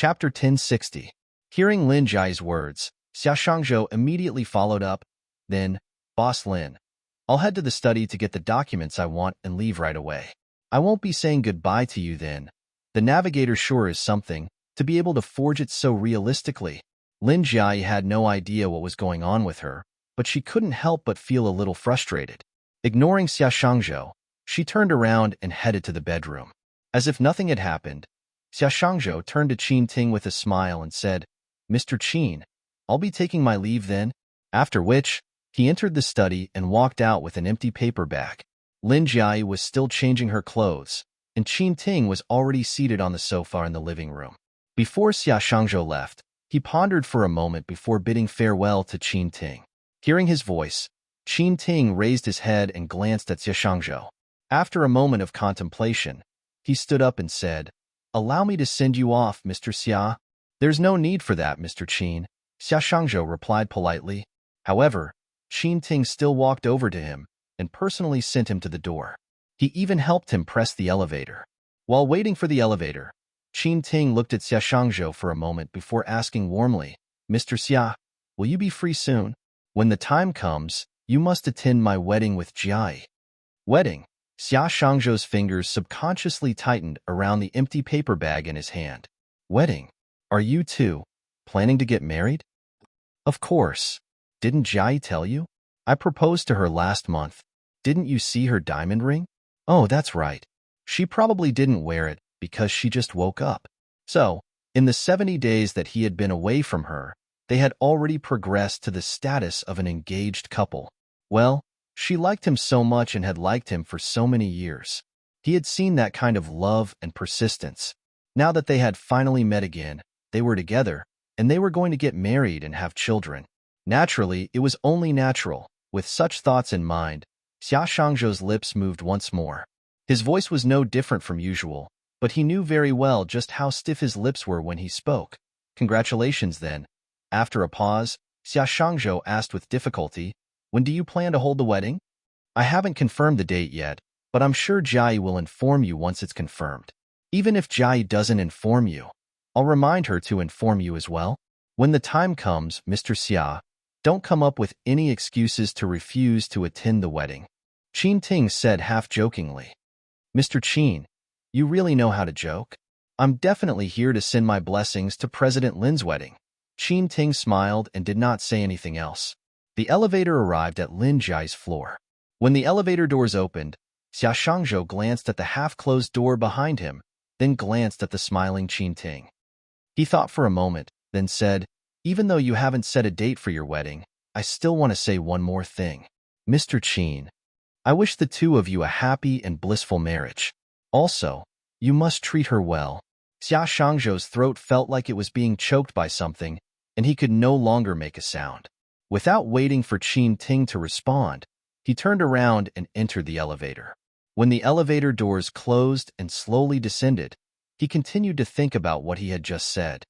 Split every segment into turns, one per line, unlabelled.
Chapter 1060. Hearing Lin Jiai's words, Xia Shangzhou immediately followed up, then, Boss Lin, I'll head to the study to get the documents I want and leave right away. I won't be saying goodbye to you then. The navigator sure is something, to be able to forge it so realistically. Lin Jiai had no idea what was going on with her, but she couldn't help but feel a little frustrated. Ignoring Xia Shangzhou, she turned around and headed to the bedroom. As if nothing had happened, Xia Shangzhou turned to Qin Ting with a smile and said, Mr. Qin, I'll be taking my leave then. After which, he entered the study and walked out with an empty paper bag. Lin Jiai was still changing her clothes, and Qin Ting was already seated on the sofa in the living room. Before Xia Shangzhou left, he pondered for a moment before bidding farewell to Qin Ting. Hearing his voice, Qin Ting raised his head and glanced at Xia Shangzhou. After a moment of contemplation, he stood up and said, Allow me to send you off, Mr. Xia. There's no need for that, Mr. Qin, Xia Shangzhou replied politely. However, Qin Ting still walked over to him and personally sent him to the door. He even helped him press the elevator. While waiting for the elevator, Qin Ting looked at Xia Shangzhou for a moment before asking warmly, Mr. Xia, will you be free soon? When the time comes, you must attend my wedding with Jiai. Wedding? Xia Shangzhou's fingers subconsciously tightened around the empty paper bag in his hand. Wedding? Are you two planning to get married? Of course. Didn't Jiai tell you? I proposed to her last month. Didn't you see her diamond ring? Oh, that's right. She probably didn't wear it because she just woke up. So, in the 70 days that he had been away from her, they had already progressed to the status of an engaged couple. Well, she liked him so much and had liked him for so many years. He had seen that kind of love and persistence. Now that they had finally met again, they were together, and they were going to get married and have children. Naturally, it was only natural. With such thoughts in mind, Xia Shangzhou's lips moved once more. His voice was no different from usual, but he knew very well just how stiff his lips were when he spoke. Congratulations, then. After a pause, Xia Shangzhou asked with difficulty, When do you plan to hold the wedding? I haven't confirmed the date yet, but I'm sure Jiai will inform you once it's confirmed. Even if Jiai doesn't inform you, I'll remind her to inform you as well. When the time comes, Mr. Xia, don't come up with any excuses to refuse to attend the wedding. Qin Ting said half-jokingly. Mr. Qin, you really know how to joke? I'm definitely here to send my blessings to President Lin's wedding. Qin Ting smiled and did not say anything else. The elevator arrived at Lin Jiai's floor. When the elevator doors opened, Xia Shangzhou glanced at the half-closed door behind him, then glanced at the smiling Qin Ting. He thought for a moment, then said, Even though you haven't set a date for your wedding, I still want to say one more thing. Mr. Qin, I wish the two of you a happy and blissful marriage. Also, you must treat her well. Xia Shangzhou's throat felt like it was being choked by something, and he could no longer make a sound. Without waiting for Qin Ting to respond, he turned around and entered the elevator. When the elevator doors closed and slowly descended, he continued to think about what he had just said.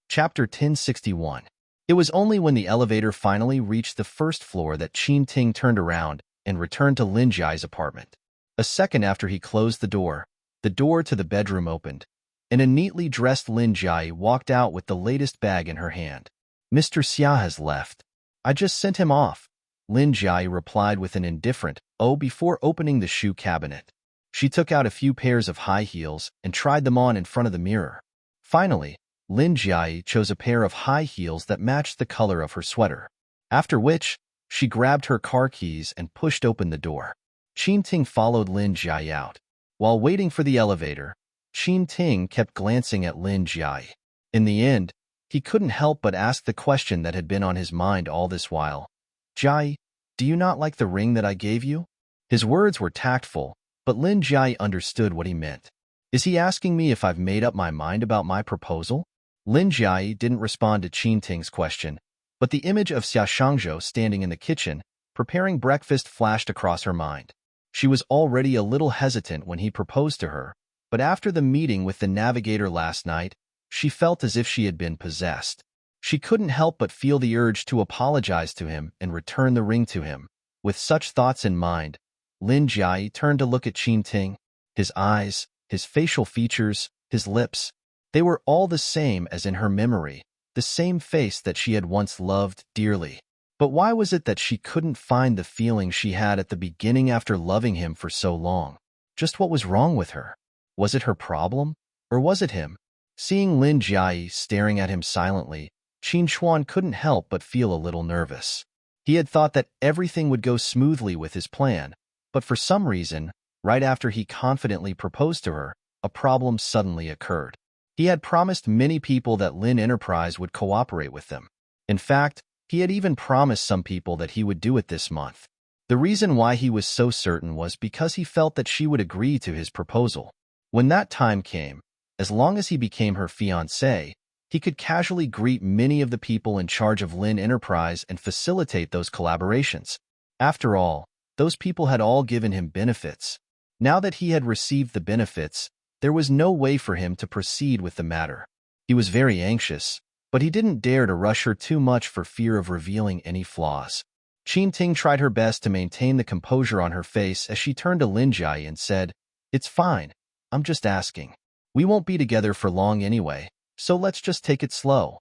Chapter 1061. It was only when the elevator finally reached the first floor that Qin Ting turned around and returned to Lin Jiai's apartment. A second after he closed the door to the bedroom opened, and a neatly dressed Lin Jiai walked out with the latest bag in her hand. Mr. Xia has left. I just sent him off, Lin Jiai replied with an indifferent, "Oh," before opening the shoe cabinet. She took out a few pairs of high heels and tried them on in front of the mirror. Finally, Lin Jiai chose a pair of high heels that matched the color of her sweater. After which, she grabbed her car keys and pushed open the door. Qin Ting followed Lin Jiai out. While waiting for the elevator, Qin Ting kept glancing at Lin Jiai. In the end, he couldn't help but ask the question that had been on his mind all this while. Jiai, do you not like the ring that I gave you? His words were tactful, but Lin Jiai understood what he meant. Is he asking me if I've made up my mind about my proposal? Lin Jiai didn't respond to Qin Ting's question, but the image of Xia Shangzhou standing in the kitchen, preparing breakfast flashed across her mind. She was already a little hesitant when he proposed to her, but after the meeting with the navigator last night, she felt as if she had been possessed. She couldn't help but feel the urge to apologize to him and return the ring to him. With such thoughts in mind, Lin Jiai turned to look at Qin Ting. His eyes, his facial features, his lips. They were all the same as in her memory, the same face that she had once loved dearly. But why was it that she couldn't find the feeling she had at the beginning after loving him for so long? Just what was wrong with her? Was it her problem? Or was it him? Seeing Lin Jiayi staring at him silently, Qin Xuan couldn't help but feel a little nervous. He had thought that everything would go smoothly with his plan, but for some reason, right after he confidently proposed to her, a problem suddenly occurred. He had promised many people that Lin Enterprise would cooperate with them. In fact, he had even promised some people that he would do it this month. The reason why he was so certain was because he felt that she would agree to his proposal. When that time came, as long as he became her fiancé, he could casually greet many of the people in charge of Lin Enterprise and facilitate those collaborations. After all, those people had all given him benefits. Now that he had received the benefits, there was no way for him to proceed with the matter. He was very anxious, but he didn't dare to rush her too much for fear of revealing any flaws. Qin Ting tried her best to maintain the composure on her face as she turned to Lin Jiayi and said, "It's fine. I'm just asking. We won't be together for long anyway, so let's just take it slow."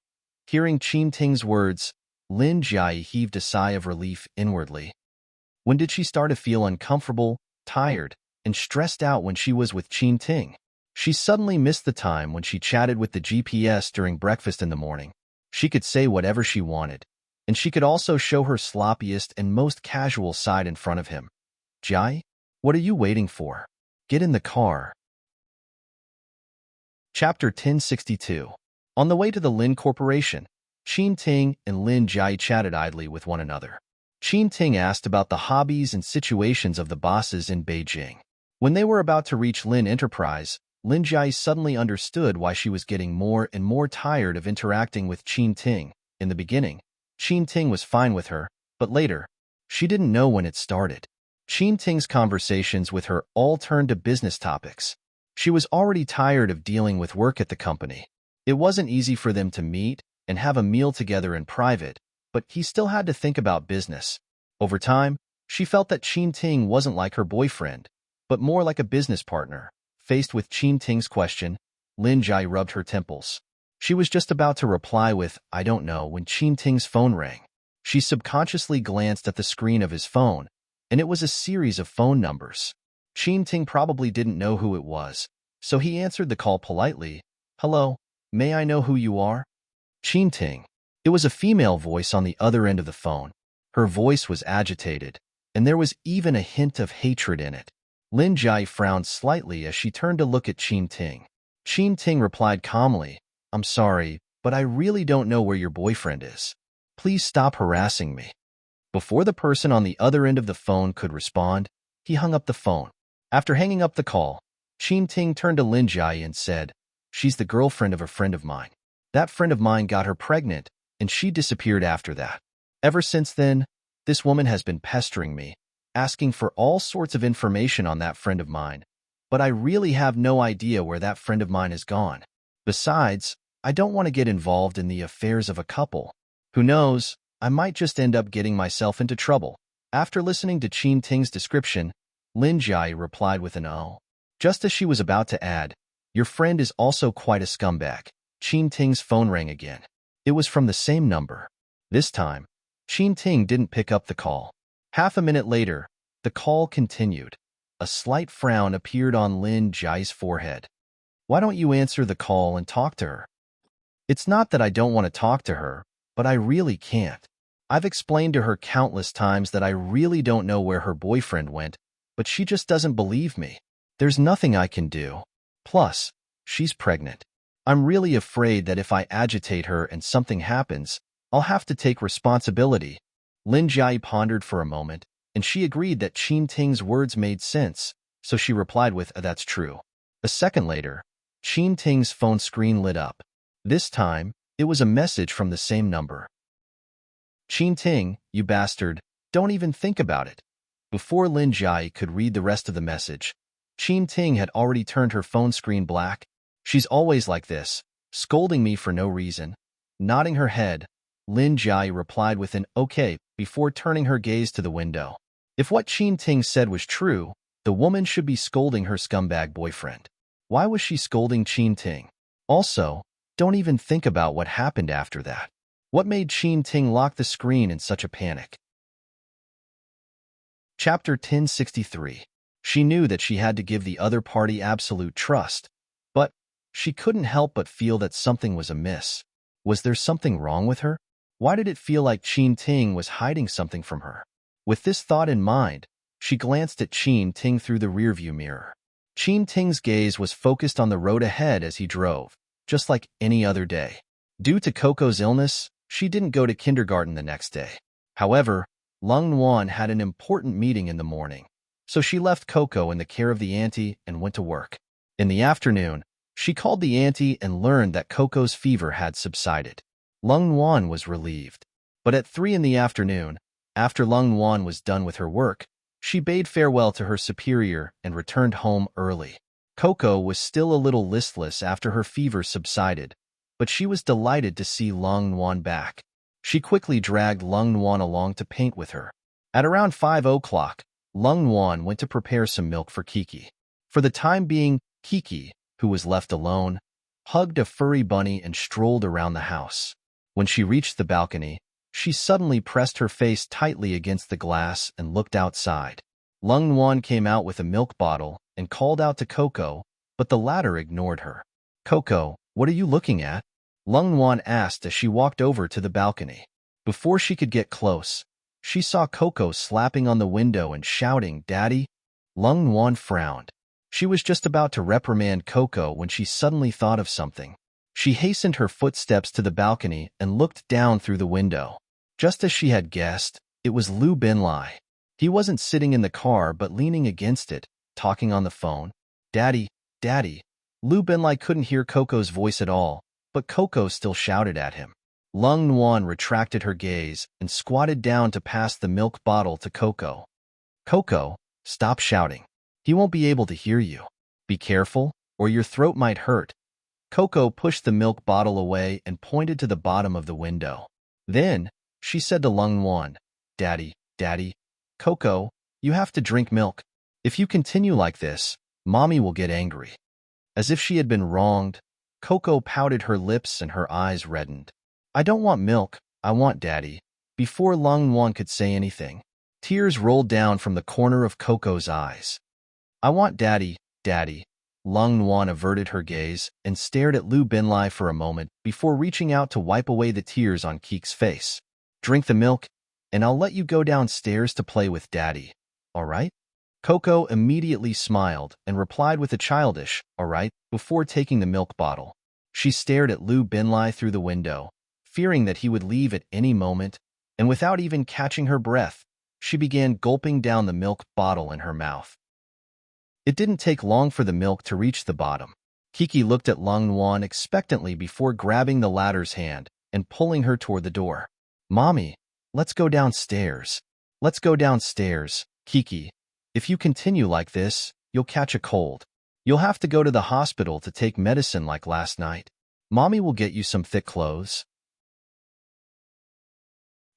Hearing Qin Ting's words, Lin Jiayi heaved a sigh of relief inwardly. When did she start to feel uncomfortable, tired, and stressed out when she was with Qin Ting? She suddenly missed the time when she chatted with the GPS during breakfast in the morning. She could say whatever she wanted, and she could also show her sloppiest and most casual side in front of him. "Jai, what are you waiting for? Get in the car." Chapter 1062. On the way to the Lin Corporation, Qin Ting and Lin Jiayi chatted idly with one another. Qin Ting asked about the hobbies and situations of the bosses in Beijing. When they were about to reach Lin Enterprise, Lin Jiayi suddenly understood why she was getting more and more tired of interacting with Qin Ting. In the beginning, Qin Ting was fine with her, but later, she didn't know when it started. Qin Ting's conversations with her all turned to business topics. She was already tired of dealing with work at the company. It wasn't easy for them to meet and have a meal together in private, but he still had to think about business. Over time, she felt that Qin Ting wasn't like her boyfriend, but more like a business partner. Faced with Qin Ting's question, Lin Jiayi rubbed her temples. She was just about to reply with, "I don't know," when Qin Ting's phone rang. She subconsciously glanced at the screen of his phone, and it was a series of phone numbers. Qin Ting probably didn't know who it was, so he answered the call politely. "Hello, may I know who you are?" "Qin Ting." It was a female voice on the other end of the phone. Her voice was agitated, and there was even a hint of hatred in it. Lin Jiayi frowned slightly as she turned to look at Qin Ting. Qin Ting replied calmly, "I'm sorry, but I really don't know where your boyfriend is. Please stop harassing me." Before the person on the other end of the phone could respond, he hung up the phone. After hanging up the call, Qin Ting turned to Lin Jiayi and said, "She's the girlfriend of a friend of mine. That friend of mine got her pregnant, and she disappeared after that. Ever since then, this woman has been pestering me, asking for all sorts of information on that friend of mine, but I really have no idea where that friend of mine has gone. Besides, I don't want to get involved in the affairs of a couple. Who knows, I might just end up getting myself into trouble." After listening to Qin Ting's description, Lin Jiayi replied with an "oh." Just as she was about to add, "Your friend is also quite a scumbag," Qin Ting's phone rang again. It was from the same number. This time, Qin Ting didn't pick up the call. Half a minute later, the call continued. A slight frown appeared on Lin Jiayi's forehead. "Why don't you answer the call and talk to her?" "It's not that I don't want to talk to her, but I really can't. I've explained to her countless times that I really don't know where her boyfriend went, but she just doesn't believe me. There's nothing I can do. Plus, she's pregnant. I'm really afraid that if I agitate her and something happens, I'll have to take responsibility." Lin Jiayi pondered for a moment, and she agreed that Qin Ting's words made sense, so she replied with, "That's true." A second later, Qin Ting's phone screen lit up. This time, it was a message from the same number. "Qin Ting, you bastard, don't even think about it." Before Lin Jiayi could read the rest of the message, Qin Ting had already turned her phone screen black. "She's always like this, scolding me for no reason." Nodding her head, Lin Jiayi replied with an "okay" before turning her gaze to the window. If what Qin Ting said was true, the woman should be scolding her scumbag boyfriend. Why was she scolding Qin Ting? Also, don't even think about what happened after that. What made Qin Ting lock the screen in such a panic? Chapter 1063. She knew that she had to give the other party absolute trust, but she couldn't help but feel that something was amiss. Was there something wrong with her? Why did it feel like Qin Ting was hiding something from her? With this thought in mind, she glanced at Qin Ting through the rearview mirror. Qin Ting's gaze was focused on the road ahead as he drove, just like any other day. Due to Coco's illness, she didn't go to kindergarten the next day. However, Lung Wan had an important meeting in the morning, so she left Coco in the care of the auntie and went to work. In the afternoon, she called the auntie and learned that Coco's fever had subsided. Lung Wan was relieved. But at 3 in the afternoon, after Lung Wan was done with her work, she bade farewell to her superior and returned home early. Coco was still a little listless after her fever subsided, but she was delighted to see Lung Wan back. She quickly dragged Lung Wan along to paint with her. At around 5 o'clock, Lung Wan went to prepare some milk for Kiki. For the time being, Kiki, who was left alone, hugged a furry bunny and strolled around the house. When she reached the balcony, she suddenly pressed her face tightly against the glass and looked outside. Lung Wan came out with a milk bottle and called out to Coco, but the latter ignored her. "Coco, what are you looking at?" Lung Wan asked as she walked over to the balcony. Before she could get close, she saw Coco slapping on the window and shouting, "Daddy!" Lung Wan frowned. She was just about to reprimand Coco when she suddenly thought of something. She hastened her footsteps to the balcony and looked down through the window. Just as she had guessed, it was Lu Binlai. He wasn't sitting in the car but leaning against it, talking on the phone. "Daddy, Daddy." Lu Binlai couldn't hear Coco's voice at all, but Coco still shouted at him. Lung Wan retracted her gaze and squatted down to pass the milk bottle to Coco. "Coco, stop shouting. He won't be able to hear you. Be careful, or your throat might hurt." Coco pushed the milk bottle away and pointed to the bottom of the window. Then, she said to Lung Wan, "Daddy, Daddy, Coco, you have to drink milk. If you continue like this, Mommy will get angry." As if she had been wronged, Coco pouted her lips and her eyes reddened. "I don't want milk, I want Daddy." Before Lung Wan could say anything, tears rolled down from the corner of Coco's eyes. "I want Daddy, Daddy." Lung Wan averted her gaze and stared at Lu Binlai for a moment before reaching out to wipe away the tears on Keek's face. "Drink the milk, and I'll let you go downstairs to play with Daddy, all right?" Coco immediately smiled and replied with a childish, "All right," before taking the milk bottle. She stared at Lu Binlai through the window, fearing that he would leave at any moment, and without even catching her breath, she began gulping down the milk bottle in her mouth. It didn't take long for the milk to reach the bottom. Kiki looked at Lung Wan expectantly before grabbing the latter's hand and pulling her toward the door. "Mommy, let's go downstairs." "Let's go downstairs, Kiki. If you continue like this, you'll catch a cold. You'll have to go to the hospital to take medicine like last night. Mommy will get you some thick clothes."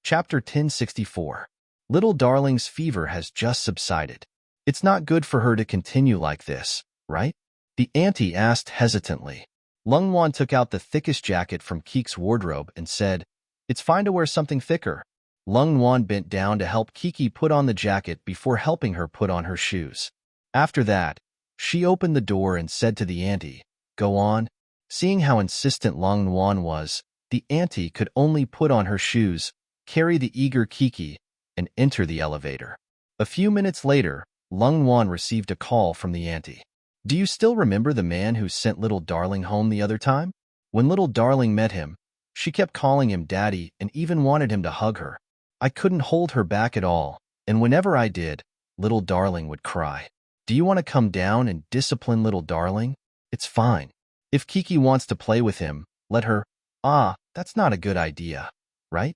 Chapter 1064. Little Darling's fever has just subsided. "It's not good for her to continue like this, right?" the auntie asked hesitantly. Lung Wan took out the thickest jacket from Keek's wardrobe and said, "It's fine to wear something thicker." Lung Wan bent down to help Kiki put on the jacket before helping her put on her shoes. After that, she opened the door and said to the auntie, "Go on." Seeing how insistent Lung Wan was, the auntie could only put on her shoes, carry the eager Kiki, and enter the elevator. A few minutes later, Lung Wan received a call from the auntie. "Do you still remember the man who sent Little Darling home the other time?" When Little Darling met him, she kept calling him Daddy and even wanted him to hug her. "I couldn't hold her back at all, and whenever I did, Little Darling would cry. Do you want to come down and discipline Little Darling? It's fine. If Kiki wants to play with him, let her." "Ah, that's not a good idea, right?"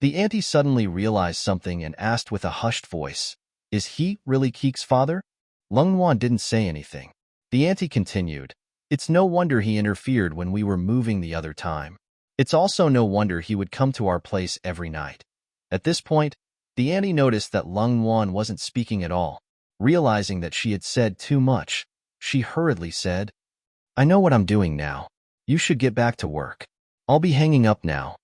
The auntie suddenly realized something and asked with a hushed voice, "Is he really Keek's father?" Lung Wan didn't say anything. The auntie continued, "It's no wonder he interfered when we were moving the other time. It's also no wonder he would come to our place every night." At this point, the auntie noticed that Lung Wan wasn't speaking at all. Realizing that she had said too much, she hurriedly said, "I know what I'm doing now. You should get back to work. I'll be hanging up now.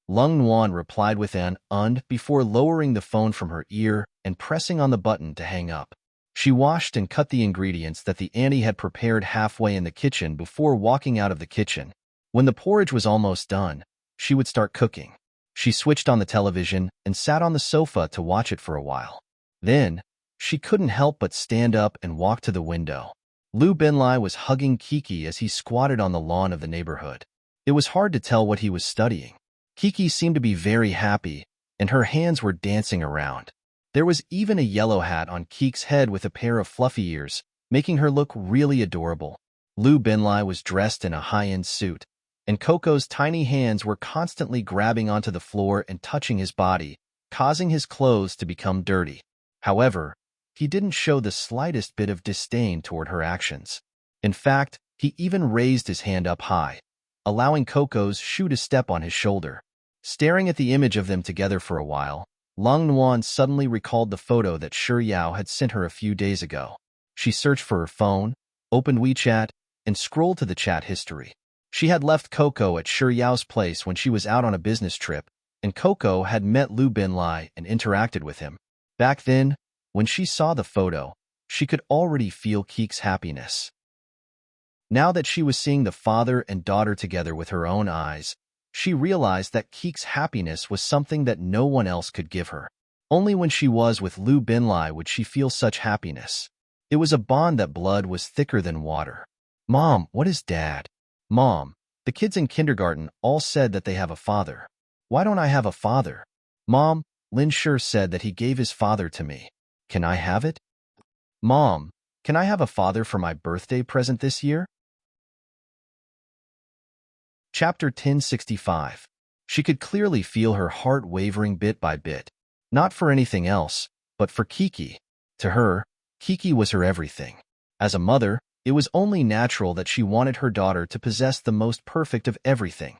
Lung Nuan replied with an "und" before lowering the phone from her ear and pressing on the button to hang up. She washed and cut the ingredients that the auntie had prepared halfway in the kitchen before walking out of the kitchen. When the porridge was almost done, she would start cooking. She switched on the television and sat on the sofa to watch it for a while. Then, she couldn't help but stand up and walk to the window. Lu Binlai was hugging Kiki as he squatted on the lawn of the neighborhood. It was hard to tell what he was studying. Kiki seemed to be very happy, and her hands were dancing around. There was even a yellow hat on Kiki's head with a pair of fluffy ears, making her look really adorable. Lu Binlai was dressed in a high-end suit, and Coco's tiny hands were constantly grabbing onto the floor and touching his body, causing his clothes to become dirty. However, he didn't show the slightest bit of disdain toward her actions. In fact, he even raised his hand up high, allowing Coco's shoe to step on his shoulder. Staring at the image of them together for a while, Lung Nuan suddenly recalled the photo that Shi Yao had sent her a few days ago. She searched for her phone, opened WeChat, and scrolled to the chat history. She had left Coco at Shi Yao's place when she was out on a business trip, and Coco had met Lu Binlai and interacted with him. Back then, when she saw the photo, she could already feel Kiki's happiness. Now that she was seeing the father and daughter together with her own eyes, she realized that Kiki's happiness was something that no one else could give her. Only when she was with Lu Binlai would she feel such happiness. It was a bond that blood was thicker than water. Mom, what is Dad? Mom, the kids in kindergarten all said that they have a father. Why don't I have a father? Mom, Lin Shi said that he gave his father to me. Can I have it? Mom, can I have a father for my birthday present this year? Chapter 1065. She could clearly feel her heart wavering bit by bit. Not for anything else, but for Kiki. To her, Kiki was her everything. As a mother, it was only natural that she wanted her daughter to possess the most perfect of everything.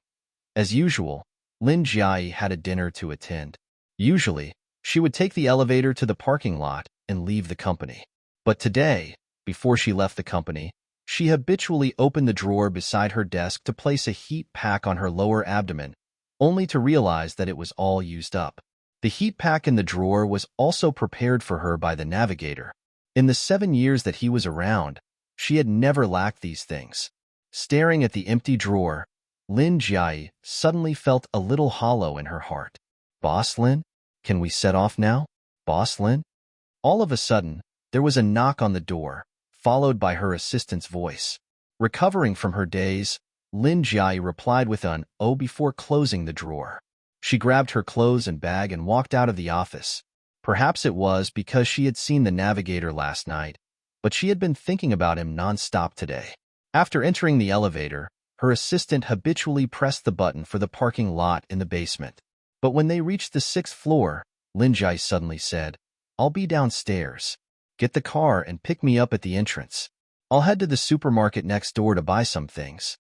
As usual, Lin Jiai had a dinner to attend. Usually, she would take the elevator to the parking lot and leave the company. But today, before she left the company, she habitually opened the drawer beside her desk to place a heat pack on her lower abdomen, only to realize that it was all used up. The heat pack in the drawer was also prepared for her by the navigator. In the 7 years that he was around, she had never lacked these things. Staring at the empty drawer, Lin Jiai suddenly felt a little hollow in her heart. Boss Lin? Can we set off now? Boss Lin? All of a sudden, there was a knock on the door, followed by her assistant's voice. Recovering from her daze, Lin Jiai replied with an "oh" before closing the drawer. She grabbed her clothes and bag and walked out of the office. Perhaps it was because she had seen the navigator last night, but she had been thinking about him non-stop today. After entering the elevator, her assistant habitually pressed the button for the parking lot in the basement. But when they reached the 6th floor, Lin Jiai suddenly said, "I'll be downstairs. Get the car and pick me up at the entrance. I'll head to the supermarket next door to buy some things."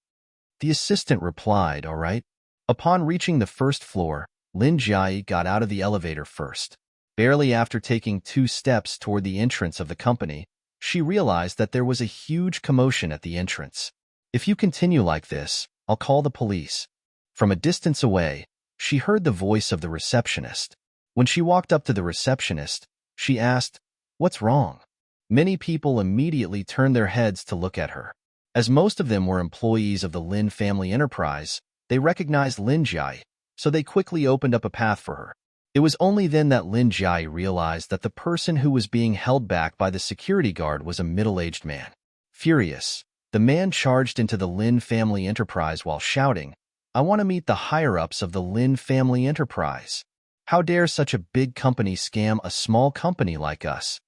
The assistant replied, "All right." Upon reaching the 1st floor, Lin Jiai got out of the elevator first. Barely after taking 2 steps toward the entrance of the company, she realized that there was a huge commotion at the entrance. "If you continue like this, I'll call the police." From a distance away, she heard the voice of the receptionist. When she walked up to the receptionist, she asked, "What's wrong?" Many people immediately turned their heads to look at her. As most of them were employees of the Lin family enterprise, they recognized Lin Jiai, so they quickly opened up a path for her. It was only then that Lin Jiai realized that the person who was being held back by the security guard was a middle-aged man. Furious, the man charged into the Lin family enterprise while shouting, "I want to meet the higher-ups of the Lin family enterprise. How dare such a big company scam a small company like us?"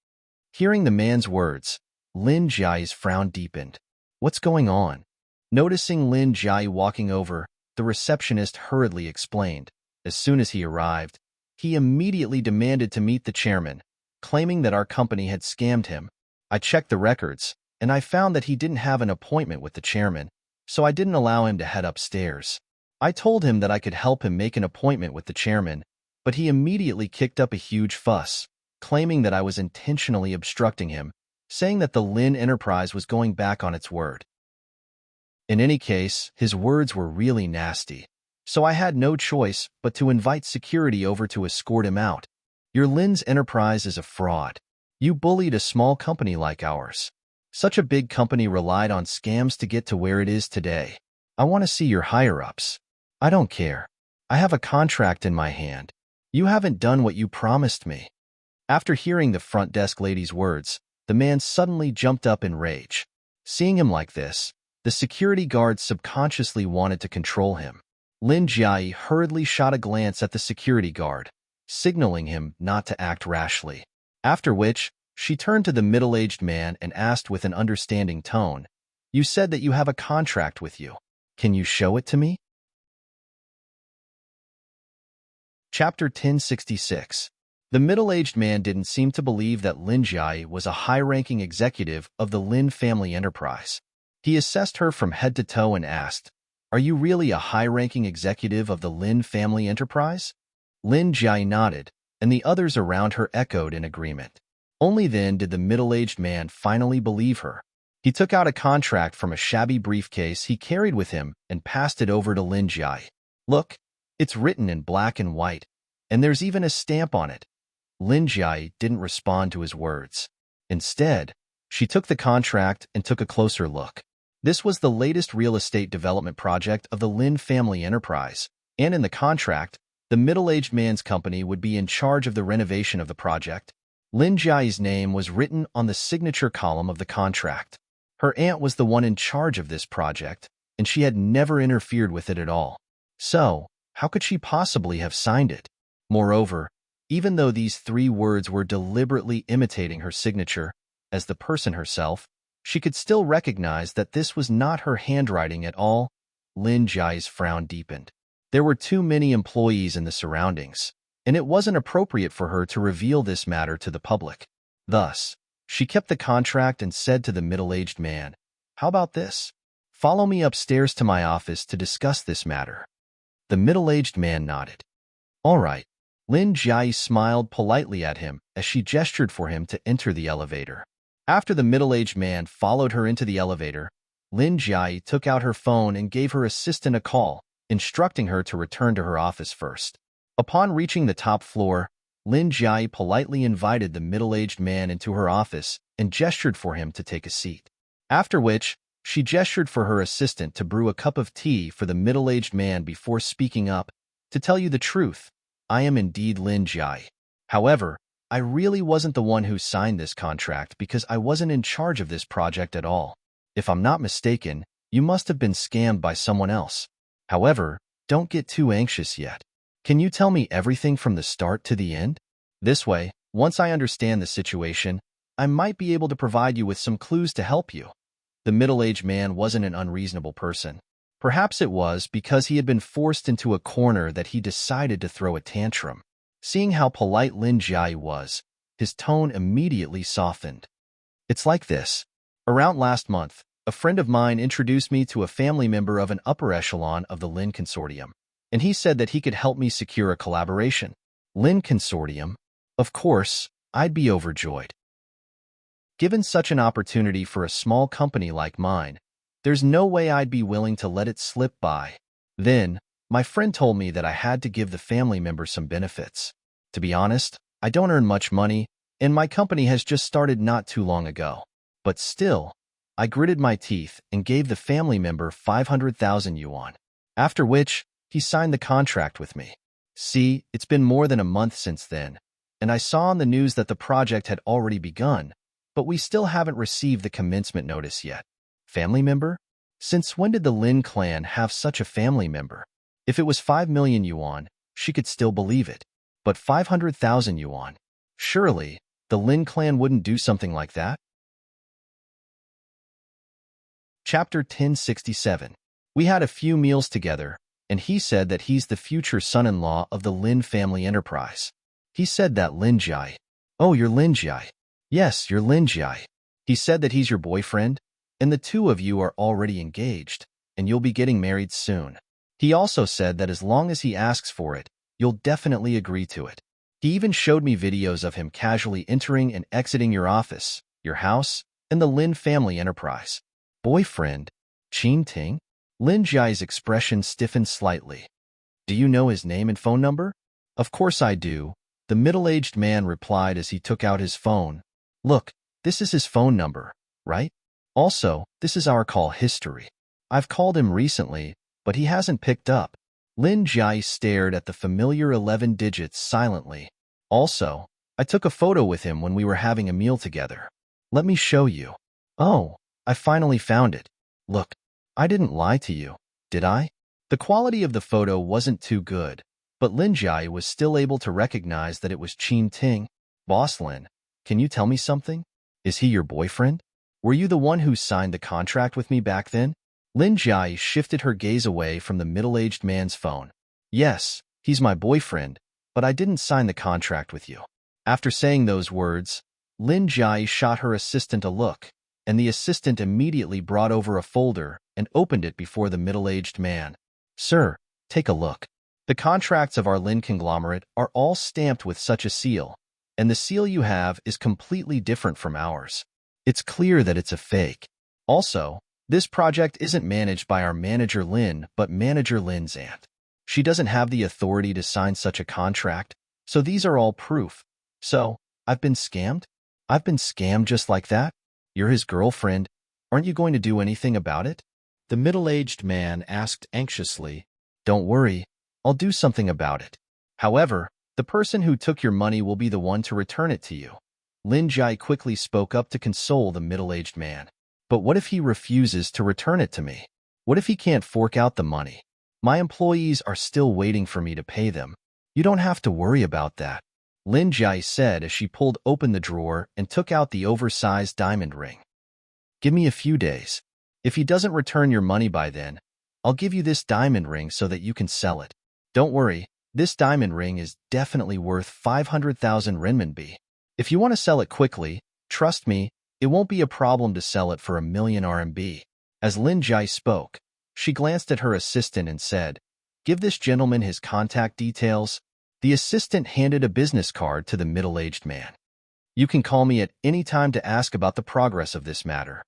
Hearing the man's words, Lin Jiai's frown deepened. "What's going on?" Noticing Lin Jiai walking over, the receptionist hurriedly explained. As soon as he arrived, he immediately demanded to meet the chairman, claiming that our company had scammed him. "I checked the records, and I found that he didn't have an appointment with the chairman, so I didn't allow him to head upstairs. I told him that I could help him make an appointment with the chairman, but he immediately kicked up a huge fuss, claiming that I was intentionally obstructing him, saying that the Lin Enterprise was going back on its word." In any case, his words were really nasty. So I had no choice but to invite security over to escort him out. Your Lin's enterprise is a fraud. You bullied a small company like ours. Such a big company relied on scams to get to where it is today. I want to see your higher-ups. I don't care. I have a contract in my hand. You haven't done what you promised me. After hearing the front desk lady's words, the man suddenly jumped up in rage. Seeing him like this, the security guard subconsciously wanted to control him. Lin Jiai hurriedly shot a glance at the security guard, signaling him not to act rashly. After which, she turned to the middle-aged man and asked with an understanding tone, "You said that you have a contract with you. Can you show it to me?" Chapter 1066. The middle-aged man didn't seem to believe that Lin Jiai was a high-ranking executive of the Lin family enterprise. He assessed her from head to toe and asked, "Are you really a high-ranking executive of the Lin family enterprise?" Lin Jiai nodded, and the others around her echoed in agreement. Only then did the middle-aged man finally believe her. He took out a contract from a shabby briefcase he carried with him and passed it over to Lin Jiai. "Look, it's written in black and white, and there's even a stamp on it." Lin Jiai didn't respond to his words. Instead, she took the contract and took a closer look. This was the latest real estate development project of the Lin family enterprise, and in the contract, the middle-aged man's company would be in charge of the renovation of the project. Lin Jiai's name was written on the signature column of the contract. Her aunt was the one in charge of this project, and she had never interfered with it at all. So, how could she possibly have signed it? Moreover, even though these 3 words were deliberately imitating her signature, as the person herself, she could still recognize that this was not her handwriting at all. Lin Jiai's frown deepened. There were too many employees in the surroundings, and it wasn't appropriate for her to reveal this matter to the public. Thus, she kept the contract and said to the middle-aged man, "How about this? Follow me upstairs to my office to discuss this matter." The middle-aged man nodded. "All right." Lin Jiai smiled politely at him as she gestured for him to enter the elevator. After the middle-aged man followed her into the elevator, Lin Jiai took out her phone and gave her assistant a call, instructing her to return to her office first. Upon reaching the top floor, Lin Jiai politely invited the middle-aged man into her office and gestured for him to take a seat. After which, she gestured for her assistant to brew a cup of tea for the middle-aged man before speaking up. "To tell you the truth, I am indeed Lin Jiai. However, I really wasn't the one who signed this contract because I wasn't in charge of this project at all. If I'm not mistaken, you must have been scammed by someone else. However, don't get too anxious yet. Can you tell me everything from the start to the end? This way, once I understand the situation, I might be able to provide you with some clues to help you." The middle-aged man wasn't an unreasonable person. Perhaps it was because he had been forced into a corner that he decided to throw a tantrum. Seeing how polite Lin Jiai was, his tone immediately softened. "It's like this. Around last month, a friend of mine introduced me to a family member of an upper echelon of the Lin Consortium, and he said that he could help me secure a collaboration." Lin Consortium? Of course, I'd be overjoyed. Given such an opportunity for a small company like mine, there's no way I'd be willing to let it slip by. Then, my friend told me that I had to give the family member some benefits. To be honest, I don't earn much money, and my company has just started not too long ago. But still, I gritted my teeth and gave the family member 500,000 yuan. After which, he signed the contract with me. See, it's been more than a month since then, and I saw on the news that the project had already begun, but we still haven't received the commencement notice yet. Family member? Since when did the Lin clan have such a family member? If it was 5 million yuan, she could still believe it. But 500,000 yuan? Surely, the Lin clan wouldn't do something like that? Chapter 1067. We had a few meals together, and he said that he's the future son-in-law of the Lin family enterprise. He said that Lin Jiai. "Oh, you're Lin Jiai." "Yes, you're Lin Jiai." He said that he's your boyfriend, and the 2 of you are already engaged, and you'll be getting married soon. He also said that as long as he asks for it, you'll definitely agree to it. He even showed me videos of him casually entering and exiting your office, your house, and the Lin family enterprise. Boyfriend? Ting? Lin Jiai's expression stiffened slightly. Do you know his name and phone number? Of course I do, the middle-aged man replied as he took out his phone. Look, this is his phone number, right? Also, this is our call history. I've called him recently, but he hasn't picked up. Lin Jiai stared at the familiar 11 digits silently. Also, I took a photo with him when we were having a meal together. Let me show you. Oh, I finally found it. Look, I didn't lie to you, did I? The quality of the photo wasn't too good, but Lin Jiai was still able to recognize that it was Ting. Boss Lin, can you tell me something? Is he your boyfriend? Were you the one who signed the contract with me back then? Lin Jiai shifted her gaze away from the middle-aged man's phone. Yes, he's my boyfriend, but I didn't sign the contract with you. After saying those words, Lin Jiai shot her assistant a look, and the assistant immediately brought over a folder and opened it before the middle-aged man. Sir, take a look. The contracts of our Lin conglomerate are all stamped with such a seal, and the seal you have is completely different from ours. It's clear that it's a fake. Also, this project isn't managed by our manager Lin, but manager Lin's aunt. She doesn't have the authority to sign such a contract, so these are all proof. So, I've been scammed? I've been scammed just like that? You're his girlfriend. Aren't you going to do anything about it? The middle-aged man asked anxiously. Don't worry, I'll do something about it. However, the person who took your money will be the one to return it to you. Lin Jiai quickly spoke up to console the middle-aged man. But what if he refuses to return it to me? What if he can't fork out the money? My employees are still waiting for me to pay them. You don't have to worry about that, Lin Jiai said as she pulled open the drawer and took out the oversized diamond ring. Give me a few days. If he doesn't return your money by then, I'll give you this diamond ring so that you can sell it. Don't worry, this diamond ring is definitely worth 500,000 renminbi. If you want to sell it quickly, trust me, it won't be a problem to sell it for 1 million RMB. As Lin Jiai spoke, she glanced at her assistant and said, Give this gentleman his contact details. The assistant handed a business card to the middle-aged man. You can call me at any time to ask about the progress of this matter.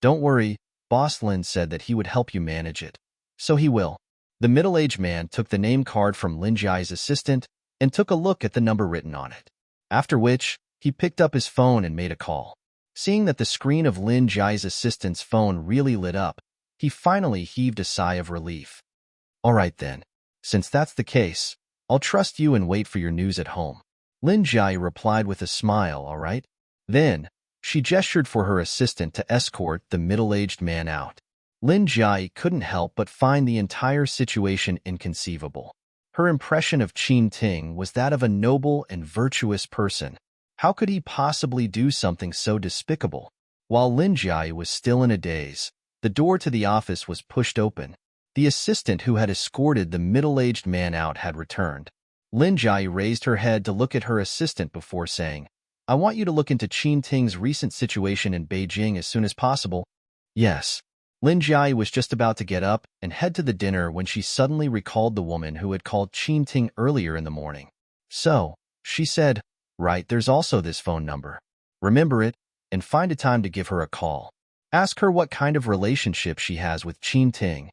Don't worry, Boss Lin said that he would help you manage it. So he will. The middle-aged man took the name card from Lin Jiai's assistant and took a look at the number written on it. After which, he picked up his phone and made a call. Seeing that the screen of Lin Jiai's assistant's phone really lit up, he finally heaved a sigh of relief. All right then. Since that's the case, I'll trust you and wait for your news at home. Lin Jiai replied with a smile, all right? Then, she gestured for her assistant to escort the middle-aged man out. Lin Jiai couldn't help but find the entire situation inconceivable. Her impression of Ting was that of a noble and virtuous person. How could he possibly do something so despicable? While Lin Jiai was still in a daze, the door to the office was pushed open. The assistant who had escorted the middle-aged man out had returned. Lin Jiai raised her head to look at her assistant before saying, I want you to look into Ting's recent situation in Beijing as soon as possible. Yes. Lin Jiai was just about to get up and head to the dinner when she suddenly recalled the woman who had called Ting earlier in the morning. So, she said, right, there's also this phone number. Remember it, and find a time to give her a call. Ask her what kind of relationship she has with Ting.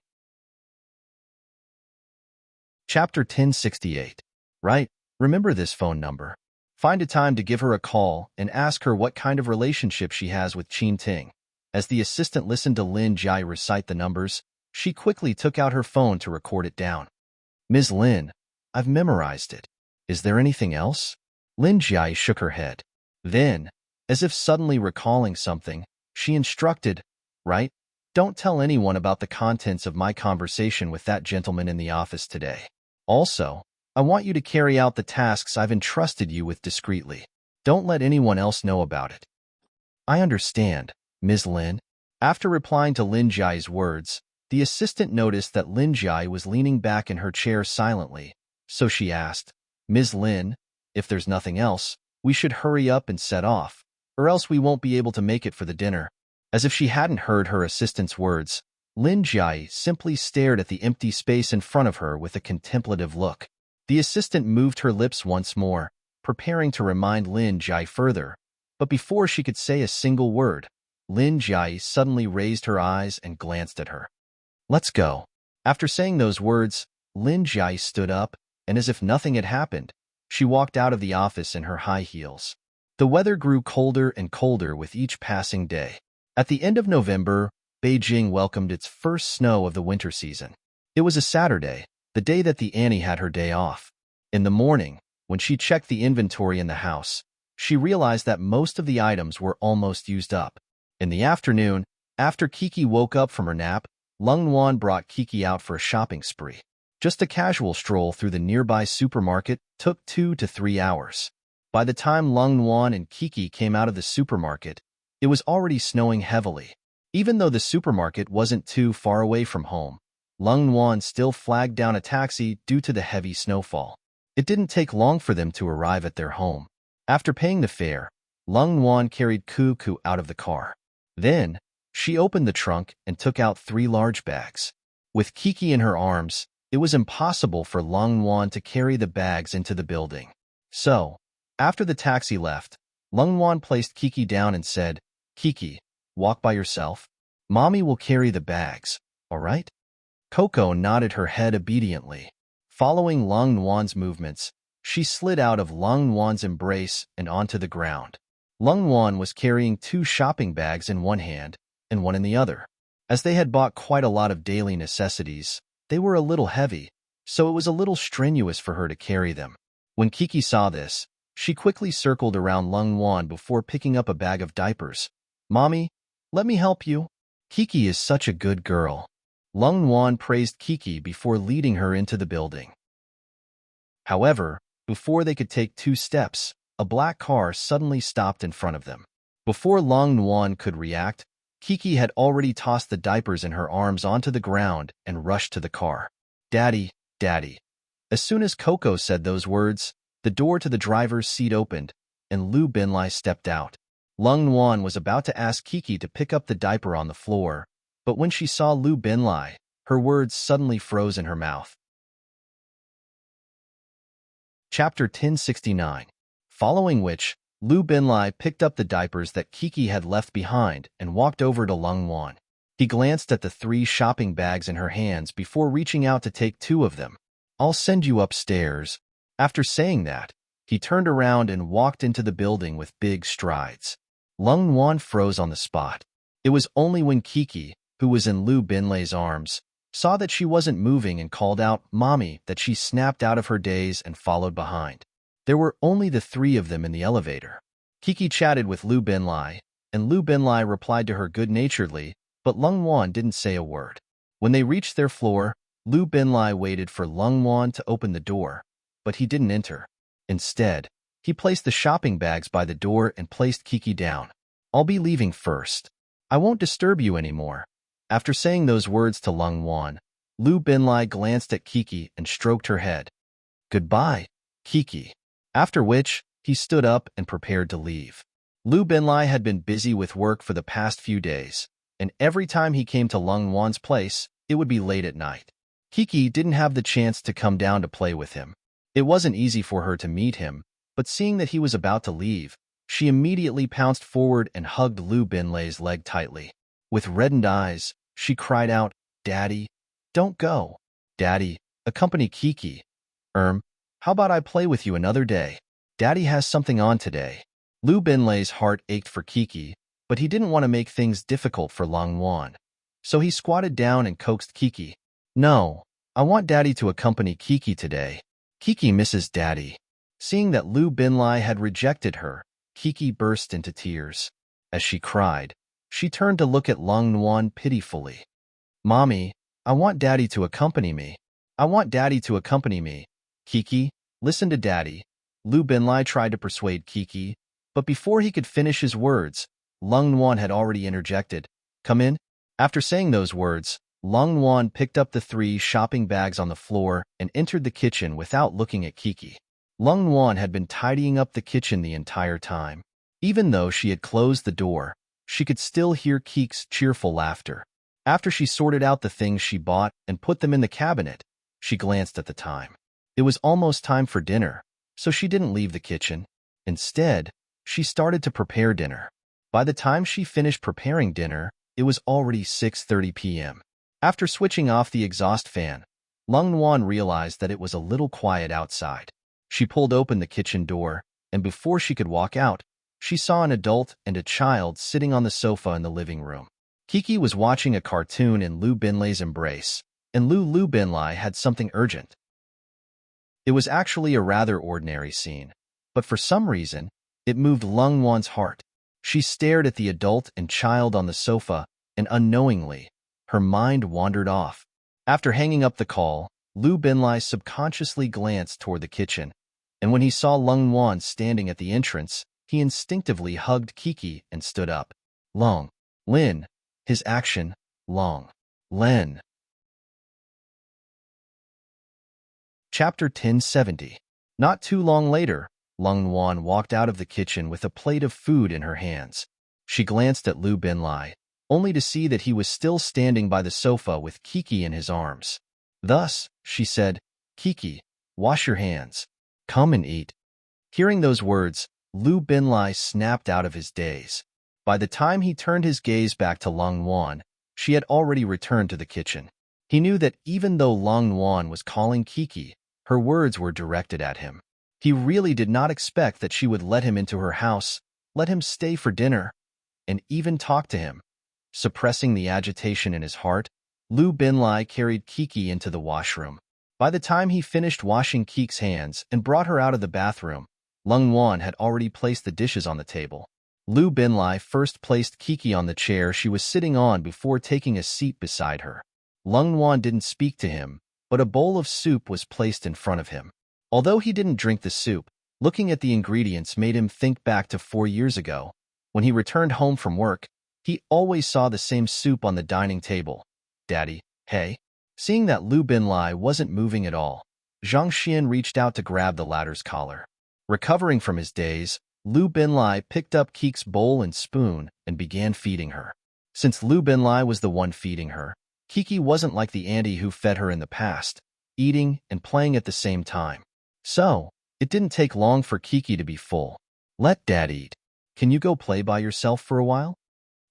Chapter 1068. Right, remember this phone number. Find a time to give her a call and ask her what kind of relationship she has with Ting. As the assistant listened to Lin Jiai recite the numbers, she quickly took out her phone to record it down. Ms. Lin, I've memorized it. Is there anything else? Lin Jiai shook her head. Then, as if suddenly recalling something, she instructed, right, don't tell anyone about the contents of my conversation with that gentleman in the office today. Also, I want you to carry out the tasks I've entrusted you with discreetly. Don't let anyone else know about it. I understand, Ms. Lin. After replying to Lin Jiai's words, the assistant noticed that Lin Jiai was leaning back in her chair silently, so she asked, Ms. Lin, if there's nothing else, we should hurry up and set off, or else we won't be able to make it for the dinner. As if she hadn't heard her assistant's words, Lin Jiai simply stared at the empty space in front of her with a contemplative look. The assistant moved her lips once more, preparing to remind Lin Jiai further, but before she could say a single word, Lin Jiai suddenly raised her eyes and glanced at her. Let's go. After saying those words, Lin Jiai stood up, and as if nothing had happened, she walked out of the office in her high heels. The weather grew colder and colder with each passing day. At the end of November, Beijing welcomed its first snow of the winter season. It was a Saturday, the day that the Annie had her day off. In the morning, when she checked the inventory in the house, she realized that most of the items were almost used up. In the afternoon, after Kiki woke up from her nap, Lung Wan brought Kiki out for a shopping spree. Just a casual stroll through the nearby supermarket took 2 to 3 hours. By the time Lung Wan and Kiki came out of the supermarket, it was already snowing heavily. Even though the supermarket wasn't too far away from home, Lung Wan still flagged down a taxi due to the heavy snowfall. It didn't take long for them to arrive at their home. After paying the fare, Lung Wan carried Cuckoo out of the car. Then, she opened the trunk and took out 3 large bags. With Kiki in her arms, it was impossible for Lung Wan to carry the bags into the building. So, after the taxi left, Lung Wan placed Kiki down and said, "Kiki, walk by yourself. Mommy will carry the bags, all right?" Coco nodded her head obediently. Following Lung Wan's movements, she slid out of Lung Wan's embrace and onto the ground. Lung Wan was carrying 2 shopping bags in one hand and one in the other. As they had bought quite a lot of daily necessities, they were a little heavy, so it was a little strenuous for her to carry them. When Kiki saw this, she quickly circled around Lung Wan before picking up a bag of diapers. "Mommy, let me help you." Kiki is such a good girl. Lung Wan praised Kiki before leading her into the building. However, before they could take 2 steps, a black car suddenly stopped in front of them. Before Lung Wan could react, Kiki had already tossed the diapers in her arms onto the ground and rushed to the car. "Daddy, Daddy." As soon as Coco said those words, the door to the driver's seat opened, and Lu Binlai stepped out. Lung Wan was about to ask Kiki to pick up the diaper on the floor, but when she saw Lu Binlai, her words suddenly froze in her mouth. Chapter 1069. Following which, Lu Binlai picked up the diapers that Kiki had left behind and walked over to Lung Wan. He glanced at the 3 shopping bags in her hands before reaching out to take 2 of them. "I'll send you upstairs." After saying that, he turned around and walked into the building with big strides. Lung Wan froze on the spot. It was only when Kiki, who was in Lu Binlai's arms, saw that she wasn't moving and called out, "Mommy," that she snapped out of her daze and followed behind. There were only the 3 of them in the elevator. Kiki chatted with Lu Binlai, and Lu Binlai replied to her good-naturedly, but Lung Wan didn't say a word. When they reached their floor, Lu Binlai waited for Lung Wan to open the door, but he didn't enter. Instead, he placed the shopping bags by the door and placed Kiki down. "I'll be leaving first. I won't disturb you anymore." After saying those words to Lung Wan, Lu Binlai glanced at Kiki and stroked her head. "Goodbye, Kiki." After which, he stood up and prepared to leave. Lu Binlai had been busy with work for the past few days, and every time he came to Lung Wan's place, it would be late at night. Kiki didn't have the chance to come down to play with him. It wasn't easy for her to meet him, but seeing that he was about to leave, she immediately pounced forward and hugged Lu Binlai's leg tightly. With reddened eyes, she cried out, "Daddy, don't go. Daddy, accompany Kiki. How about I play with you another day? Daddy has something on today." Lu Binlai's heart ached for Kiki, but he didn't want to make things difficult for Lung Wan. So he squatted down and coaxed Kiki. "No, I want Daddy to accompany Kiki today. Kiki misses Daddy." Seeing that Lu Binlai had rejected her, Kiki burst into tears. As she cried, she turned to look at Lung Wan pitifully. "Mommy, I want Daddy to accompany me. I want Daddy to accompany me. Kiki, listen to Daddy." Lu Binlai tried to persuade Kiki, but before he could finish his words, Lung Wan had already interjected, "Come in." After saying those words, Lung Wan picked up the 3 shopping bags on the floor and entered the kitchen without looking at Kiki. Lung Wan had been tidying up the kitchen the entire time. Even though she had closed the door, she could still hear Kiki's cheerful laughter. After she sorted out the things she bought and put them in the cabinet, she glanced at the time. It was almost time for dinner, so she didn't leave the kitchen. Instead, she started to prepare dinner. By the time she finished preparing dinner, it was already 6:30 p.m. After switching off the exhaust fan, Lung Nuan realized that it was a little quiet outside. She pulled open the kitchen door, and before she could walk out, she saw an adult and a child sitting on the sofa in the living room. Kiki was watching a cartoon in Lu Binlai's embrace, and Lu Binlai had something urgent. It was actually a rather ordinary scene, but for some reason, it moved Lung Nuan's heart. She stared at the adult and child on the sofa, and unknowingly, her mind wandered off. After hanging up the call, Lu Binlai subconsciously glanced toward the kitchen, and when he saw Lung Nuan standing at the entrance, he instinctively hugged Kiki and stood up. Long Lin. His action, Long Len. Chapter 1070. Not too long later, Lung Nuan walked out of the kitchen with a plate of food in her hands. She glanced at Lu Binlai, only to see that he was still standing by the sofa with Kiki in his arms. Thus, she said, "Kiki, wash your hands. Come and eat." Hearing those words, Lu Binlai snapped out of his daze. By the time he turned his gaze back to Lung Nuan, she had already returned to the kitchen. He knew that even though Lung Nuan was calling Kiki, her words were directed at him. He really did not expect that she would let him into her house, let him stay for dinner, and even talk to him. Suppressing the agitation in his heart, Lu Binlai carried Kiki into the washroom. By the time he finished washing Kiki's hands and brought her out of the bathroom, Lung Nuan had already placed the dishes on the table. Lu Binlai first placed Kiki on the chair she was sitting on before taking a seat beside her. Lung Nuan didn't speak to him, but a bowl of soup was placed in front of him. Although he didn't drink the soup, looking at the ingredients made him think back to 4 years ago. When he returned home from work, he always saw the same soup on the dining table. "Daddy, hey?" Seeing that Lu Binlai wasn't moving at all, Zhang Xian reached out to grab the latter's collar. Recovering from his daze, Lu Binlai picked up Kiki's bowl and spoon and began feeding her. Since Lu Binlai was the one feeding her, Kiki wasn't like the auntie who fed her in the past, eating and playing at the same time. So, it didn't take long for Kiki to be full. "Let Dad eat. Can you go play by yourself for a while?"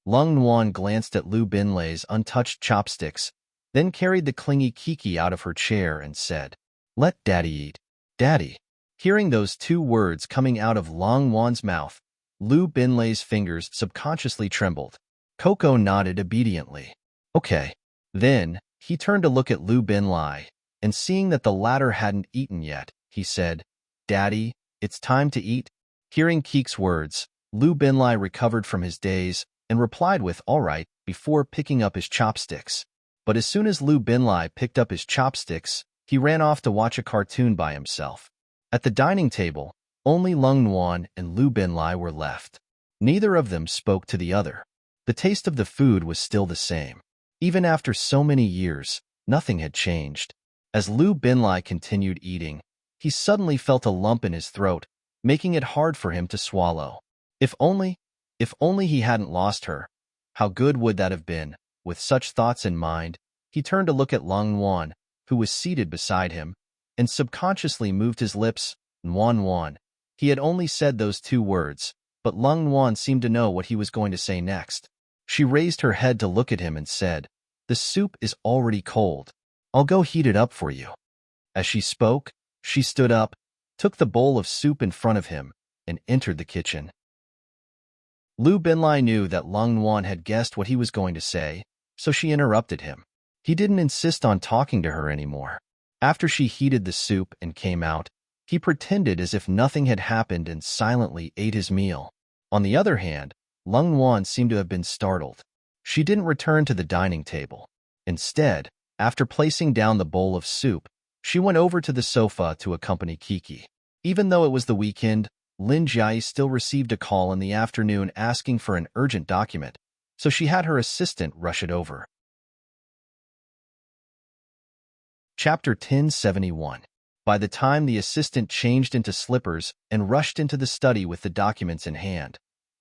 Lung Nuan glanced at Lu Binlai's untouched chopsticks, then carried the clingy Kiki out of her chair and said, "Let Daddy eat." "Daddy." Hearing those 2 words coming out of Lung Nuan's mouth, Lu Binlai's fingers subconsciously trembled. Coco nodded obediently. "Okay." Then, he turned to look at Lu Binlai, and seeing that the latter hadn't eaten yet, he said, "Daddy, it's time to eat." Hearing Kiki's words, Lu Binlai recovered from his daze and replied with "all right" before picking up his chopsticks. But as soon as Lu Binlai picked up his chopsticks, he ran off to watch a cartoon by himself. At the dining table, only Lung Nuan and Lu Binlai were left. Neither of them spoke to the other. The taste of the food was still the same. Even after so many years, nothing had changed. As Lu Binlai continued eating, he suddenly felt a lump in his throat, making it hard for him to swallow. If only he hadn't lost her, how good would that have been? With such thoughts in mind, he turned to look at Lung Nuan, who was seated beside him, and subconsciously moved his lips. "Nuan Nuan." He had only said those 2 words, but Lung Nuan seemed to know what he was going to say next. She raised her head to look at him and said, "The soup is already cold. I'll go heat it up for you." As she spoke, she stood up, took the bowl of soup in front of him, and entered the kitchen. Lu Binlai knew that Lung Nuan had guessed what he was going to say, so she interrupted him. He didn't insist on talking to her anymore. After she heated the soup and came out, he pretended as if nothing had happened and silently ate his meal. On the other hand, Lung Nuan seemed to have been startled. She didn't return to the dining table. Instead, after placing down the bowl of soup, she went over to the sofa to accompany Kiki. Even though it was the weekend, Lin Jiai still received a call in the afternoon asking for an urgent document, so she had her assistant rush it over. Chapter 1071. By the time the assistant changed into slippers and rushed into the study with the documents in hand,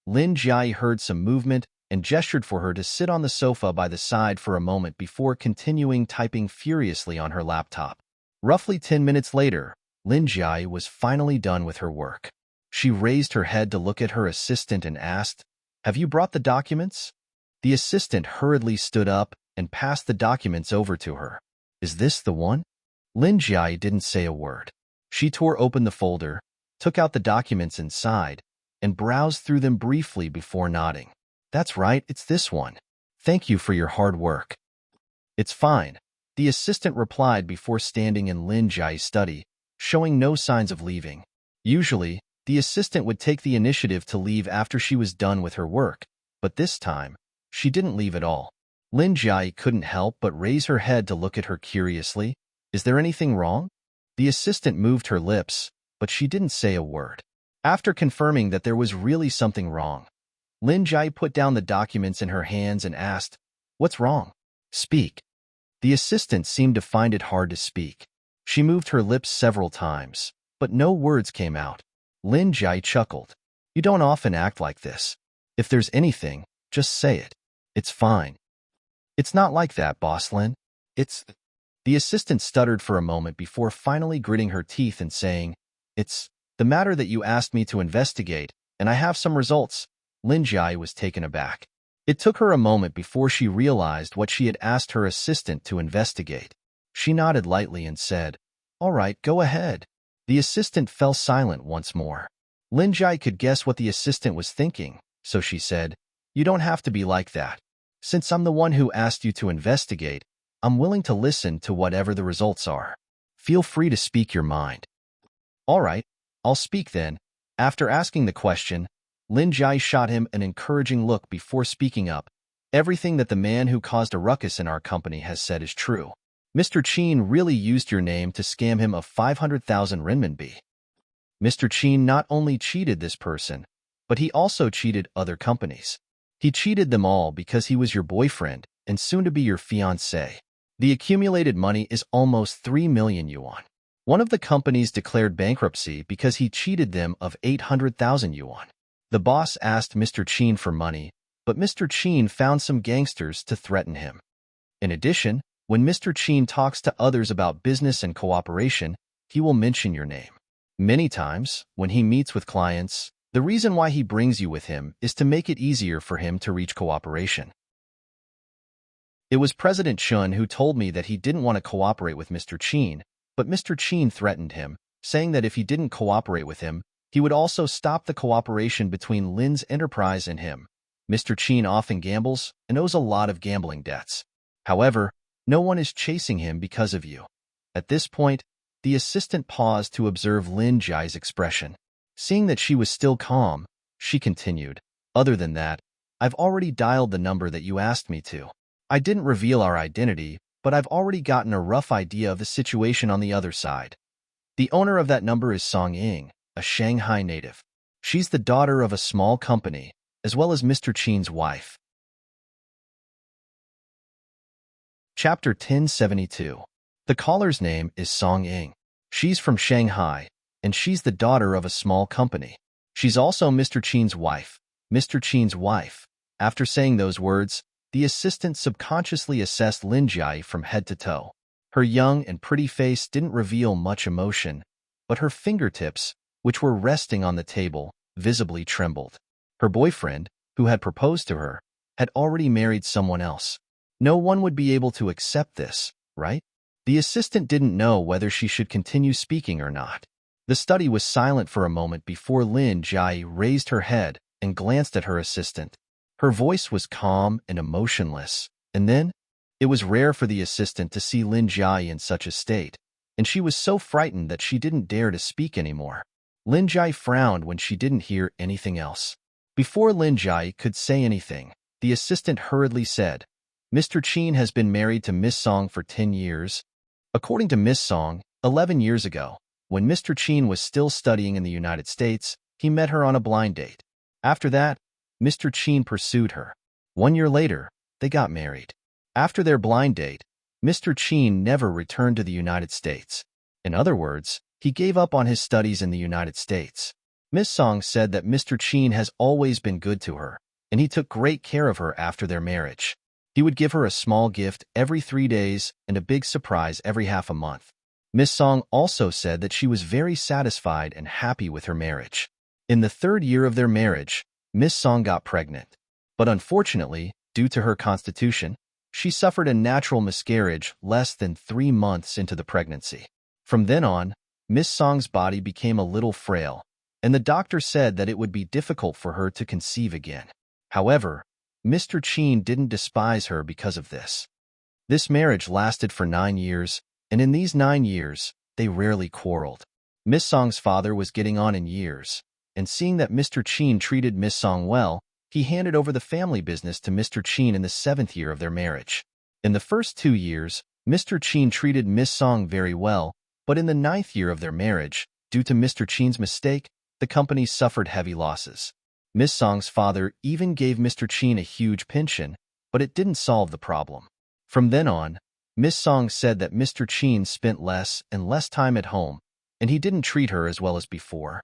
Lin Jiai heard some movement and gestured for her to sit on the sofa by the side for a moment before continuing typing furiously on her laptop. Roughly 10 minutes later, Lin Jiai was finally done with her work. She raised her head to look at her assistant and asked, Have you brought the documents? The assistant hurriedly stood up and passed the documents over to her. Is this the one? Lin Jiai didn't say a word. She tore open the folder, took out the documents inside, and browsed through them briefly before nodding. That's right, it's this one. Thank you for your hard work. It's fine, the assistant replied before standing in Lin Jiai's study, showing no signs of leaving. Usually, the assistant would take the initiative to leave after she was done with her work, but this time, she didn't leave at all. Lin Jiai couldn't help but raise her head to look at her curiously. Is there anything wrong? The assistant moved her lips, but she didn't say a word. After confirming that there was really something wrong, Lin Jiai put down the documents in her hands and asked, "What's wrong? Speak." The assistant seemed to find it hard to speak. She moved her lips several times, but no words came out. Lin Jiai chuckled. You don't often act like this. If there's anything, just say it. It's fine. It's not like that, Boss Lin. It's... The assistant stuttered for a moment before finally gritting her teeth and saying, It's the matter that you asked me to investigate, and I have some results. Lin Jiai was taken aback. It took her a moment before she realized what she had asked her assistant to investigate. She nodded lightly and said, All right, go ahead. The assistant fell silent once more. Lin Jiai could guess what the assistant was thinking, so she said, You don't have to be like that. Since I'm the one who asked you to investigate, I'm willing to listen to whatever the results are. Feel free to speak your mind. All right, I'll speak then. After asking the question, Lin Jiai shot him an encouraging look before speaking up. Everything that the man who caused a ruckus in our company has said is true. Mr. Qin really used your name to scam him of 500,000 renminbi. Mr. Qin not only cheated this person, but he also cheated other companies. He cheated them all because he was your boyfriend and soon to be your fiancé. The accumulated money is almost 3 million yuan. One of the companies declared bankruptcy because he cheated them of 800,000 yuan. The boss asked Mr. Qin for money, but Mr. Qin found some gangsters to threaten him. In addition, when Mr. Qin talks to others about business and cooperation, he will mention your name. Many times, when he meets with clients, the reason why he brings you with him is to make it easier for him to reach cooperation. It was President Chun who told me that he didn't want to cooperate with Mr. Qin, but Mr. Qin threatened him, saying that if he didn't cooperate with him, he would also stop the cooperation between Lin's enterprise and him. Mr. Qin often gambles and owes a lot of gambling debts. However, no one is chasing him because of you. At this point, the assistant paused to observe Lin Jiai's expression. Seeing that she was still calm, she continued, Other than that, I've already dialed the number that you asked me to. I didn't reveal our identity, but I've already gotten a rough idea of the situation on the other side. The owner of that number is Song Ying, a Shanghai native. She's the daughter of a small company, as well as Mr. Qin's wife. Chapter 1072. The caller's name is Song Ying. She's from Shanghai, and she's the daughter of a small company. She's also Mr. Qin's wife. Mr. Qin's wife. After saying those words, the assistant subconsciously assessed Lin Jiai from head to toe. Her young and pretty face didn't reveal much emotion, but her fingertips, which were resting on the table, visibly trembled. Her boyfriend, who had proposed to her, had already married someone else. No one would be able to accept this, right? The assistant didn't know whether she should continue speaking or not. The study was silent for a moment before Lin Jiai raised her head and glanced at her assistant. Her voice was calm and emotionless, and then, it was rare for the assistant to see Lin Jiai in such a state, and she was so frightened that she didn't dare to speak anymore. Lin Jiai frowned when she didn't hear anything else. Before Lin Jiai could say anything, the assistant hurriedly said, Mr. Qin has been married to Miss Song for 10 years. According to Miss Song, 11 years ago, when Mr. Qin was still studying in the United States, he met her on a blind date. After that, Mr. Qin pursued her. 1 year later, they got married. After their blind date, Mr. Qin never returned to the United States. In other words, he gave up on his studies in the United States. Miss Song said that Mr. Qin has always been good to her, and he took great care of her after their marriage. He would give her a small gift every 3 days and a big surprise every half a month. Miss Song also said that she was very satisfied and happy with her marriage. In the 3rd year of their marriage, Miss Song got pregnant. But unfortunately, due to her constitution, she suffered a natural miscarriage less than 3 months into the pregnancy. From then on, Miss Song's body became a little frail, and the doctor said that it would be difficult for her to conceive again. However, Mr. Chin didn't despise her because of this. This marriage lasted for 9 years, and in these 9 years, they rarely quarreled. Miss Song's father was getting on in years, and seeing that Mr. Chin treated Miss Song well, he handed over the family business to Mr. Chin in the 7th year of their marriage. In the first 2 years, Mr. Chin treated Miss Song very well, but in the 9th year of their marriage, due to Mr. Chin's mistake, the company suffered heavy losses. Miss Song's father even gave Mr. Chin a huge pension, but it didn't solve the problem. From then on, Miss Song said that Mr. Chin spent less and less time at home, and he didn't treat her as well as before.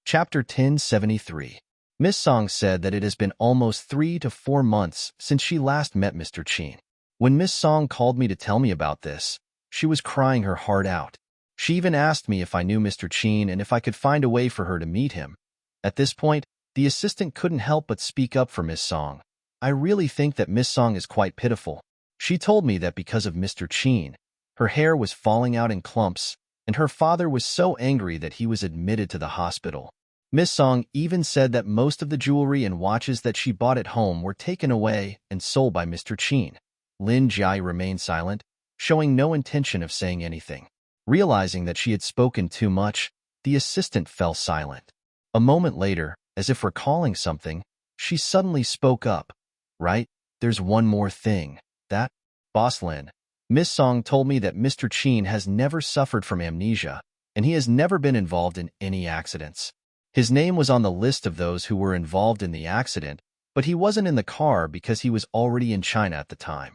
Chapter 1073. Miss Song said that it has been almost 3 to 4 months since she last met Mr. Chin. When Miss Song called me to tell me about this, she was crying her heart out. She even asked me if I knew Mr. Chin and if I could find a way for her to meet him. At this point, the assistant couldn't help but speak up for Miss Song. I really think that Miss Song is quite pitiful. She told me that because of Mr. Chin, her hair was falling out in clumps, and her father was so angry that he was admitted to the hospital. Miss Song even said that most of the jewelry and watches that she bought at home were taken away and sold by Mr. Chin. Lin Jai remained silent, showing no intention of saying anything. Realizing that she had spoken too much, the assistant fell silent. A moment later, as if recalling something, she suddenly spoke up. Right, there's one more thing. That, Boss Lin. Miss Song told me that Mr. Chin has never suffered from amnesia, and he has never been involved in any accidents. His name was on the list of those who were involved in the accident, but he wasn't in the car because he was already in China at the time.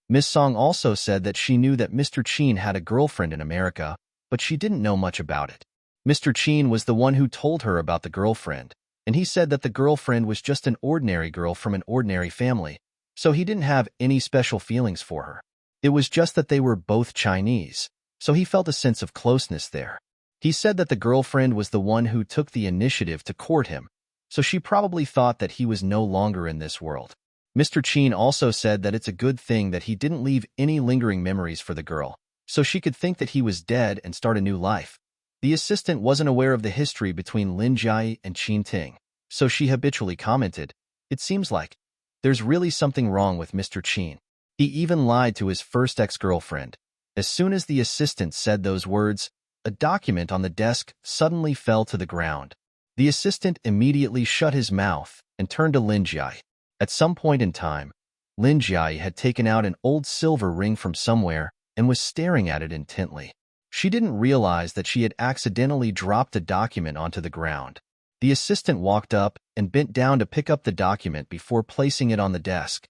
Miss Song also said that she knew that Mr. Chin had a girlfriend in America, but she didn't know much about it. Mr. Chin was the one who told her about the girlfriend, and he said that the girlfriend was just an ordinary girl from an ordinary family, so he didn't have any special feelings for her. It was just that they were both Chinese, so he felt a sense of closeness there. He said that the girlfriend was the one who took the initiative to court him, so she probably thought that he was no longer in this world. Mr. Chin also said that it's a good thing that he didn't leave any lingering memories for the girl, so she could think that he was dead and start a new life. The assistant wasn't aware of the history between Lin Jai and Qin Ting, so she habitually commented, "It seems like there's really something wrong with Mr. Chin. He even lied to his first ex-girlfriend." As soon as the assistant said those words, a document on the desk suddenly fell to the ground. The assistant immediately shut his mouth and turned to Lin Jai. At some point in time, Lin Jai had taken out an old silver ring from somewhere and was staring at it intently. She didn't realize that she had accidentally dropped a document onto the ground. The assistant walked up and bent down to pick up the document before placing it on the desk.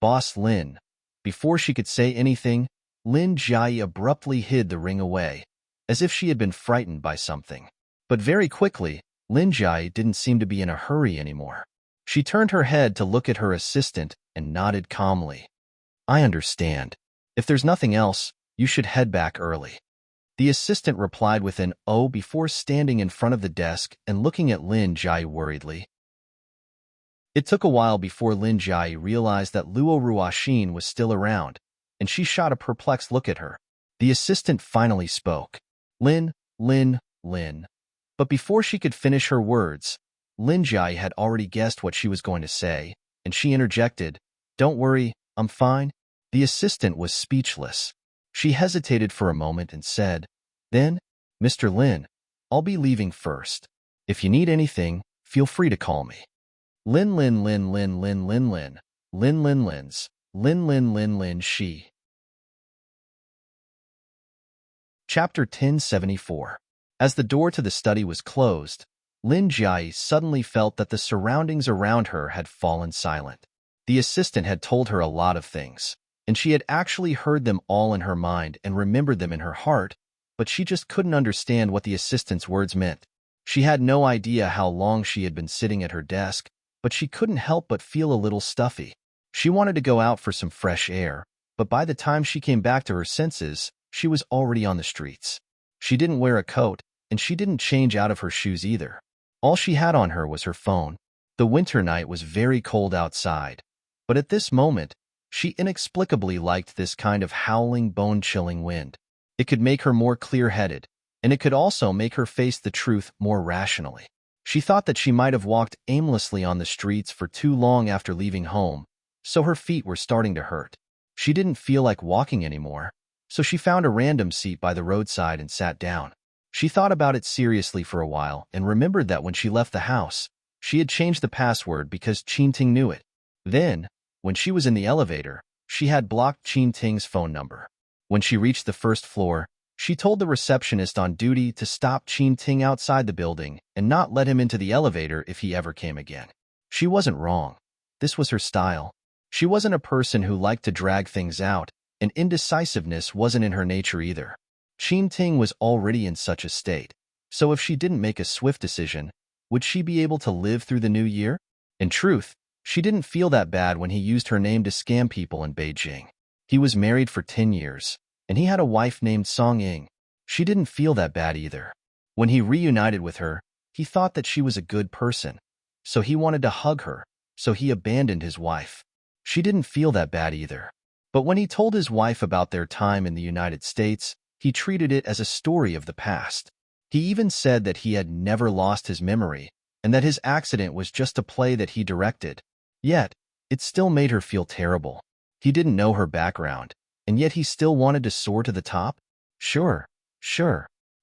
"Boss Lin." Before she could say anything, Lin Jai abruptly hid the ring away, as if she had been frightened by something. But very quickly, Lin Jai didn't seem to be in a hurry anymore. She turned her head to look at her assistant and nodded calmly. "I understand. If there's nothing else, you should head back early." The assistant replied with an "oh" before standing in front of the desk and looking at Lin Jai worriedly. It took a while before Lin Jai realized that Luo Ruoxin was still around, and she shot a perplexed look at her. The assistant finally spoke. Lin. But before she could finish her words, Lin Jai had already guessed what she was going to say, and she interjected, "Don't worry, I'm fine." The assistant was speechless. She hesitated for a moment and said, "Then, Mr. Lin, I'll be leaving first. If you need anything, feel free to call me." Lin she. Chapter 1074. As the door to the study was closed, Lin Jai suddenly felt that the surroundings around her had fallen silent. The assistant had told her a lot of things, and she had actually heard them all in her mind and remembered them in her heart, but she just couldn't understand what the assistant's words meant. She had no idea how long she had been sitting at her desk, but she couldn't help but feel a little stuffy. She wanted to go out for some fresh air, but by the time she came back to her senses, she was already on the streets. She didn't wear a coat, and she didn't change out of her shoes either. All she had on her was her phone. The winter night was very cold outside, but at this moment, she inexplicably liked this kind of howling, bone-chilling wind. It could make her more clear-headed, and it could also make her face the truth more rationally. She thought that she might have walked aimlessly on the streets for too long after leaving home, so her feet were starting to hurt. She didn't feel like walking anymore, so she found a random seat by the roadside and sat down. She thought about it seriously for a while and remembered that when she left the house, she had changed the password because Qingting knew it. Then, when she was in the elevator, she had blocked Qingting's phone number. When she reached the first floor, she told the receptionist on duty to stop Qingting outside the building and not let him into the elevator if he ever came again. She wasn't wrong. This was her style. She wasn't a person who liked to drag things out, and indecisiveness wasn't in her nature either. Qingting was already in such a state, so if she didn't make a swift decision, would she be able to live through the new year? In truth, she didn't feel that bad when he used her name to scam people in Beijing. He was married for 10 years, and he had a wife named Song Ying. She didn't feel that bad either. When he reunited with her, he thought that she was a good person, so he wanted to hug her, so he abandoned his wife. She didn't feel that bad either. But when he told his wife about their time in the United States, he treated it as a story of the past. He even said that he had never lost his memory, and that his accident was just a play that he directed. Yet, it still made her feel terrible. He didn't know her background, and yet he still wanted to soar to the top? Sure.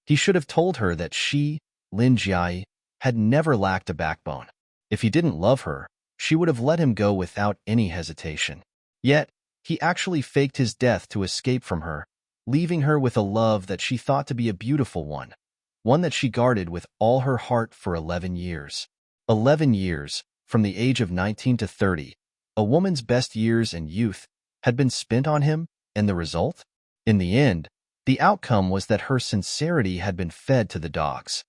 He should have told her that she, Lin Jiai, had never lacked a backbone. If he didn't love her, she would have let him go without any hesitation. Yet, he actually faked his death to escape from her, leaving her with a love that she thought to be a beautiful one that she guarded with all her heart for 11 years. 11 years, from the age of 19 to 30, a woman's best years and youth had been spent on him, and the result? In the end, the outcome was that her sincerity had been fed to the dogs.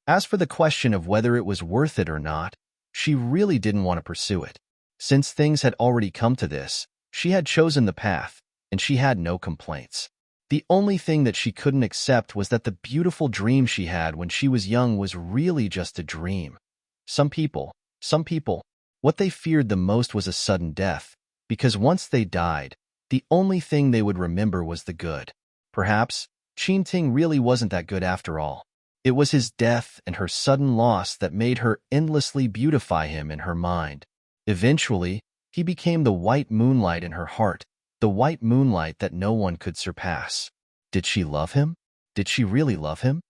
As for the question of whether it was worth it or not, she really didn't want to pursue it. Since things had already come to this, she had chosen the path, and she had no complaints. The only thing that she couldn't accept was that the beautiful dream she had when she was young was really just a dream. Some people, what they feared the most was a sudden death, because once they died, the only thing they would remember was the good. Perhaps, Qingting really wasn't that good after all. It was his death and her sudden loss that made her endlessly beautify him in her mind. Eventually, he became the white moonlight in her heart, the white moonlight that no one could surpass. Did she love him? Did she really love him?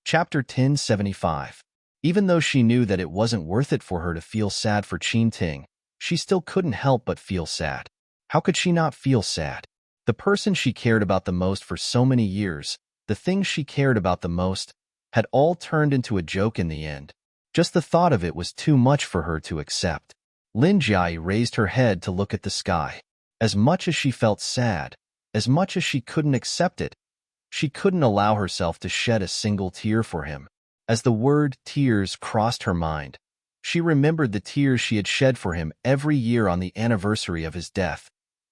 Chapter 1075. Even though she knew that it wasn't worth it for her to feel sad for Qingting, she still couldn't help but feel sad. How could she not feel sad? The person she cared about the most for so many years, the things she cared about the most, had all turned into a joke in the end. Just the thought of it was too much for her to accept. Lin Jiai raised her head to look at the sky. As much as she felt sad, as much as she couldn't accept it, she couldn't allow herself to shed a single tear for him. As the word tears crossed her mind, she remembered the tears she had shed for him every year on the anniversary of his death.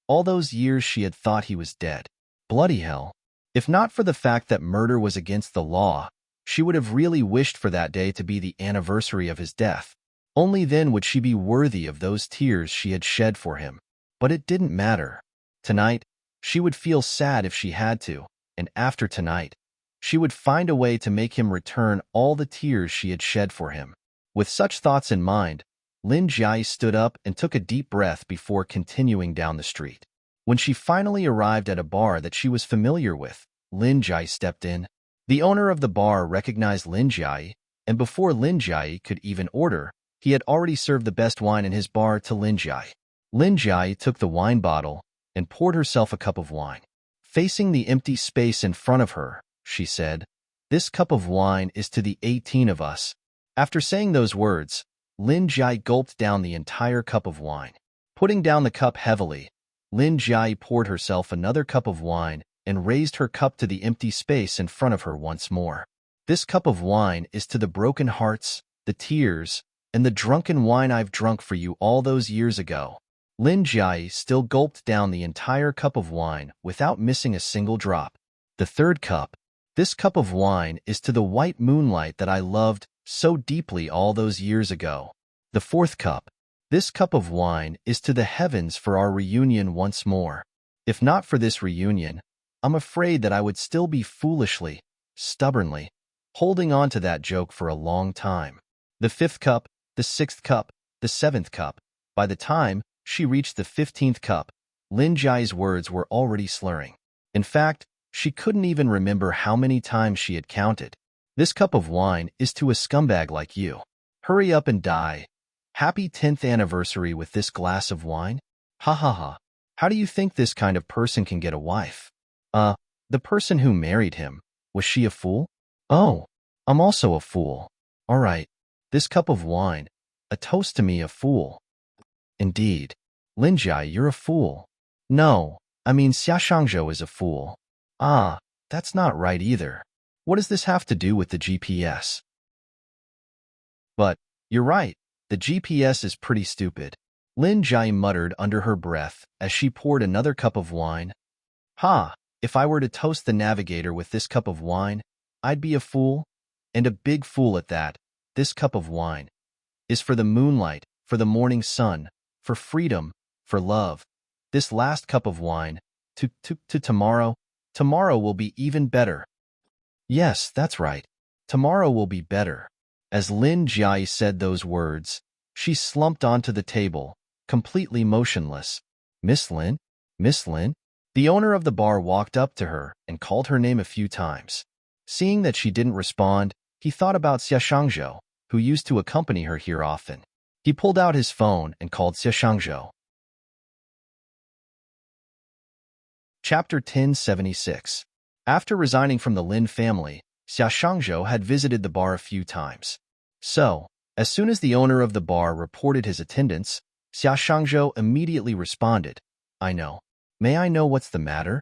All those years she had thought he was dead. Bloody hell. If not for the fact that murder was against the law, she would have really wished for that day to be the anniversary of his death. Only then would she be worthy of those tears she had shed for him. But it didn't matter. Tonight, she would feel sad if she had to, and after tonight, she would find a way to make him return all the tears she had shed for him. With such thoughts in mind, Lin Jiai stood up and took a deep breath before continuing down the street. When she finally arrived at a bar that she was familiar with, Lin Jiai stepped in. The owner of the bar recognized Lin Jiai, and before Lin Jiai could even order, he had already served the best wine in his bar to Lin Jiai. Lin Jiai took the wine bottle and poured herself a cup of wine. Facing the empty space in front of her, she said, "This cup of wine is to the 18 of us." After saying those words, Lin Jiai gulped down the entire cup of wine. Putting down the cup heavily, Lin Jiai poured herself another cup of wine and raised her cup to the empty space in front of her once more. "This cup of wine is to the broken hearts, the tears, and the drunken wine I've drunk for you all those years ago." Lin Jiai still gulped down the entire cup of wine without missing a single drop. The third cup. This cup of wine is to the white moonlight that I loved so deeply all those years ago. The fourth cup. This cup of wine is to the heavens for our reunion once more. If not for this reunion, I'm afraid that I would still be foolishly, stubbornly, holding on to that joke for a long time. The fifth cup, the sixth cup, the seventh cup. By the time she reached the 15th cup, Lin Jiai's words were already slurring. In fact, she couldn't even remember how many times she had counted. This cup of wine is to a scumbag like you. Hurry up and die. Happy 10th anniversary with this glass of wine? Ha ha ha. How do you think this kind of person can get a wife? The person who married him. Was she a fool? Oh, I'm also a fool. All right. This cup of wine. A toast to me, a fool. Indeed. Lin Jiai, you're a fool. No, I mean Xia Shangzhou is a fool. Ah, that's not right either. What does this have to do with the GPS? But, you're right, the GPS is pretty stupid. Lin Jiai muttered under her breath as she poured another cup of wine. Ha, if I were to toast the navigator with this cup of wine, I'd be a fool, and a big fool at that. This cup of wine is for the moonlight, for the morning sun, for freedom, for love. This last cup of wine, to tomorrow. Tomorrow will be even better. Yes, that's right. Tomorrow will be better. As Lin Jiai said those words, she slumped onto the table, completely motionless. Miss Lin? Miss Lin? The owner of the bar walked up to her and called her name a few times. Seeing that she didn't respond, he thought about Xia Shangzhou, who used to accompany her here often. He pulled out his phone and called Xia Shangzhou. Chapter 1076. After resigning from the Lin family, Xia Shangzhou had visited the bar a few times. So, as soon as the owner of the bar reported his attendance, Xia Shangzhou immediately responded, I know. May I know what's the matter?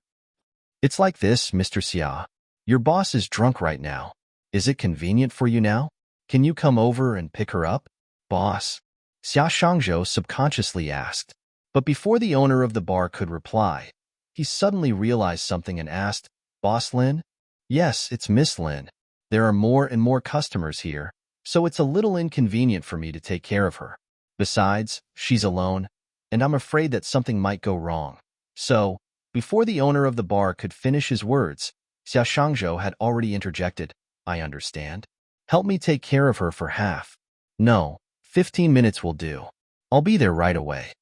It's like this, Mr. Xia. Your boss is drunk right now. Is it convenient for you now? Can you come over and pick her up? Boss? Xia Shangzhou subconsciously asked. But before the owner of the bar could reply, he suddenly realized something and asked, Boss Lin? Yes, it's Miss Lin. There are more and more customers here, so it's a little inconvenient for me to take care of her. Besides, she's alone, and I'm afraid that something might go wrong. So, before the owner of the bar could finish his words, Xia Shangzhou had already interjected, I understand. Help me take care of her for half. No, 15 minutes will do. I'll be there right away.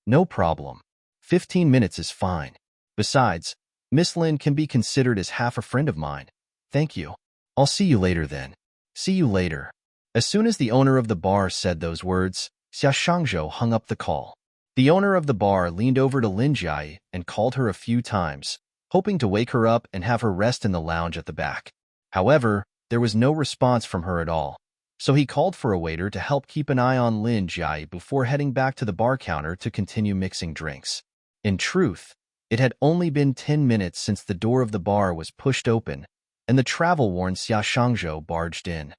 No problem. 15 minutes is fine. Besides, Miss Lin can be considered as half a friend of mine. Thank you. I'll see you later then. See you later. As soon as the owner of the bar said those words, Xia Shangzhou hung up the call. The owner of the bar leaned over to Lin Jiai and called her a few times, hoping to wake her up and have her rest in the lounge at the back. However, there was no response from her at all, so he called for a waiter to help keep an eye on Lin Jiai before heading back to the bar counter to continue mixing drinks. In truth, it had only been 10 minutes since the door of the bar was pushed open, and the travel-worn Xia Shangzhou barged in.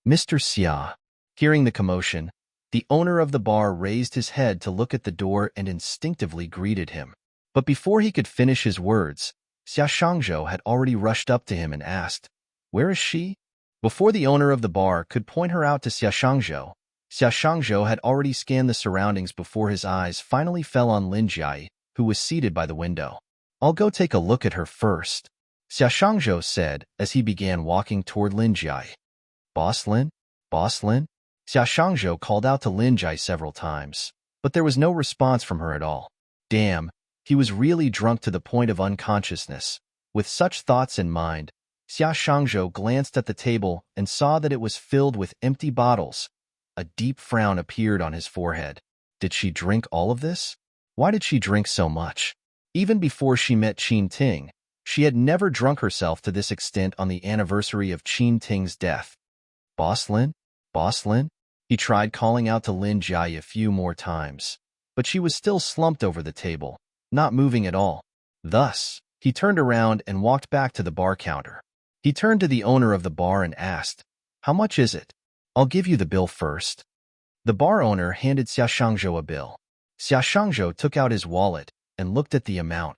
Mr. Xia. Hearing the commotion, the owner of the bar raised his head to look at the door and instinctively greeted him. But before he could finish his words, Xia Shangzhou had already rushed up to him and asked, Where is she? Before the owner of the bar could point her out to Xia Shangzhou had already scanned the surroundings before his eyes finally fell on Lin Jiai, who was seated by the window. I'll go take a look at her first, Xia Shangzhou said as he began walking toward Lin Jiai. Boss Lin? Boss Lin? Xia Shangzhou called out to Lin Jiai several times, but there was no response from her at all. Damn, he was really drunk to the point of unconsciousness. With such thoughts in mind, Xia Shangzhou glanced at the table and saw that it was filled with empty bottles. A deep frown appeared on his forehead. Did she drink all of this? Why did she drink so much? Even before she met Qin Ting, she had never drunk herself to this extent on the anniversary of Qin Ting's death. Boss Lin? Boss Lin? He tried calling out to Lin Jiai a few more times, but she was still slumped over the table, not moving at all. Thus, he turned around and walked back to the bar counter. He turned to the owner of the bar and asked, How much is it? I'll give you the bill first. The bar owner handed Xia Shangzhou a bill. Xia Shangzhou took out his wallet and looked at the amount.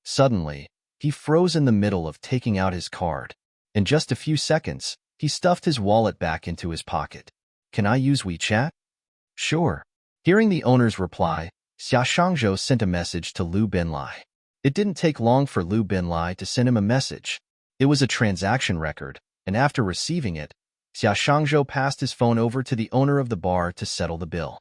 Suddenly, he froze in the middle of taking out his card. In just a few seconds, he stuffed his wallet back into his pocket. Can I use WeChat? Sure. Hearing the owner's reply, Xia Shangzhou sent a message to Liu Binlai. It didn't take long for Liu Binlai to send him a message. It was a transaction record, and after receiving it, Xia Shangzhou passed his phone over to the owner of the bar to settle the bill.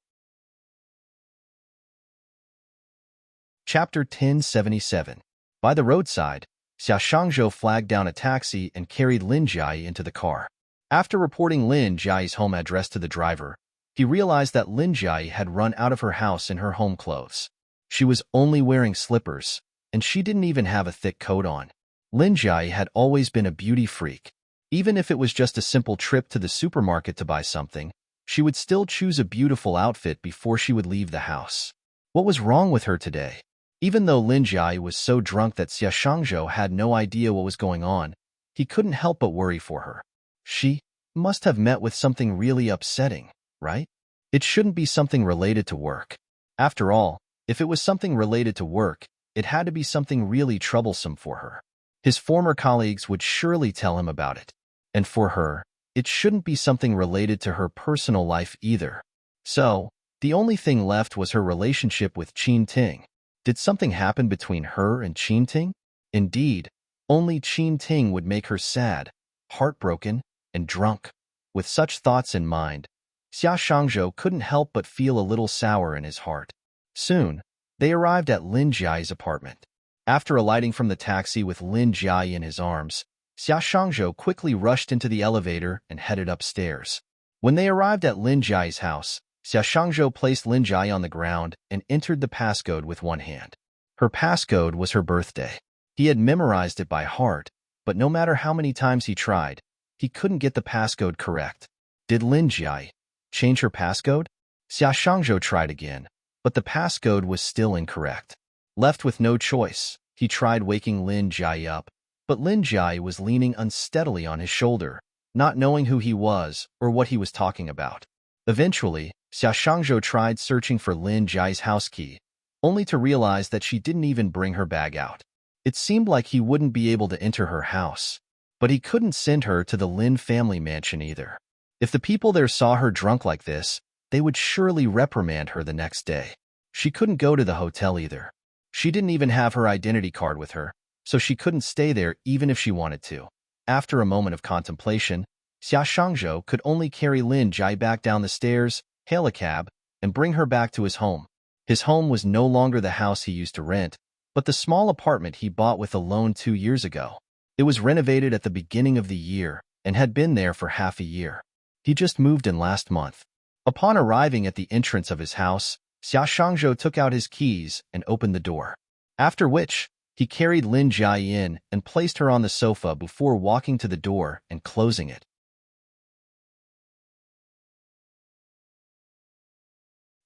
Chapter 1077. By the roadside, Xia Shangzhou flagged down a taxi and carried Lin Jiai into the car. After reporting Lin Jiai's home address to the driver, he realized that Lin Jiai had run out of her house in her home clothes. She was only wearing slippers, and she didn't even have a thick coat on. Lin Jiai had always been a beauty freak. Even if it was just a simple trip to the supermarket to buy something, she would still choose a beautiful outfit before she would leave the house. What was wrong with her today? Even though Lin Jiai was so drunk that Xia Shangzhou had no idea what was going on, he couldn't help but worry for her. She must have met with something really upsetting, right? It shouldn't be something related to work. After all, if it was something related to work, it had to be something really troublesome for her. His former colleagues would surely tell him about it. And for her, it shouldn't be something related to her personal life either. So, the only thing left was her relationship with Qin Ting. Did something happen between her and Qin Ting? Indeed, only Qin Ting would make her sad, heartbroken, and drunk. With such thoughts in mind, Xia Shangzhou couldn't help but feel a little sour in his heart. Soon, they arrived at Lin Jiai's apartment. After alighting from the taxi with Lin Jiai in his arms, Xia Shangzhou quickly rushed into the elevator and headed upstairs. When they arrived at Lin Jiai's house, Xia Shangzhou placed Lin Jiai on the ground and entered the passcode with one hand. Her passcode was her birthday. He had memorized it by heart, but no matter how many times he tried, he couldn't get the passcode correct. Did Lin Jiai change her passcode? Xia Shangzhou tried again, but the passcode was still incorrect. Left with no choice, he tried waking Lin Jiai up, but Lin Jiai was leaning unsteadily on his shoulder, not knowing who he was or what he was talking about. Eventually, Xia Shangzhou tried searching for Lin Jiai's house key, only to realize that she didn't even bring her bag out. It seemed like he wouldn't be able to enter her house, but he couldn't send her to the Lin family mansion either. If the people there saw her drunk like this, they would surely reprimand her the next day. She couldn't go to the hotel either. She didn't even have her identity card with her, so she couldn't stay there even if she wanted to. After a moment of contemplation, Xia Shangzhou could only carry Lin Jiai back down the stairs, hail a cab, and bring her back to his home. His home was no longer the house he used to rent, but the small apartment he bought with a loan 2 years ago. It was renovated at the beginning of the year and had been there for half a year. He just moved in last month. Upon arriving at the entrance of his house, Xia Shangzhou took out his keys and opened the door. After which, he carried Lin Jiai in and placed her on the sofa before walking to the door and closing it.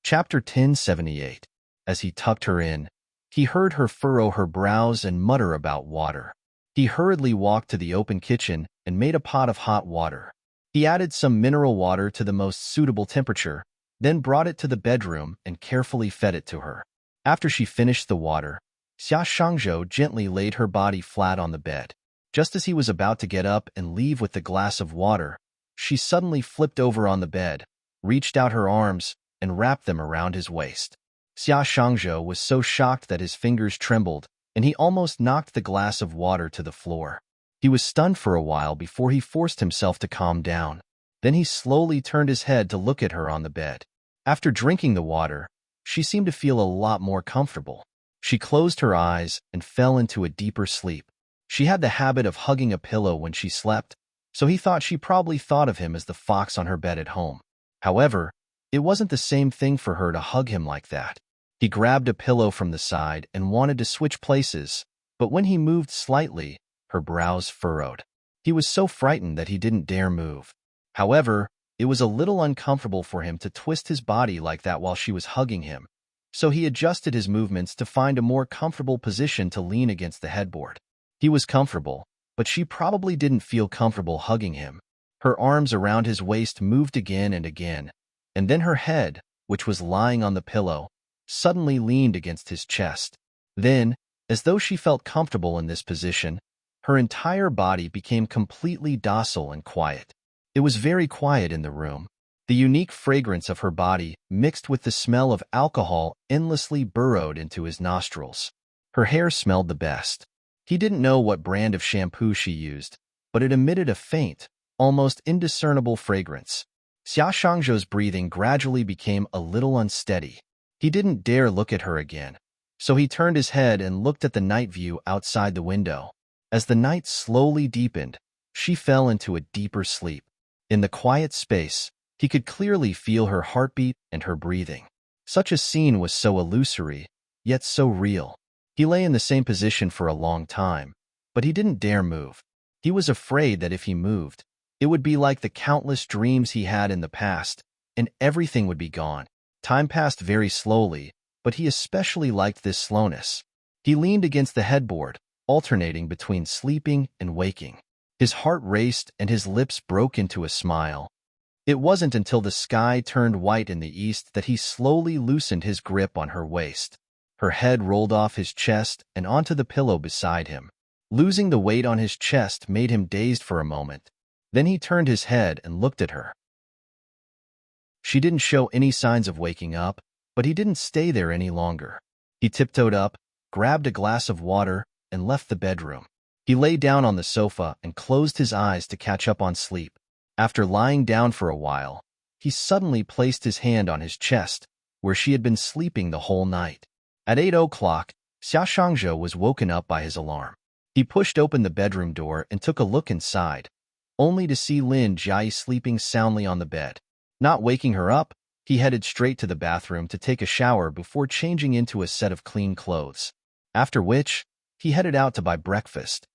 Chapter 1078. As he tucked her in, he heard her furrow her brows and mutter about water. He hurriedly walked to the open kitchen and made a pot of hot water. He added some mineral water to the most suitable temperature, then brought it to the bedroom and carefully fed it to her. After she finished the water, Xia Shangzhou gently laid her body flat on the bed. Just as he was about to get up and leave with the glass of water, she suddenly flipped over on the bed, reached out her arms, and wrapped them around his waist. Xia Shangzhou was so shocked that his fingers trembled, and he almost knocked the glass of water to the floor. He was stunned for a while before he forced himself to calm down. Then he slowly turned his head to look at her on the bed. After drinking the water, she seemed to feel a lot more comfortable. She closed her eyes and fell into a deeper sleep. She had the habit of hugging a pillow when she slept, so he thought she probably thought of him as the fox on her bed at home. However, it wasn't the same thing for her to hug him like that. He grabbed a pillow from the side and wanted to switch places, but when he moved slightly, her brows furrowed. He was so frightened that he didn't dare move. However, it was a little uncomfortable for him to twist his body like that while she was hugging him, so he adjusted his movements to find a more comfortable position to lean against the headboard. He was comfortable, but she probably didn't feel comfortable hugging him. Her arms around his waist moved again and again, and then her head, which was lying on the pillow, suddenly leaned against his chest. Then, as though she felt comfortable in this position, her entire body became completely docile and quiet. It was very quiet in the room. The unique fragrance of her body, mixed with the smell of alcohol, endlessly burrowed into his nostrils. Her hair smelled the best. He didn't know what brand of shampoo she used, but it emitted a faint, almost indiscernible fragrance. Xia Shangzhou's breathing gradually became a little unsteady. He didn't dare look at her again, so he turned his head and looked at the night view outside the window. As the night slowly deepened, she fell into a deeper sleep. In the quiet space, he could clearly feel her heartbeat and her breathing. Such a scene was so illusory, yet so real. He lay in the same position for a long time, but he didn't dare move. He was afraid that if he moved, it would be like the countless dreams he had in the past, and everything would be gone. Time passed very slowly, but he especially liked this slowness. He leaned against the headboard, alternating between sleeping and waking. His heart raced and his lips broke into a smile. It wasn't until the sky turned white in the east that he slowly loosened his grip on her waist. Her head rolled off his chest and onto the pillow beside him. Losing the weight on his chest made him dazed for a moment. Then he turned his head and looked at her. She didn't show any signs of waking up, but he didn't stay there any longer. He tiptoed up, grabbed a glass of water, and left the bedroom. He lay down on the sofa and closed his eyes to catch up on sleep. After lying down for a while, he suddenly placed his hand on his chest, where she had been sleeping the whole night. At 8 o'clock, Xia Shangzhou was woken up by his alarm. He pushed open the bedroom door and took a look inside, only to see Lin Jiayi sleeping soundly on the bed. Not waking her up, he headed straight to the bathroom to take a shower before changing into a set of clean clothes. After which, he headed out to buy breakfast.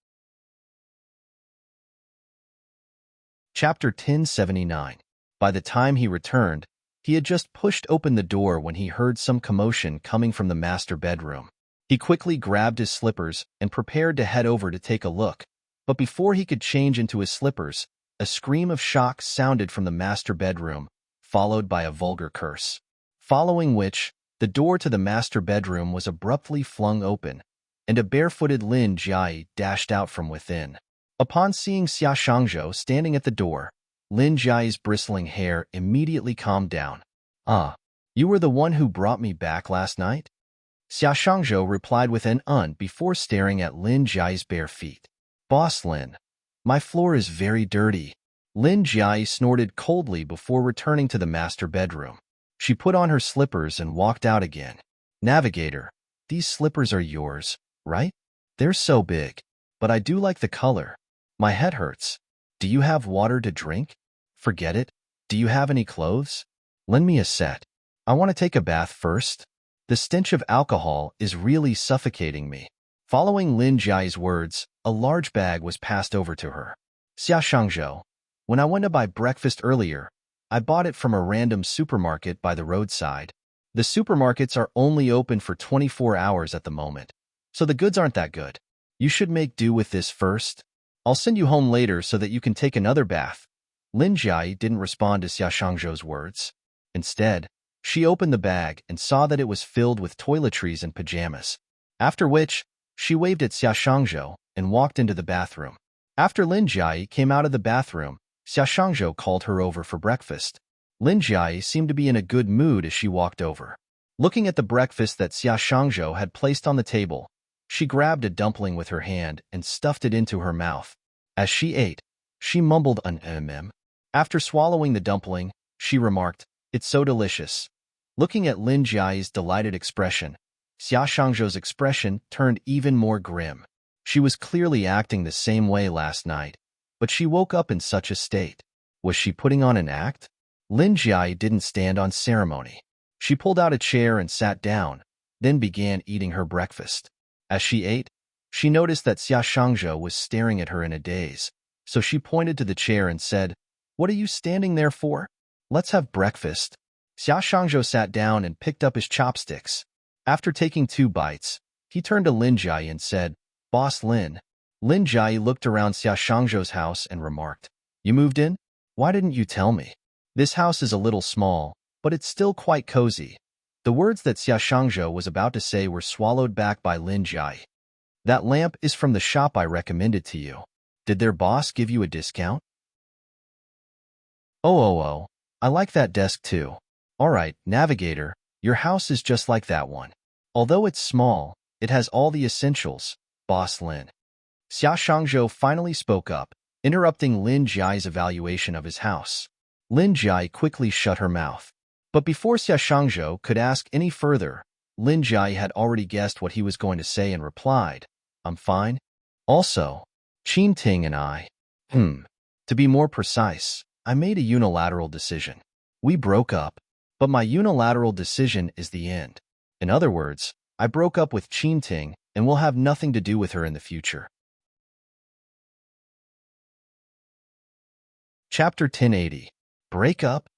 Chapter 1079. By the time he returned, he had just pushed open the door when he heard some commotion coming from the master bedroom. He quickly grabbed his slippers and prepared to head over to take a look, but before he could change into his slippers, a scream of shock sounded from the master bedroom, followed by a vulgar curse. Following which, the door to the master bedroom was abruptly flung open, and a barefooted Lin Jiayi dashed out from within. Upon seeing Xia Shangzhou standing at the door, Lin Jiayi's bristling hair immediately calmed down. "Ah, you were the one who brought me back last night?" Xia Shangzhou replied with an before staring at Lin Jiayi's bare feet. "Boss Lin, my floor is very dirty." Lin Jiayi snorted coldly before returning to the master bedroom. She put on her slippers and walked out again. "Navigator, these slippers are yours, right? They're so big, but I do like the color. My head hurts. Do you have water to drink? Forget it. Do you have any clothes? Lend me a set. I want to take a bath first. The stench of alcohol is really suffocating me." Following Lin Jiayi's words, a large bag was passed over to her. "Xia Shangzhou, when I went to buy breakfast earlier, I bought it from a random supermarket by the roadside. The supermarkets are only open for 24 hours at the moment, so the goods aren't that good. You should make do with this first. I'll send you home later so that you can take another bath." Lin Jiayi didn't respond to Xia Shangzhou's words. Instead, she opened the bag and saw that it was filled with toiletries and pajamas. After which, she waved at Xia Shangzhou and walked into the bathroom. After Lin Jiayi came out of the bathroom, Xia Shangzhou called her over for breakfast. Lin Jiayi seemed to be in a good mood as she walked over. Looking at the breakfast that Xia Shangzhou had placed on the table, she grabbed a dumpling with her hand and stuffed it into her mouth. As she ate, she mumbled an mm. After swallowing the dumpling, she remarked, "It's so delicious." Looking at Lin Jiayi's delighted expression, Xia Shangzhou's expression turned even more grim. She was clearly acting the same way last night, but she woke up in such a state. Was she putting on an act? Lin Jiayi didn't stand on ceremony. She pulled out a chair and sat down, then began eating her breakfast. As she ate, she noticed that Xia Shangzhou was staring at her in a daze, so she pointed to the chair and said, "What are you standing there for? Let's have breakfast." Xia Shangzhou sat down and picked up his chopsticks. After taking 2 bites, he turned to Lin Jiayi and said, "Boss Lin." Lin Jiayi looked around Xia Shangzhou's house and remarked, "You moved in? Why didn't you tell me? This house is a little small, but it's still quite cozy. The words that Xia Shangzhou was about to say were swallowed back by Lin Jai. That lamp is from the shop I recommended to you. Did their boss give you a discount? Oh, I like that desk too. All right, navigator, your house is just like that one. Although it's small, it has all the essentials, Boss Lin. Xia Shangzhou finally spoke up, interrupting Lin Jiai's evaluation of his house. Lin Jai quickly shut her mouth. But before Xia Shangzhou could ask any further, Lin Jai had already guessed what he was going to say and replied, I'm fine. Also, Qin Ting and I. To be more precise, I made a unilateral decision. We broke up, but my unilateral decision is the end. In other words, I broke up with Qin Ting and will have nothing to do with her in the future. Chapter 1080. Break up?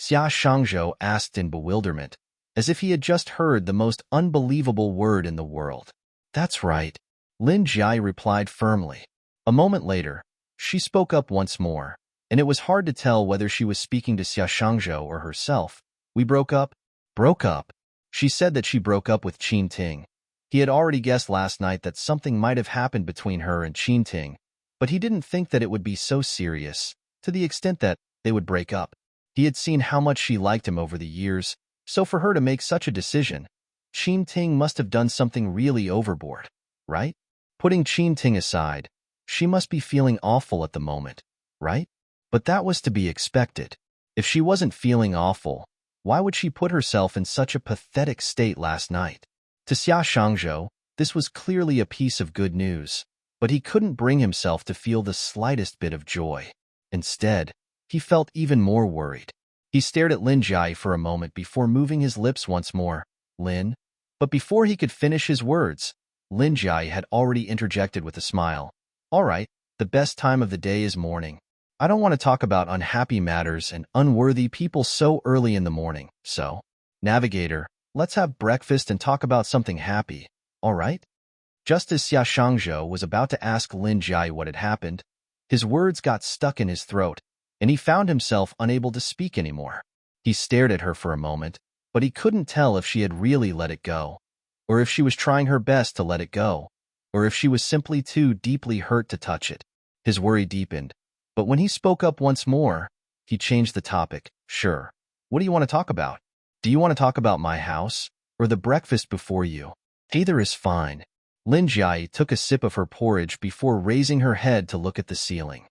Xia Shangzhou asked in bewilderment, as if he had just heard the most unbelievable word in the world. That's right, Lin Jai replied firmly. A moment later, she spoke up once more, and it was hard to tell whether she was speaking to Xia Shangzhou or herself. We broke up? Broke up. She said that she broke up with Qin Ting. He had already guessed last night that something might have happened between her and Qin Ting, but he didn't think that it would be so serious, to the extent that they would break up. He had seen how much she liked him over the years, so for her to make such a decision, Qin Ting must have done something really overboard, right? Putting Qin Ting aside, she must be feeling awful at the moment, right? But that was to be expected. If she wasn't feeling awful, why would she put herself in such a pathetic state last night? To Xia Shangzhou, this was clearly a piece of good news, but he couldn't bring himself to feel the slightest bit of joy. Instead, he felt even more worried. He stared at Lin Jai for a moment before moving his lips once more. Lin? But before he could finish his words, Lin Jai had already interjected with a smile. All right, the best time of the day is morning. I don't want to talk about unhappy matters and unworthy people so early in the morning, so, navigator, let's have breakfast and talk about something happy, all right? Just as Xia Shangzhou was about to ask Lin Jai what had happened, his words got stuck in his throat, and he found himself unable to speak anymore. He stared at her for a moment, but he couldn't tell if she had really let it go, or if she was trying her best to let it go, or if she was simply too deeply hurt to touch it. His worry deepened, but when he spoke up once more, he changed the topic. Sure. What do you want to talk about? Do you want to talk about my house, or the breakfast before you? Either is fine. Lin Jai took a sip of her porridge before raising her head to look at the ceiling.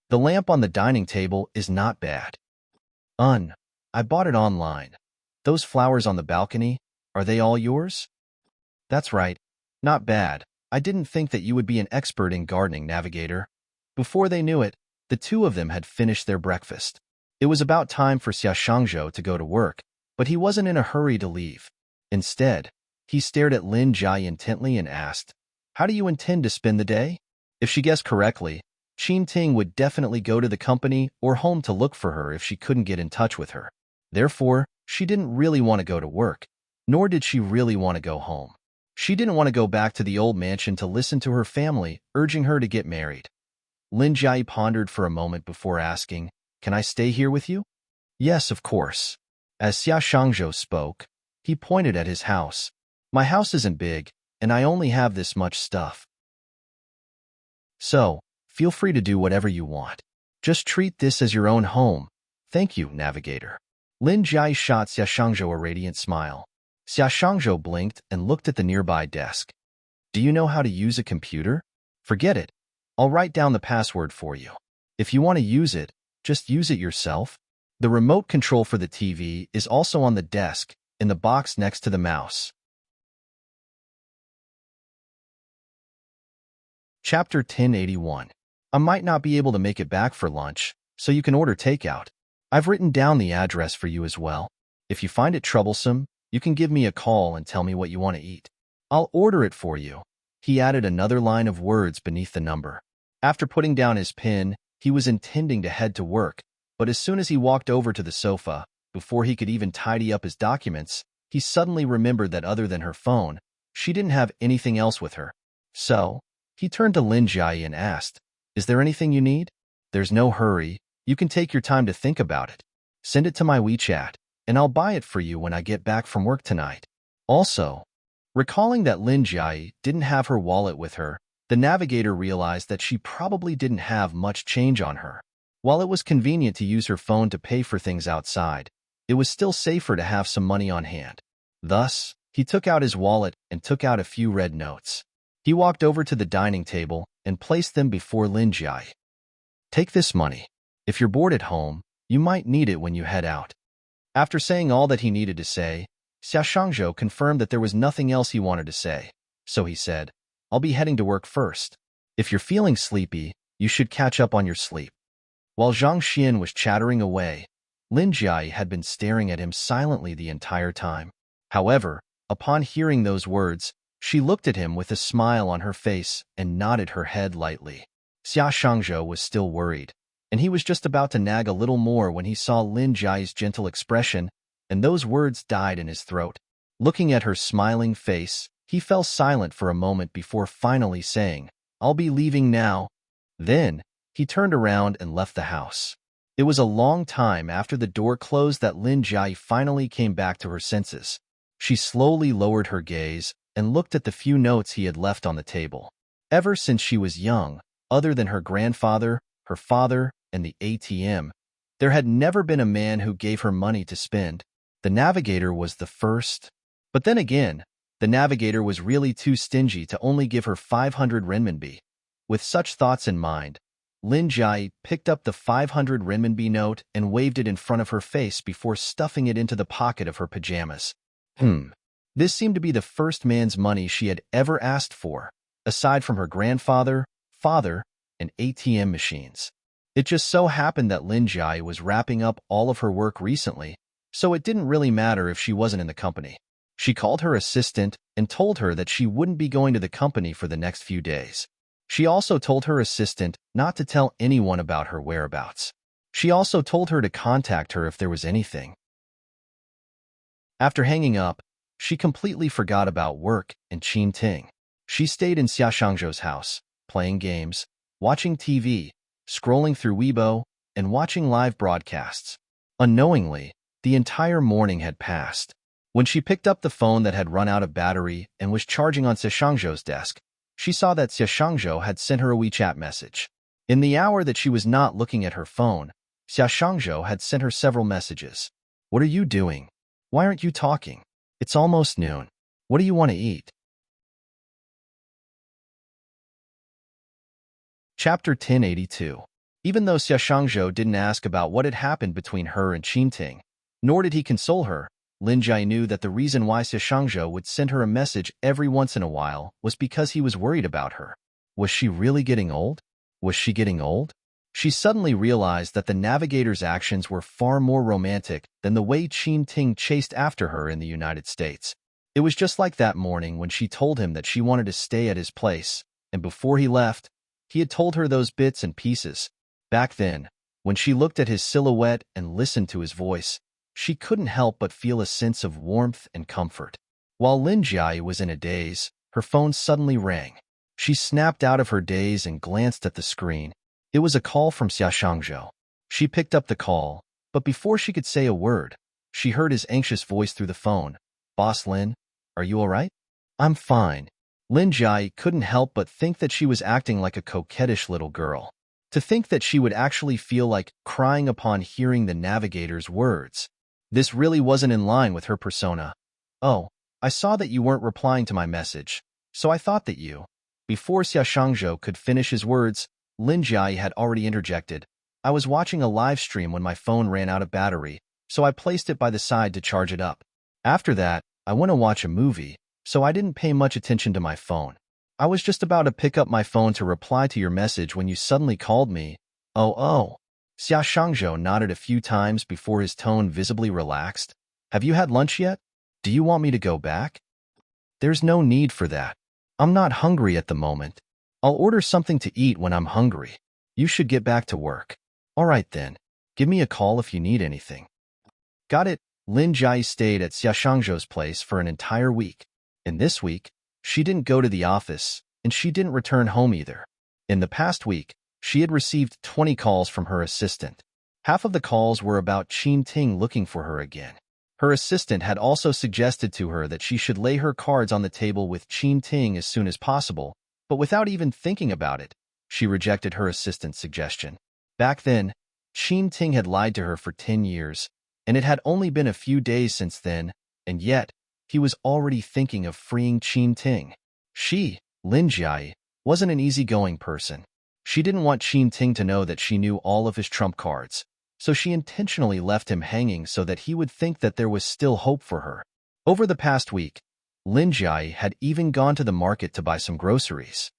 The lamp on the dining table is not bad. I bought it online. Those flowers on the balcony, are they all yours? That's right. Not bad. I didn't think that you would be an expert in gardening, navigator. Before they knew it, the two of them had finished their breakfast. It was about time for Xia Shangzhou to go to work, but he wasn't in a hurry to leave. Instead, he stared at Lin Jai intently and asked, How do you intend to spend the day? If she guessed correctly, Qin Ting would definitely go to the company or home to look for her if she couldn't get in touch with her. Therefore, she didn't really want to go to work, nor did she really want to go home. She didn't want to go back to the old mansion to listen to her family urging her to get married. Lin Jai pondered for a moment before asking, Can I stay here with you? Yes, of course. As Xia Shangzhou spoke, he pointed at his house. My house isn't big, and I only have this much stuff. So, feel free to do whatever you want. Just treat this as your own home. Thank you, navigator. Lin Jai shot Xia Shangzhou a radiant smile. Xia Shangzhou blinked and looked at the nearby desk. Do you know how to use a computer? Forget it. I'll write down the password for you. If you want to use it, just use it yourself. The remote control for the TV is also on the desk, in the box next to the mouse. Chapter 1081. I might not be able to make it back for lunch, so you can order takeout. I've written down the address for you as well. If you find it troublesome, you can give me a call and tell me what you want to eat. I'll order it for you. He added another line of words beneath the number. After putting down his pen, he was intending to head to work, but as soon as he walked over to the sofa, before he could even tidy up his documents, he suddenly remembered that other than her phone, she didn't have anything else with her. So, he turned to Lin Jai and asked, Is there anything you need? There's no hurry. You can take your time to think about it. Send it to my WeChat. and I'll buy it for you when I get back from work tonight. Also, recalling that Lin Jiai didn't have her wallet with her, the navigator realized that she probably didn't have much change on her. While it was convenient to use her phone to pay for things outside, it was still safer to have some money on hand. Thus, he took out his wallet and took out a few red notes. He walked over to the dining table and placed them before Lin Jiai. Take this money. If you're bored at home, you might need it when you head out. After saying all that he needed to say, Xia Shangzhou confirmed that there was nothing else he wanted to say. So he said, I'll be heading to work first. If you're feeling sleepy, you should catch up on your sleep. While Zhang Xian was chattering away, Lin Jiai had been staring at him silently the entire time. However, upon hearing those words, she looked at him with a smile on her face and nodded her head lightly. Xia Shangzhou was still worried, and he was just about to nag a little more when he saw Lin Jiai's gentle expression, and those words died in his throat. Looking at her smiling face, he fell silent for a moment before finally saying, I'll be leaving now. Then, he turned around and left the house. It was a long time after the door closed that Lin Jiai finally came back to her senses. She slowly lowered her gaze and looked at the few notes he had left on the table. Ever since she was young, other than her grandfather, her father, and the ATM, there had never been a man who gave her money to spend. The navigator was the first. But then again, the navigator was really too stingy to only give her 500 renminbi. With such thoughts in mind, Lin Jiai picked up the 500 renminbi note and waved it in front of her face before stuffing it into the pocket of her pajamas. This seemed to be the first man's money she had ever asked for, aside from her grandfather, father, and ATM machines. It just so happened that Lin Jiai was wrapping up all of her work recently, so it didn't really matter if she wasn't in the company. She called her assistant and told her that she wouldn't be going to the company for the next few days. She also told her assistant not to tell anyone about her whereabouts. She also told her to contact her if there was anything. After hanging up, she completely forgot about work and Qin Ting. She stayed in Xia Shangzhou's house, playing games, watching TV, scrolling through Weibo, and watching live broadcasts. Unknowingly, the entire morning had passed. When she picked up the phone that had run out of battery and was charging on Xia Shangzhou's desk, she saw that Xia Shangzhou had sent her a WeChat message. In the hour that she was not looking at her phone, Xia Shangzhou had sent her several messages. What are you doing? Why aren't you talking? It's almost noon. What do you want to eat? Chapter 1082. Even though Xia Shangzhou didn't ask about what had happened between her and Qin Ting, nor did he console her, Lin Jiai knew that the reason why Xia Shangzhou would send her a message every once in a while was because he was worried about her. Was she really getting old? Was she getting old? She suddenly realized that the navigator's actions were far more romantic than the way Qin Ting chased after her in the United States. It was just like that morning when she told him that she wanted to stay at his place, and before he left, he had told her those bits and pieces. Back then, when she looked at his silhouette and listened to his voice, she couldn't help but feel a sense of warmth and comfort. While Lin Jiai was in a daze, her phone suddenly rang. She snapped out of her daze and glanced at the screen. It was a call from Xia Shangzhou. She picked up the call, but before she could say a word, she heard his anxious voice through the phone. Boss Lin, are you all right? I'm fine. Lin Jiai couldn't help but think that she was acting like a coquettish little girl. To think that she would actually feel like crying upon hearing the navigator's words. This really wasn't in line with her persona. Oh, I saw that you weren't replying to my message, so I thought that you... Before Xia Shangzhou could finish his words, Lin Jiai had already interjected. I was watching a live stream when my phone ran out of battery, so I placed it by the side to charge it up. After that, I went to watch a movie, so I didn't pay much attention to my phone. I was just about to pick up my phone to reply to your message when you suddenly called me. Oh. Xia Shangzhou nodded a few times before his tone visibly relaxed. Have you had lunch yet? Do you want me to go back? There's no need for that. I'm not hungry at the moment. I'll order something to eat when I'm hungry. You should get back to work. All right then. Give me a call if you need anything. Got it. Lin Jiai stayed at Xia Shangzhou's place for an entire week. In this week, she didn't go to the office, and she didn't return home either. In the past week, she had received 20 calls from her assistant. Half of the calls were about Qin Ting looking for her again. Her assistant had also suggested to her that she should lay her cards on the table with Qin Ting as soon as possible, but without even thinking about it, she rejected her assistant's suggestion. Back then, Qin Ting had lied to her for 10 years, and it had only been a few days since then, and yet, he was already thinking of freeing Qin Ting. She, Lin Jiai, wasn't an easygoing person. She didn't want Qin Ting to know that she knew all of his trump cards, so she intentionally left him hanging so that he would think that there was still hope for her. Over the past week, Lin Jiai had even gone to the market to buy some groceries.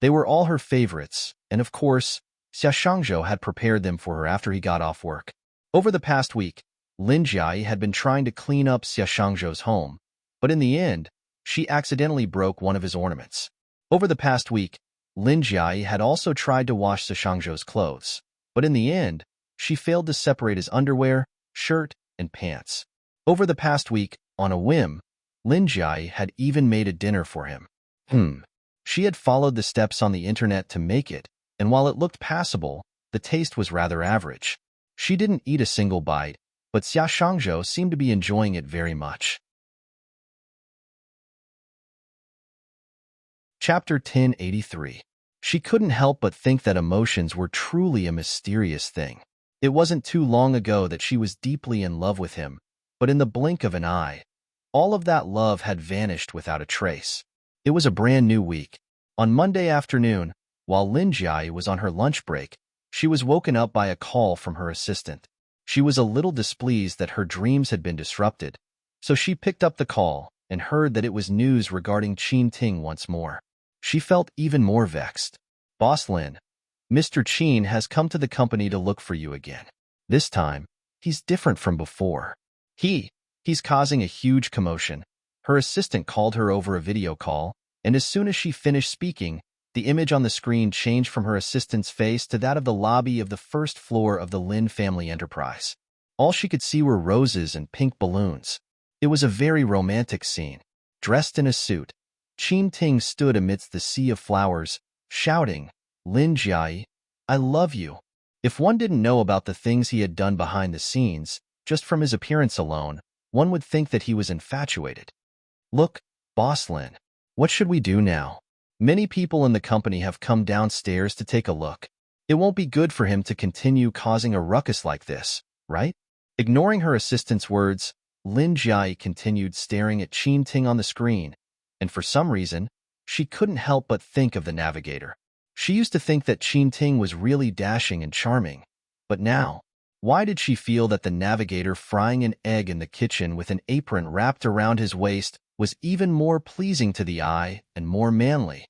They were all her favorites, and of course, Xia Shangzhou had prepared them for her after he got off work. Over the past week, Lin Jiai had been trying to clean up Xia Shangzhou's home, but in the end, she accidentally broke one of his ornaments. Over the past week, Lin Jiai had also tried to wash Xia Shangzhou's clothes, but in the end, she failed to separate his underwear, shirt, and pants. Over the past week, on a whim, Lin Jiai had even made a dinner for him. She had followed the steps on the internet to make it, and while it looked passable, the taste was rather average. She didn't eat a single bite, but Xia Shangzhou seemed to be enjoying it very much. Chapter 1083. She couldn't help but think that emotions were truly a mysterious thing. It wasn't too long ago that she was deeply in love with him, but in the blink of an eye, all of that love had vanished without a trace. It was a brand new week. On Monday afternoon, while Lin Jiai was on her lunch break, she was woken up by a call from her assistant. She was a little displeased that her dreams had been disrupted, so she picked up the call and heard that it was news regarding Qin Ting once more. She felt even more vexed. "Boss Lin, Mr. Qin has come to the company to look for you again. This time, he's different from before. He's causing a huge commotion." Her assistant called her over a video call, and as soon as she finished speaking, the image on the screen changed from her assistant's face to that of the lobby of the first floor of the Lin family enterprise. All she could see were roses and pink balloons. It was a very romantic scene. Dressed in a suit, Qin Ting stood amidst the sea of flowers, shouting, "Lin Jiai, I love you." If one didn't know about the things he had done behind the scenes, just from his appearance alone, one would think that he was infatuated. "Look, Boss Lin, what should we do now? Many people in the company have come downstairs to take a look. It won't be good for him to continue causing a ruckus like this, right?" Ignoring her assistant's words, Lin Jiai continued staring at Qin Ting on the screen, and for some reason, she couldn't help but think of the navigator. She used to think that Qin Ting was really dashing and charming, but now, why did she feel that the navigator frying an egg in the kitchen with an apron wrapped around his waist was even more pleasing to the eye and more manly?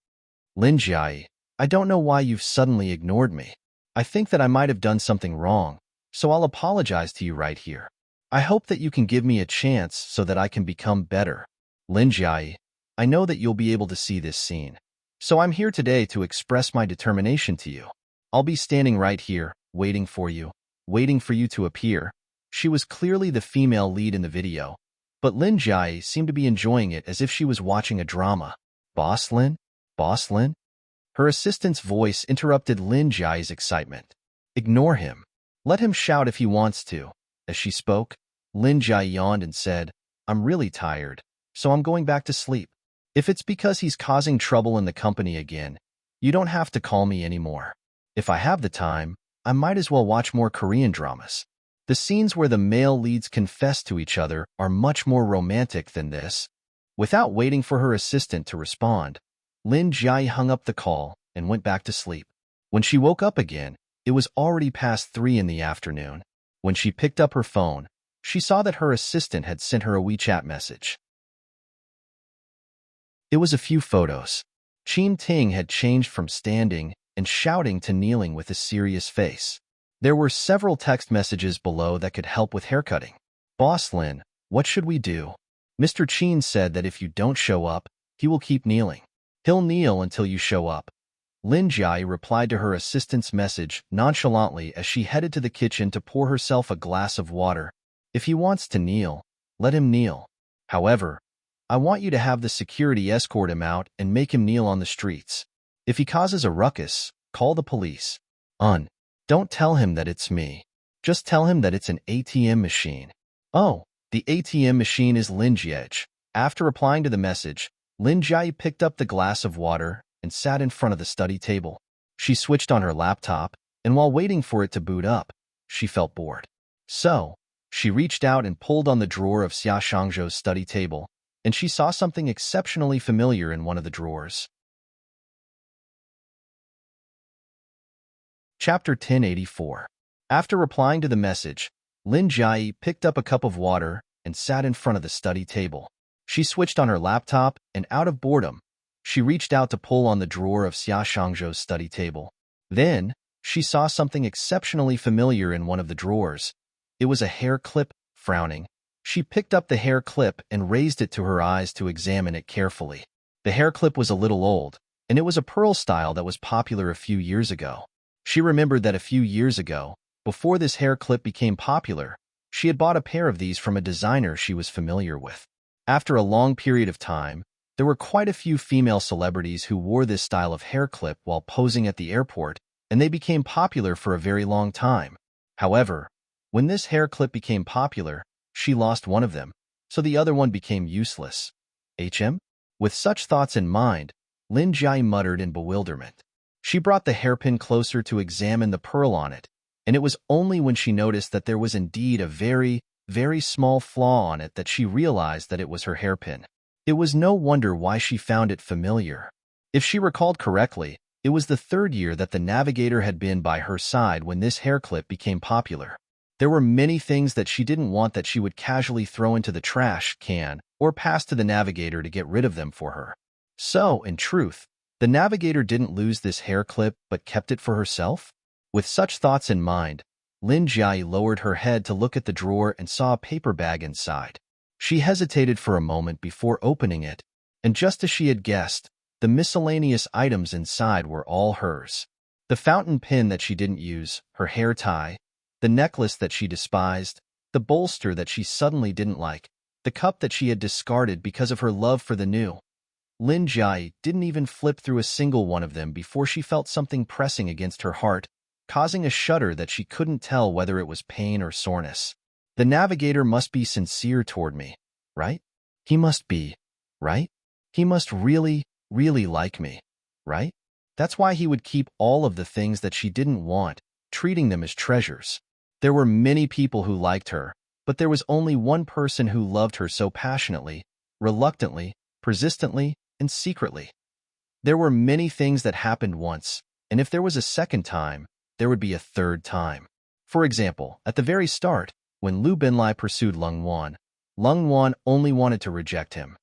"Lin Jiai, I don't know why you've suddenly ignored me. I think that I might have done something wrong, so I'll apologize to you right here. I hope that you can give me a chance so that I can become better. Lin Jiai, I know that you'll be able to see this scene, so I'm here today to express my determination to you. I'll be standing right here, waiting for you to appear." She was clearly the female lead in the video, but Lin Jiai seemed to be enjoying it as if she was watching a drama. "Boss Lin? Boss Lin?" Her assistant's voice interrupted Lin Jiai's excitement. "Ignore him. Let him shout if he wants to." As she spoke, Lin Jiai yawned and said, "I'm really tired, so I'm going back to sleep. If it's because he's causing trouble in the company again, you don't have to call me anymore. If I have the time, I might as well watch more Korean dramas. The scenes where the male leads confess to each other are much more romantic than this." Without waiting for her assistant to respond, Lin Jiai hung up the call and went back to sleep. When she woke up again, it was already past 3 in the afternoon. When she picked up her phone, she saw that her assistant had sent her a WeChat message. It was a few photos. Qin Ting had changed from standing and shouting to kneeling with a serious face. There were several text messages below that could help with haircutting. "Boss Lin, what should we do? Mr. Qin said that if you don't show up, he will keep kneeling. He'll kneel until you show up." Lin Jiai replied to her assistant's message nonchalantly as she headed to the kitchen to pour herself a glass of water. "If he wants to kneel, let him kneel. However, I want you to have the security escort him out and make him kneel on the streets. If he causes a ruckus, call the police. Don't tell him that it's me. Just tell him that it's an ATM machine. Oh, the ATM machine is Lin Jiej. After replying to the message, Lin Jiej picked up the glass of water and sat in front of the study table. She switched on her laptop, and while waiting for it to boot up, she felt bored. So, she reached out and pulled on the drawer of Xia Shangzhou's study table, and she saw something exceptionally familiar in one of the drawers. Chapter 1084. After replying to the message, Lin Jiej picked up a cup of water and sat in front of the study table. She switched on her laptop, and out of boredom, she reached out to pull on the drawer of Xia Shangzhou's study table. Then, she saw something exceptionally familiar in one of the drawers. It was a hair clip. Frowning, she picked up the hair clip and raised it to her eyes to examine it carefully. The hair clip was a little old, and it was a pearl style that was popular a few years ago. She remembered that a few years ago, before this hair clip became popular, she had bought a pair of these from a designer she was familiar with. After a long period of time, there were quite a few female celebrities who wore this style of hair clip while posing at the airport, and they became popular for a very long time. However, when this hair clip became popular, she lost one of them, so the other one became useless. With such thoughts in mind, Lin Jiej muttered in bewilderment. She brought the hairpin closer to examine the pearl on it, and it was only when she noticed that there was indeed a very, very small flaw on it that she realized that it was her hairpin. It was no wonder why she found it familiar. If she recalled correctly, it was the third year that the navigator had been by her side when this hair clip became popular. There were many things that she didn't want that she would casually throw into the trash can or pass to the navigator to get rid of them for her. So, in truth, the navigator didn't lose this hair clip but kept it for herself? With such thoughts in mind, Lin Jiej lowered her head to look at the drawer and saw a paper bag inside. She hesitated for a moment before opening it, and just as she had guessed, the miscellaneous items inside were all hers. The fountain pen that she didn't use, her hair tie, the necklace that she despised, the bolster that she suddenly didn't like, the cup that she had discarded because of her love for the new. Lin Jiej didn't even flip through a single one of them before she felt something pressing against her heart, causing a shudder that she couldn't tell whether it was pain or soreness. The navigator must be sincere toward me, right? He must be, right? He must really, really like me, right? That's why he would keep all of the things that she didn't want, treating them as treasures. There were many people who liked her, but there was only one person who loved her so passionately, reluctantly, persistently, and secretly. There were many things that happened once, and if there was a second time, there would be a third time. For example, at the very start, when Lu Binlai pursued Lung Wan only wanted to reject him.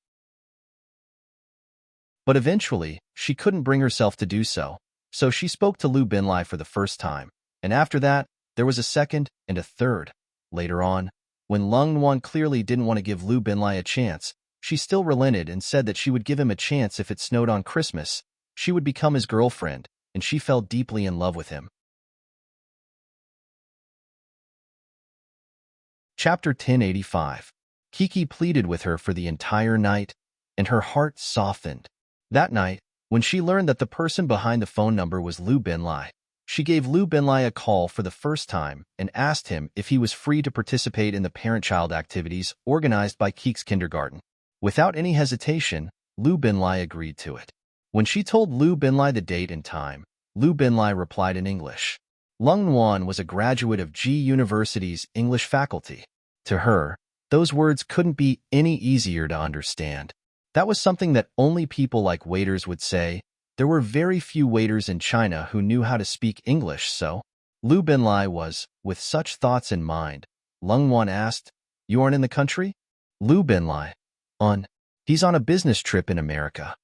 But eventually, she couldn't bring herself to do so, so she spoke to Lu Binlai for the first time, and after that, there was a second and a third. Later on, when Lung Wan clearly didn't want to give Lu Binlai a chance, she still relented and said that she would give him a chance if it snowed on Christmas. She would become his girlfriend, and she fell deeply in love with him. Chapter 1085. Kiki pleaded with her for the entire night, and her heart softened. That night, when she learned that the person behind the phone number was Lu Binlai, she gave Lu Binlai a call for the first time and asked him if he was free to participate in the parent-child activities organized by Kiki's kindergarten. Without any hesitation, Lu Binlai agreed to it. When she told Lu Binlai the date and time, Lu Binlai replied in English. Lung Wan was a graduate of G University's English faculty. To her, those words couldn't be any easier to understand. That was something that only people like waiters would say. There were very few waiters in China who knew how to speak English, so Lu Binlai was, with such thoughts in mind. Lung Wan asked, "You aren't in the country?" Lu Binlai, He's on a business trip in America.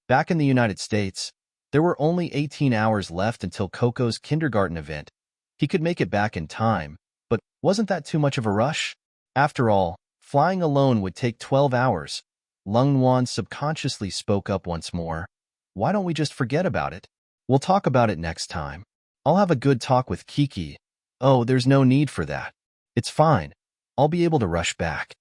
Back in the United States, there were only 18 hours left until Coco's kindergarten event. He could make it back in time, but wasn't that too much of a rush? After all, flying alone would take 12 hours. Lung Wan subconsciously spoke up once more. Why don't we just forget about it? We'll talk about it next time. I'll have a good talk with Kiki. Oh, there's no need for that. It's fine. I'll be able to rush back.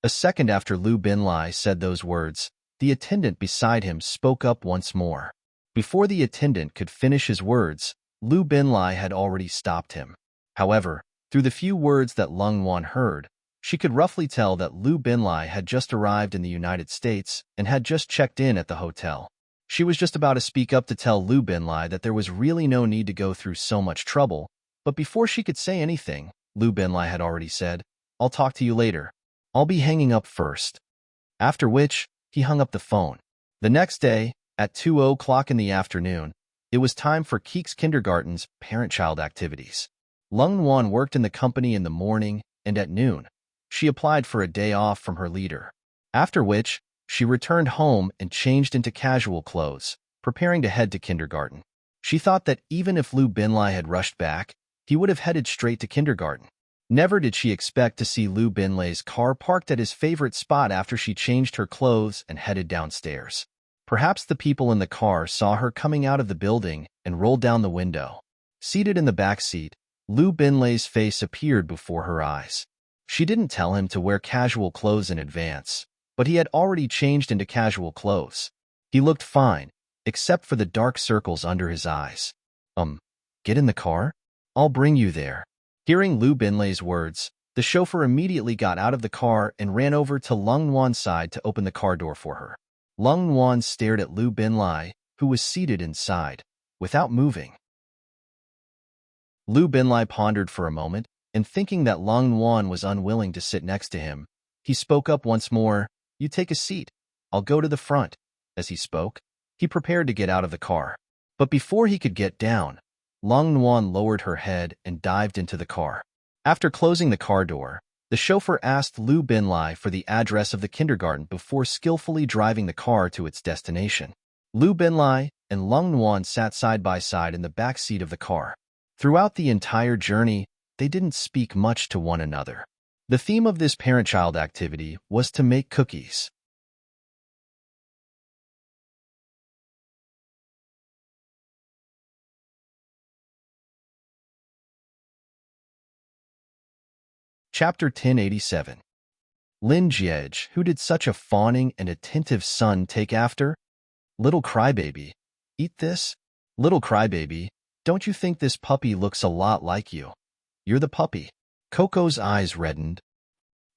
A second after Lu Binlai said those words, the attendant beside him spoke up once more. Before the attendant could finish his words, Lu Binlai had already stopped him. However, Through the few words that Lung Wan heard, she could roughly tell that Lu Binlai had just arrived in the United States and had just checked in at the hotel. She was just about to speak up to tell Lu Binlai that there was really no need to go through so much trouble, but before she could say anything, Lu Binlai had already said, "I'll talk to you later. I'll be hanging up first." After which, he hung up the phone. The next day, at 2:00 in the afternoon, it was time for Keek's kindergarten's parent-child activities. Lung Wan worked in the company in the morning, and at noon, she applied for a day off from her leader. After which, she returned home and changed into casual clothes, preparing to head to kindergarten. She thought that even if Lu Binlai had rushed back, he would have headed straight to kindergarten. Never did she expect to see Lu Binlai's car parked at his favorite spot after she changed her clothes and headed downstairs. Perhaps the people in the car saw her coming out of the building and rolled down the window. Seated in the back seat, Lu Binlai's face appeared before her eyes. She didn't tell him to wear casual clothes in advance, but he had already changed into casual clothes. He looked fine, except for the dark circles under his eyes. Get in the car? I'll bring you there." Hearing Lu Binlai's words, the chauffeur immediately got out of the car and ran over to Lung Wan's side to open the car door for her. Lung Wan stared at Lu Binlai, who was seated inside, without moving. Lu Binlai pondered for a moment, and thinking that Lung Wan was unwilling to sit next to him, he spoke up once more, "You take a seat. I'll go to the front." As he spoke, he prepared to get out of the car. But before he could get down, Lung Wan lowered her head and dived into the car. After closing the car door, the chauffeur asked Lu Binlai for the address of the kindergarten before skillfully driving the car to its destination. Lu Binlai and Lung Wan sat side by side in the back seat of the car. Throughout the entire journey, they didn't speak much to one another. The theme of this parent-child activity was to make cookies. Chapter 1087. Lin Jiej, who did such a fawning and attentive son take after? Little crybaby. Eat this? Little crybaby, don't you think this puppy looks a lot like you? You're the puppy. Coco's eyes reddened.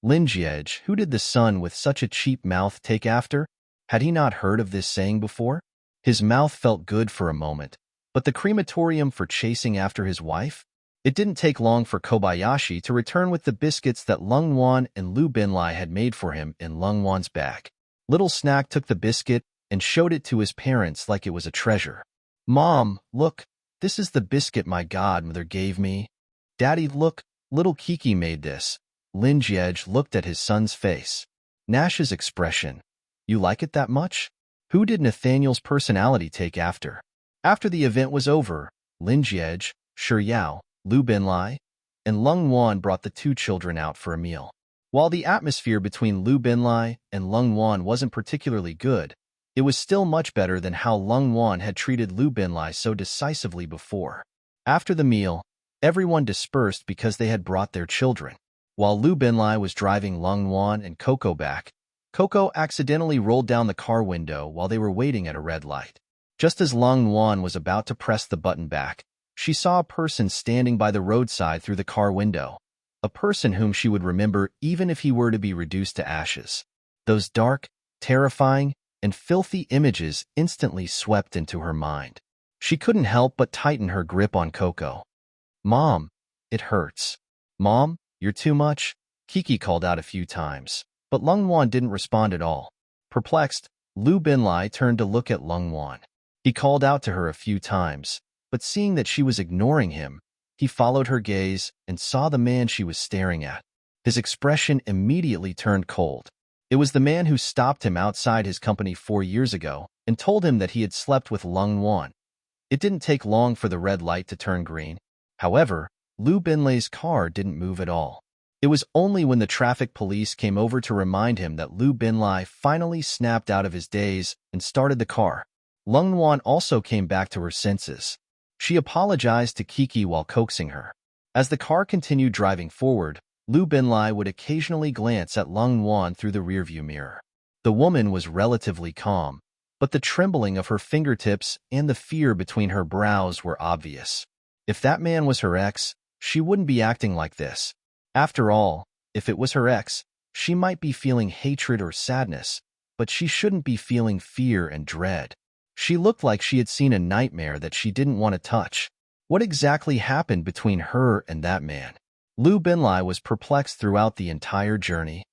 Lin Jiej, who did the son with such a cheap mouth take after? Had he not heard of this saying before? His mouth felt good for a moment, but the crematorium for chasing after his wife? It didn't take long for Kobayashi to return with the biscuits that Lung Wan and Lu Binlai had made for him in Lung Wan's bag. Little Snack took the biscuit and showed it to his parents like it was a treasure. "Mom, look, this is the biscuit my godmother gave me." "Daddy, look, little Kiki made this." Lin Jiej looked at his son's face. Nash's expression. "You like it that much?" Who did Nathaniel's personality take after? After the event was over, Lin Jiej, Shi Yao, Lu Binlai, and Lung Wan brought the two children out for a meal. While the atmosphere between Lu Binlai and Lung Wan wasn't particularly good, it was still much better than how Lung Wan had treated Lu Binlai so decisively before. After the meal, everyone dispersed because they had brought their children. While Lu Binlai was driving Lung Wan and Coco back, Coco accidentally rolled down the car window while they were waiting at a red light. Just as Lung Wan was about to press the button back, she saw a person standing by the roadside through the car window, a person whom she would remember even if he were to be reduced to ashes. Those dark, terrifying, and filthy images instantly swept into her mind. She couldn't help but tighten her grip on Coco. "Mom, it hurts." "Mom, you're too much," Kiki called out a few times, but Lung Wan didn't respond at all. Perplexed, Lu Binlai turned to look at Lung Wan. He called out to her a few times, but seeing that she was ignoring him, he followed her gaze and saw the man she was staring at. His expression immediately turned cold. It was the man who stopped him outside his company 4 years ago and told him that he had slept with Lung Wan. It didn't take long for the red light to turn green. However, Lu Binlai's car didn't move at all. It was only when the traffic police came over to remind him that Lu Binlai finally snapped out of his daze and started the car. Lung Wan also came back to her senses. She apologized to Kiki while coaxing her. As the car continued driving forward, Lu Binlai would occasionally glance at Lung Wan through the rearview mirror. The woman was relatively calm, but the trembling of her fingertips and the fear between her brows were obvious. If that man was her ex, she wouldn't be acting like this. After all, if it was her ex, she might be feeling hatred or sadness, but she shouldn't be feeling fear and dread. She looked like she had seen a nightmare that she didn't want to touch. What exactly happened between her and that man? Lu Binlai was perplexed throughout the entire journey.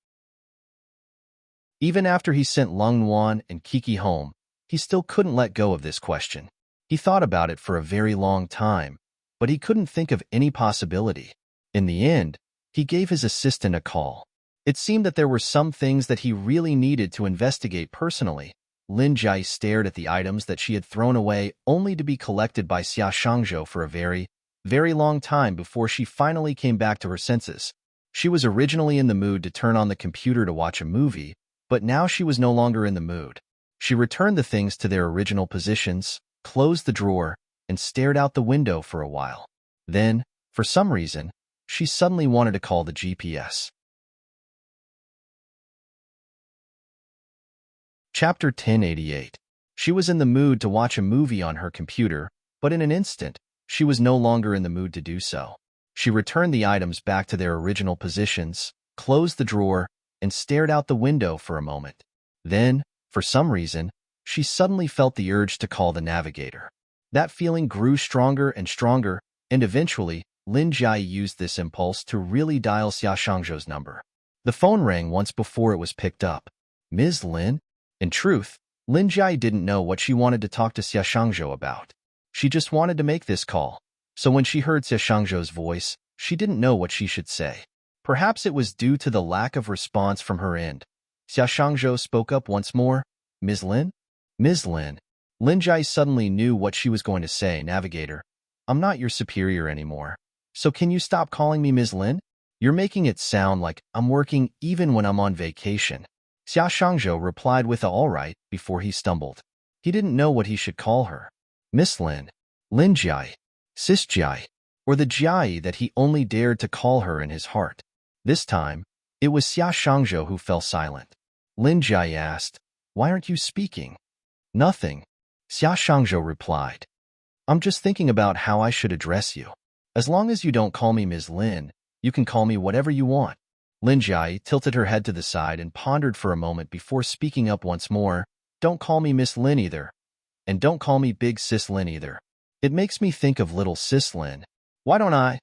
Even after he sent Lung Wan and Kiki home, he still couldn't let go of this question. He thought about it for a very long time, but he couldn't think of any possibility. In the end, he gave his assistant a call. It seemed that there were some things that he really needed to investigate personally. Lin Jai stared at the items that she had thrown away only to be collected by Xia Shangzhou for a very, very long time before she finally came back to her senses. She was originally in the mood to turn on the computer to watch a movie, but now she was no longer in the mood. She returned the things to their original positions, closed the drawer, and stared out the window for a while. Then, for some reason, she suddenly wanted to call the GPS. Chapter 1088. She was in the mood to watch a movie on her computer, but in an instant, she was no longer in the mood to do so. She returned the items back to their original positions, closed the drawer, and stared out the window for a moment. Then, for some reason, she suddenly felt the urge to call the navigator. That feeling grew stronger and stronger, and eventually, Lin Jai used this impulse to really dial Xia Shangzhou's number. The phone rang once before it was picked up. Ms. Lin? In truth, Lin Jai didn't know what she wanted to talk to Xia Shangzhou about. She just wanted to make this call. So when she heard Xia Shangzhou's voice, she didn't know what she should say. Perhaps it was due to the lack of response from her end. Xia Shangzhou spoke up once more. Ms. Lin? Ms. Lin. Lin Jai suddenly knew what she was going to say. Navigator, I'm not your superior anymore. So can you stop calling me Ms. Lin? You're making it sound like I'm working even when I'm on vacation. Xia Shangzhou replied with a all right before he stumbled. He didn't know what he should call her. Miss Lin, Lin Jai, Sis Jai, or the Jai that he only dared to call her in his heart. This time, it was Xia Shangzhou who fell silent. Lin Jai asked, Why aren't you speaking? Nothing. Xia Shangzhou replied. I'm just thinking about how I should address you. As long as you don't call me Ms. Lin, you can call me whatever you want. Lin Jai tilted her head to the side and pondered for a moment before speaking up once more. Don't call me Miss Lin either. And don't call me Big Sis Lin either. It makes me think of Little Sis Lin. Why don't I?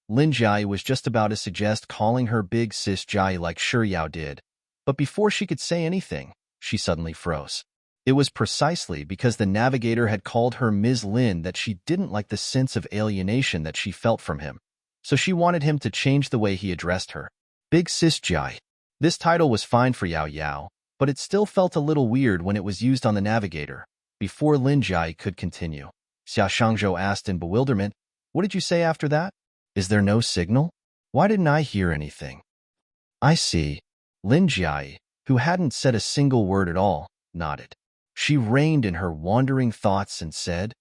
Lin Jai was just about to suggest calling her Big Sis Jai like Shi Yao did, but before she could say anything, she suddenly froze. It was precisely because the navigator had called her Ms. Lin that she didn't like the sense of alienation that she felt from him, so she wanted him to change the way he addressed her. Big Sis Jai. This title was fine for Yao Yao, but it still felt a little weird when it was used on the navigator. Before Lin Jai could continue, Xia Shangzhou asked in bewilderment, What did you say after that? Is there no signal? Why didn't I hear anything? I see. Lin Jai, who hadn't said a single word at all, nodded. She reined in her wandering thoughts and said,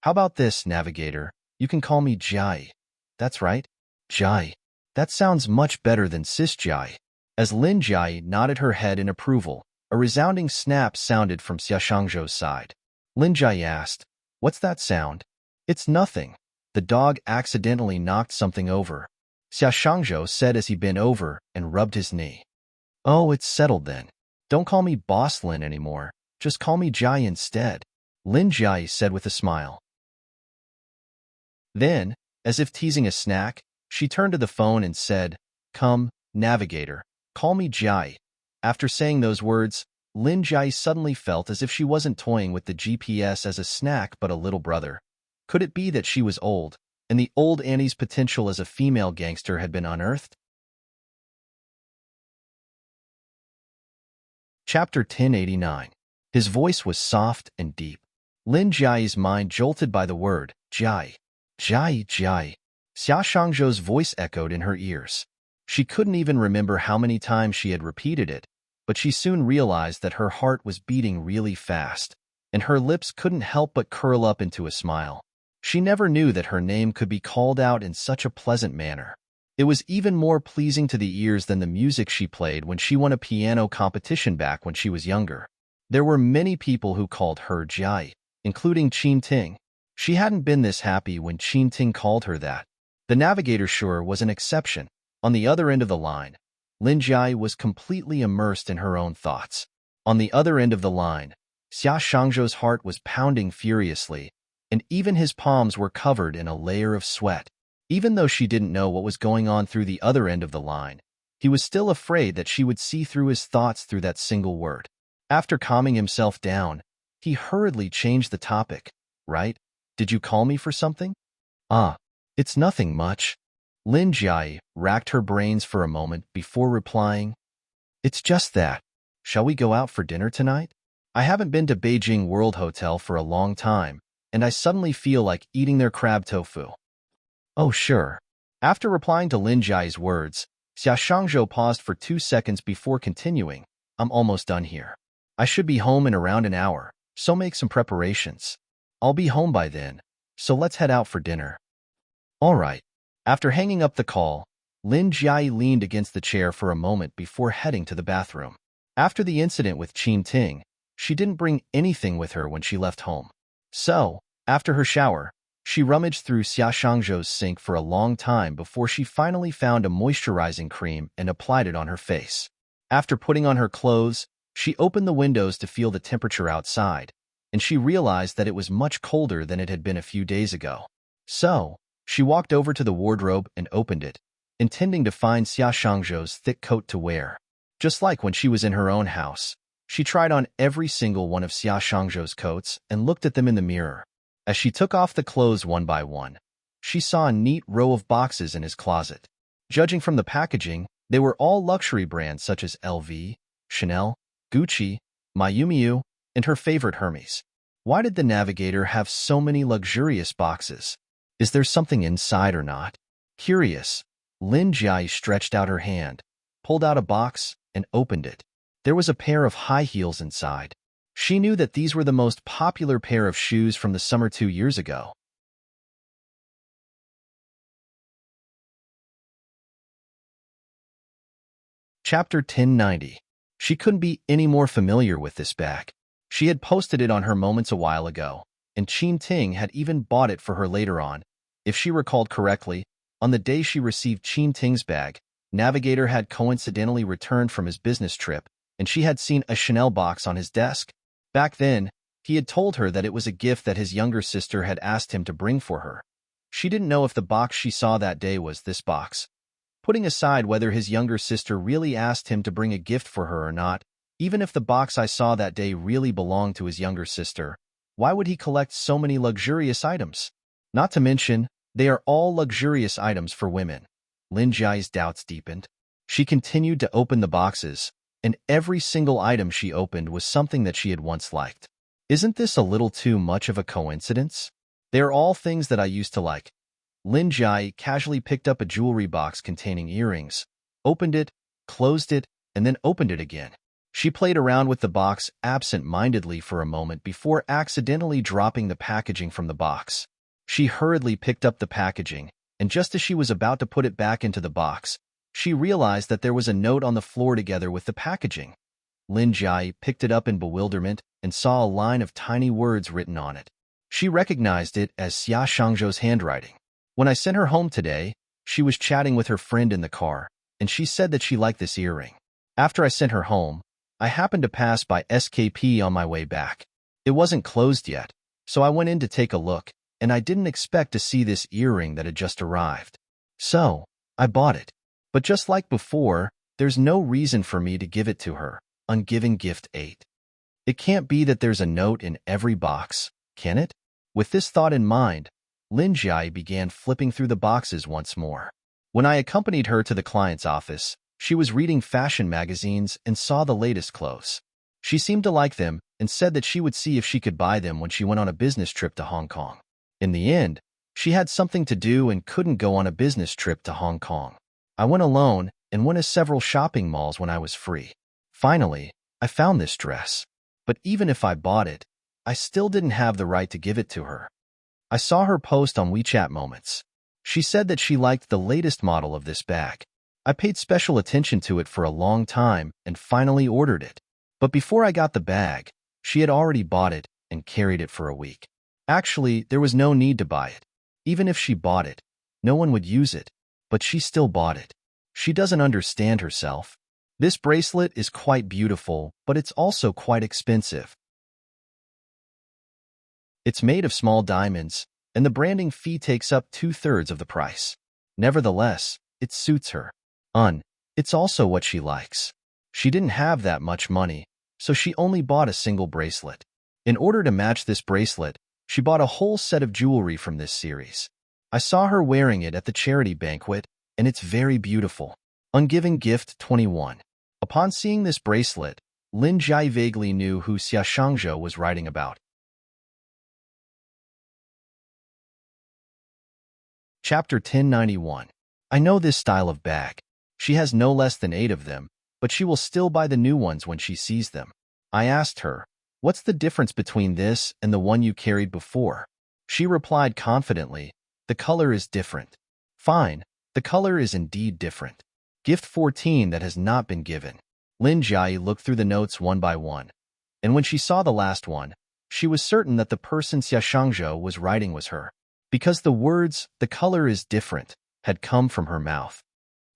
How about this, navigator? You can call me Jai. That's right. Jai. That sounds much better than Sis Jai. As Lin Jai nodded her head in approval, a resounding snap sounded from Xia Shangzhou's side. Lin Jai asked, What's that sound? It's nothing. The dog accidentally knocked something over. Xia Shangzhou said as he bent over and rubbed his knee. Oh, it's settled then. Don't call me Boss Lin anymore. Just call me Jai instead. Lin Jai said with a smile. Then, as if teasing a snack, she turned to the phone and said, Come, navigator, call me Jai. After saying those words, Lin Jai suddenly felt as if she wasn't toying with the GPS as a snack but a little brother. Could it be that she was old, and the old Annie's potential as a female gangster had been unearthed? Chapter 1089. His voice was soft and deep. Lin Jai's mind jolted by the word, Jai. Jai, Jai. Xia Shangzhou's voice echoed in her ears. She couldn't even remember how many times she had repeated it, but she soon realized that her heart was beating really fast, and her lips couldn't help but curl up into a smile. She never knew that her name could be called out in such a pleasant manner. It was even more pleasing to the ears than the music she played when she won a piano competition back when she was younger. There were many people who called her Jai, including Qin Ting. She hadn't been this happy when Qin Ting called her that. The navigator sure was an exception. On the other end of the line, Lin Jiai was completely immersed in her own thoughts. On the other end of the line, Xia Shangzhou's heart was pounding furiously, and even his palms were covered in a layer of sweat. Even though she didn't know what was going on through the other end of the line, he was still afraid that she would see through his thoughts through that single word. After calming himself down, he hurriedly changed the topic. Right? Did you call me for something? Ah, it's nothing much. Lin Jiai racked her brains for a moment before replying. It's just that. Shall we go out for dinner tonight? I haven't been to Beijing World Hotel for a long time, and I suddenly feel like eating their crab tofu. Oh, sure. After replying to Lin Jiai's words, Xia Shangzhou paused for 2 seconds before continuing. I'm almost done here. I should be home in around an hour, so make some preparations. I'll be home by then, so let's head out for dinner. All right. After hanging up the call, Lin Jiai leaned against the chair for a moment before heading to the bathroom. After the incident with Qin Ting, she didn't bring anything with her when she left home. So, after her shower, she rummaged through Xia Shangzhou's sink for a long time before she finally found a moisturizing cream and applied it on her face. After putting on her clothes, she opened the windows to feel the temperature outside, and she realized that it was much colder than it had been a few days ago. So, she walked over to the wardrobe and opened it, intending to find Xia Shangzhou's thick coat to wear. Just like when she was in her own house, she tried on every single one of Xia Shangzhou's coats and looked at them in the mirror. As she took off the clothes one by one, she saw a neat row of boxes in his closet. Judging from the packaging, they were all luxury brands such as LV, Chanel, Gucci, Miu Miu, and her favorite Hermes. Why did the navigator have so many luxurious boxes? Is there something inside or not? Curious, Lin Jiai stretched out her hand, pulled out a box, and opened it. There was a pair of high heels inside. She knew that these were the most popular pair of shoes from the summer 2 years ago. Chapter 1090. She couldn't be any more familiar with this bag. She had posted it on her Moments a while ago, and Qin Ting had even bought it for her later on. If she recalled correctly, on the day she received Qin Ting's bag, Navigator had coincidentally returned from his business trip, and she had seen a Chanel box on his desk. Back then, he had told her that it was a gift that his younger sister had asked him to bring for her. She didn't know if the box she saw that day was this box. Putting aside whether his younger sister really asked him to bring a gift for her or not, even if the box I saw that day really belonged to his younger sister, why would he collect so many luxurious items? Not to mention, they are all luxurious items for women. Lin Jiai's doubts deepened. She continued to open the boxes, and every single item she opened was something that she had once liked. Isn't this a little too much of a coincidence? They are all things that I used to like. Lin Jiai casually picked up a jewelry box containing earrings, opened it, closed it, and then opened it again. She played around with the box absent-mindedly for a moment before accidentally dropping the packaging from the box. She hurriedly picked up the packaging, and just as she was about to put it back into the box, she realized that there was a note on the floor together with the packaging. Lin Jiai picked it up in bewilderment and saw a line of tiny words written on it. She recognized it as Xia Shangzhou's handwriting. When I sent her home today, she was chatting with her friend in the car, and she said that she liked this earring. After I sent her home, I happened to pass by SKP on my way back. It wasn't closed yet, so I went in to take a look, and I didn't expect to see this earring that had just arrived. So, I bought it. But just like before, there's no reason for me to give it to her. Ungiven gift 8. It can't be that there's a note in every box, can it? With this thought in mind, Lin Jiai began flipping through the boxes once more. When I accompanied her to the client's office, she was reading fashion magazines and saw the latest clothes. She seemed to like them and said that she would see if she could buy them when she went on a business trip to Hong Kong. In the end, she had something to do and couldn't go on a business trip to Hong Kong. I went alone and went to several shopping malls when I was free. Finally, I found this dress. But even if I bought it, I still didn't have the right to give it to her. I saw her post on WeChat Moments. She said that she liked the latest model of this bag. I paid special attention to it for a long time and finally ordered it. But before I got the bag, she had already bought it and carried it for a week. Actually, there was no need to buy it. Even if she bought it, No one would use it, but she still bought it. She doesn't understand herself. This bracelet is quite beautiful, but it's also quite expensive. It's made of small diamonds, and the branding fee takes up 2/3 of the price. Nevertheless, it suits her. It's also what she likes. She didn't have that much money, so she only bought a single bracelet. In order to match this bracelet, she bought a whole set of jewelry from this series. I saw her wearing it at the charity banquet, and it's very beautiful. Ungiven gift 21. Upon seeing this bracelet, Lin Jai vaguely knew who Xia Shangzhou was writing about. Chapter 1091. I know this style of bag. She has no less than 8 of them, but she will still buy the new ones when she sees them. I asked her, "What's the difference between this and the one you carried before?" She replied confidently, "The color is different." Fine, the color is indeed different. Gift 14 that has not been given. Lin Jai looked through the notes one by one, and when she saw the last one, she was certain that the person Xia Shangzhou was writing was her, because the words, "the color is different," had come from her mouth.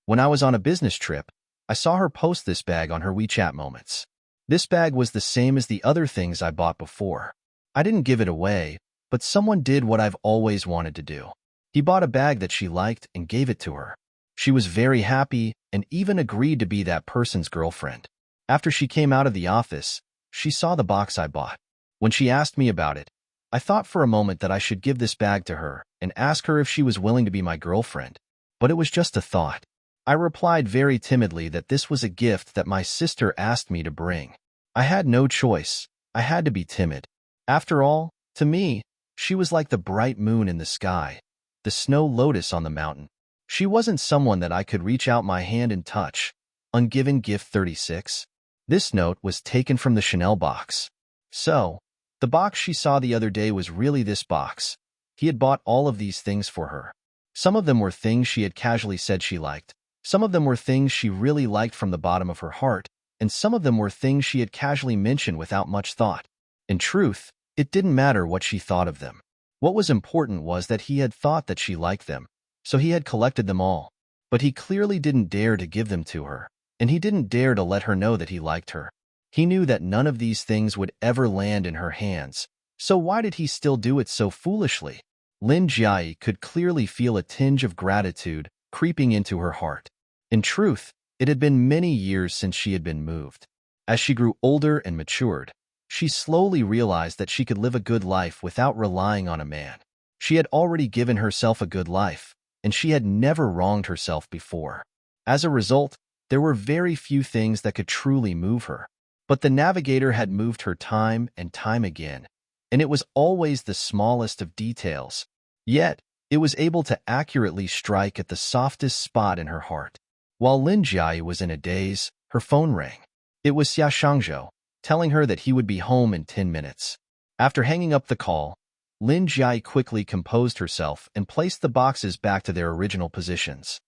When I was on a business trip, I saw her post this bag on her WeChat moments. This bag was the same as the other things I bought before. I didn't give it away, but someone did what I've always wanted to do. He bought a bag that she liked and gave it to her. She was very happy and even agreed to be that person's girlfriend. After she came out of the office, she saw the box I bought. When she asked me about it, I thought for a moment that I should give this bag to her and ask her if she was willing to be my girlfriend, but it was just a thought. I replied very timidly that this was a gift that my sister asked me to bring. I had no choice. I had to be timid. After all, to me, she was like the bright moon in the sky, the snow lotus on the mountain. She wasn't someone that I could reach out my hand and touch. Ungiven gift 36. This note was taken from the Chanel box. So, the box she saw the other day was really this box. He had bought all of these things for her. Some of them were things she had casually said she liked. Some of them were things she really liked from the bottom of her heart, and some of them were things she had casually mentioned without much thought. In truth, it didn't matter what she thought of them. What was important was that he had thought that she liked them, so he had collected them all. But he clearly didn't dare to give them to her, and he didn't dare to let her know that he liked her. He knew that none of these things would ever land in her hands, so why did he still do it so foolishly? Lin Jai could clearly feel a tinge of gratitude creeping into her heart. In truth, it had been many years since she had been moved. As she grew older and matured, she slowly realized that she could live a good life without relying on a man. She had already given herself a good life, and she had never wronged herself before. As a result, there were very few things that could truly move her. But the navigator had moved her time and time again, and it was always the smallest of details. Yet, it was able to accurately strike at the softest spot in her heart. While Lin Jai was in a daze, her phone rang. It was Xia Shangzhou, telling her that he would be home in 10 minutes. After hanging up the call, Lin Jai quickly composed herself and placed the boxes back to their original positions.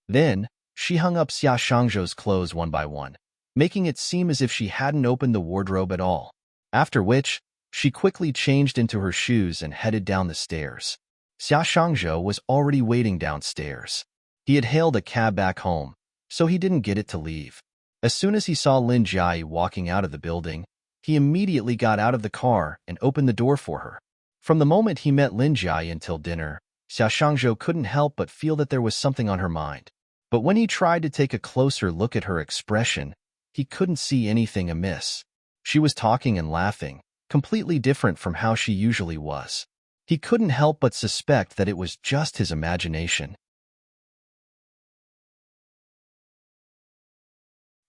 Then, she hung up Xia Shangzhou's clothes one by one, making it seem as if she hadn't opened the wardrobe at all. After which, she quickly changed into her shoes and headed down the stairs. Xia Shangzhou was already waiting downstairs. He had hailed a cab back home, so he didn't get it to leave. As soon as he saw Lin Jai walking out of the building, he immediately got out of the car and opened the door for her. From the moment he met Lin Jai until dinner, Xia Shangzhou couldn't help but feel that there was something on her mind. But when he tried to take a closer look at her expression, he couldn't see anything amiss. She was talking and laughing, completely different from how she usually was. He couldn't help but suspect that it was just his imagination.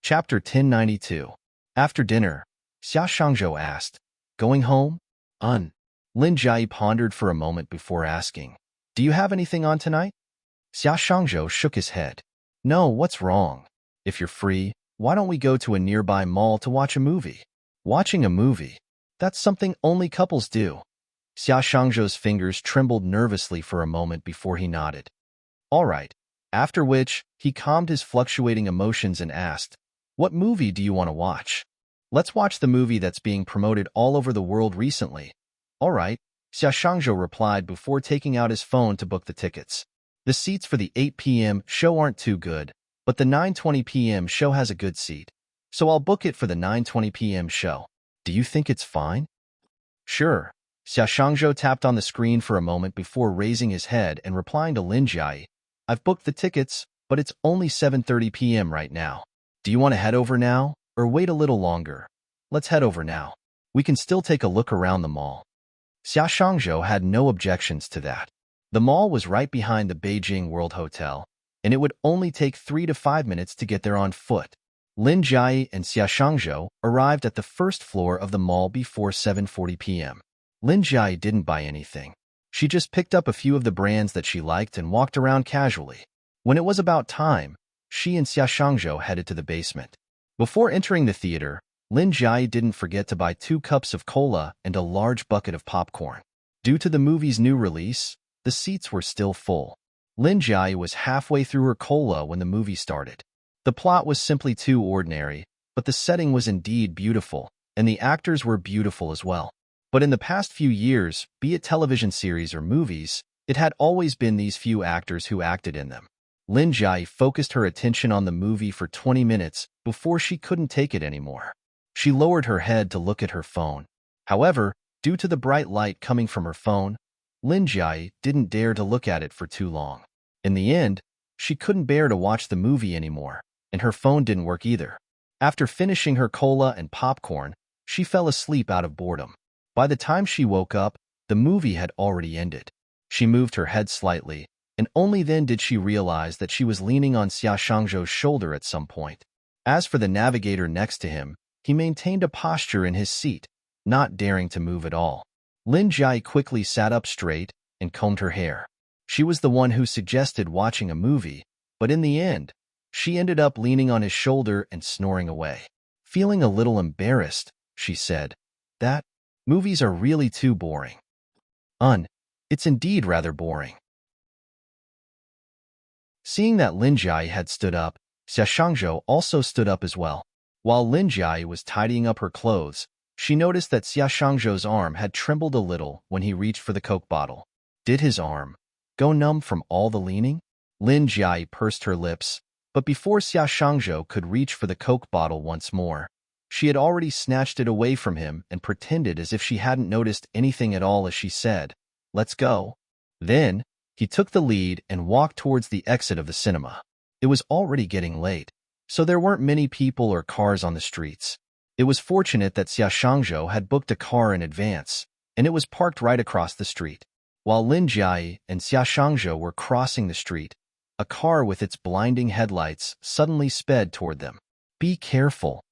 Chapter 1092. After dinner, Xia Shangzhou asked, "Going home?" Lin Jai pondered for a moment before asking, "Do you have anything on tonight?" Xia Shangzhou shook his head. "No, what's wrong? If you're free, why don't we go to a nearby mall to watch a movie?" Watching a movie? That's something only couples do. Xia Shangzhou's fingers trembled nervously for a moment before he nodded. All right. After which, he calmed his fluctuating emotions and asked, "What movie do you want to watch?" "Let's watch the movie that's being promoted all over the world recently." "All right. Xia Shangzhou replied before taking out his phone to book the tickets. The seats for the 8 p.m. show aren't too good, but the 9:20 p.m. show has a good seat. So I'll book it for the 9:20 p.m. show. Do you think it's fine? Sure. Xia Shangzhou tapped on the screen for a moment before raising his head and replying to Lin Jiai. I've booked the tickets, but it's only 7:30 p.m. right now. Do you want to head over now, or wait a little longer? Let's head over now. We can still take a look around the mall. Xia Shangzhou had no objections to that. The mall was right behind the Beijing World Hotel, and it would only take 3 to 5 minutes to get there on foot. Lin Jiai and Xia Shangzhou arrived at the first floor of the mall before 7:40 p.m. Lin Jiai didn't buy anything. She just picked up a few of the brands that she liked and walked around casually. When it was about time, she and Xia Shangzhou headed to the basement. Before entering the theater, Lin Jiai didn't forget to buy 2 cups of cola and a large bucket of popcorn. Due to the movie's new release, the seats were still full. Lin Jiai was halfway through her cola when the movie started. The plot was simply too ordinary, but the setting was indeed beautiful, and the actors were beautiful as well. But in the past few years, be it television series or movies, it had always been these few actors who acted in them. Lin Jiai focused her attention on the movie for 20 minutes before she couldn't take it anymore. She lowered her head to look at her phone. However, due to the bright light coming from her phone, Lin Jiai didn't dare to look at it for too long. In the end, she couldn't bear to watch the movie anymore, and her phone didn't work either. After finishing her cola and popcorn, she fell asleep out of boredom. By the time she woke up, the movie had already ended. She moved her head slightly, and only then did she realize that she was leaning on Xia Shangzhou's shoulder at some point. As for the navigator next to him, he maintained a posture in his seat, not daring to move at all. Lin Jiai quickly sat up straight and combed her hair. She was the one who suggested watching a movie, but in the end, she ended up leaning on his shoulder and snoring away. Feeling a little embarrassed, she said, "That movies are really too boring." It's indeed rather boring." Seeing that Lin Jiai had stood up, Xia Shangzhou also stood up as well. While Lin Jiai was tidying up her clothes, she noticed that Xia Shangzhou's arm had trembled a little when he reached for the Coke bottle. Did his arm go numb from all the leaning? Lin Jiai pursed her lips, but before Xia Shangzhou could reach for the Coke bottle once more, she had already snatched it away from him and pretended as if she hadn't noticed anything at all as she said, "Let's go." Then, he took the lead and walked towards the exit of the cinema. It was already getting late, so there weren't many people or cars on the streets. It was fortunate that Xia Shangzhou had booked a car in advance, and it was parked right across the street. While Lin Jiai and Xia Shangzhou were crossing the street, a car with its blinding headlights suddenly sped toward them. "Be careful."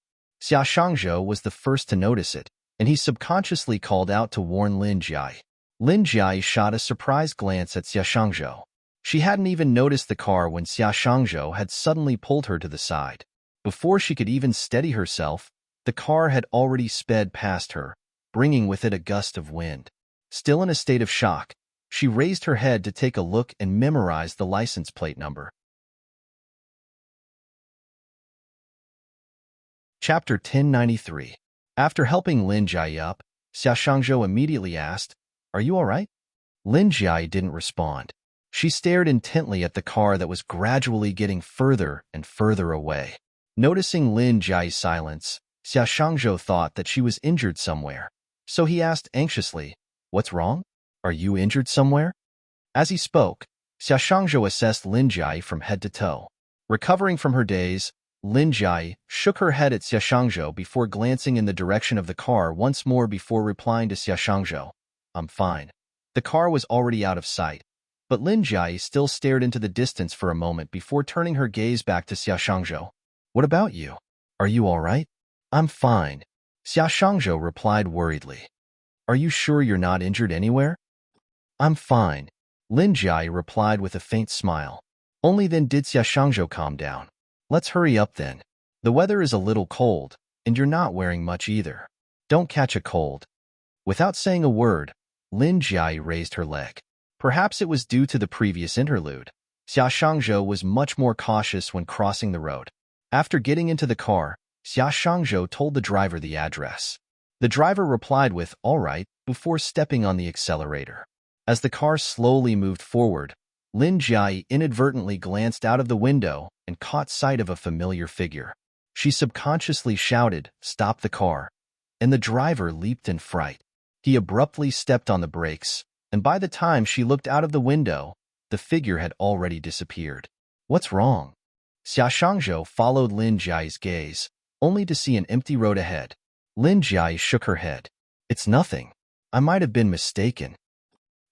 Xia Shangzhou was the first to notice it, and he subconsciously called out to warn Lin Jiai. Lin Jiai shot a surprised glance at Xia Shangzhou. She hadn't even noticed the car when Xia Shangzhou had suddenly pulled her to the side. Before she could even steady herself, the car had already sped past her, bringing with it a gust of wind. Still in a state of shock, she raised her head to take a look and memorize the license plate number. Chapter 1093. After helping Lin Jiai up, Xia Shangzhou immediately asked, "Are you all right?" Lin Jiai didn't respond. She stared intently at the car that was gradually getting further and further away. Noticing Lin Jiai's silence, Xia Shangzhou thought that she was injured somewhere. So he asked anxiously, "What's wrong? Are you injured somewhere?" As he spoke, Xia Shangzhou assessed Lin Jiai from head to toe. Recovering from her daze, Lin Jiai shook her head at Xia Shangzhou before glancing in the direction of the car once more before replying to Xia Shangzhou, "I'm fine." The car was already out of sight, but Lin Jiai still stared into the distance for a moment before turning her gaze back to Xia Shangzhou. "What about you? Are you all right?" "I'm fine," Xia Shangzhou replied worriedly. "Are you sure you're not injured anywhere?" "I'm fine," Lin Jiai replied with a faint smile. Only then did Xia Shangzhou calm down. "Let's hurry up then. The weather is a little cold, and you're not wearing much either. Don't catch a cold." Without saying a word, Lin Jiai raised her leg. Perhaps it was due to the previous interlude. Xia Shangzhou was much more cautious when crossing the road. After getting into the car, Xia Shangzhou told the driver the address. The driver replied with, "All right," before stepping on the accelerator. As the car slowly moved forward, Lin Jiai inadvertently glanced out of the window and caught sight of a familiar figure. She subconsciously shouted, "Stop the car," and the driver leaped in fright. He abruptly stepped on the brakes, and by the time she looked out of the window, the figure had already disappeared. "What's wrong?" Xia Shangzhou followed Lin Jiai's gaze, only to see an empty road ahead. Lin Jiai shook her head. "It's nothing. I might have been mistaken."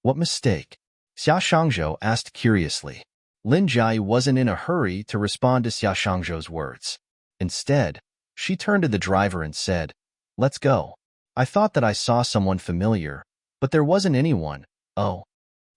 "What mistake?" Xia Shangzhou asked curiously. Lin Jiai wasn't in a hurry to respond to Xia Shangzhou's words. Instead, she turned to the driver and said, "Let's go. I thought that I saw someone familiar, but there wasn't anyone." "Oh."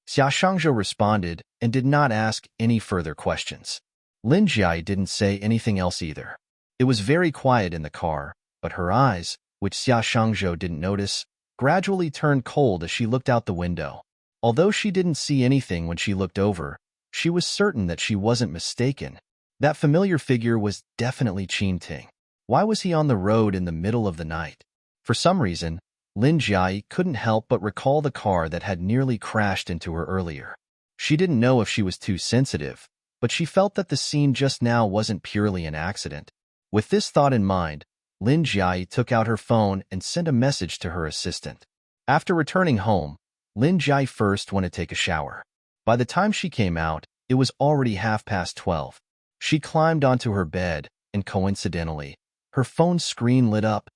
Xia Shangzhou responded and did not ask any further questions. Lin Jiai didn't say anything else either. It was very quiet in the car, but her eyes, which Xia Shangzhou didn't notice, gradually turned cold as she looked out the window. Although she didn't see anything when she looked over, she was certain that she wasn't mistaken. That familiar figure was definitely Qin Ting. Why was he on the road in the middle of the night? For some reason, Lin Jiai couldn't help but recall the car that had nearly crashed into her earlier. She didn't know if she was too sensitive, but she felt that the scene just now wasn't purely an accident. With this thought in mind, Lin Jiai took out her phone and sent a message to her assistant. After returning home, Lin Jiai first went to take a shower. By the time she came out, it was already 12:30. She climbed onto her bed, and coincidentally, her phone's screen lit up.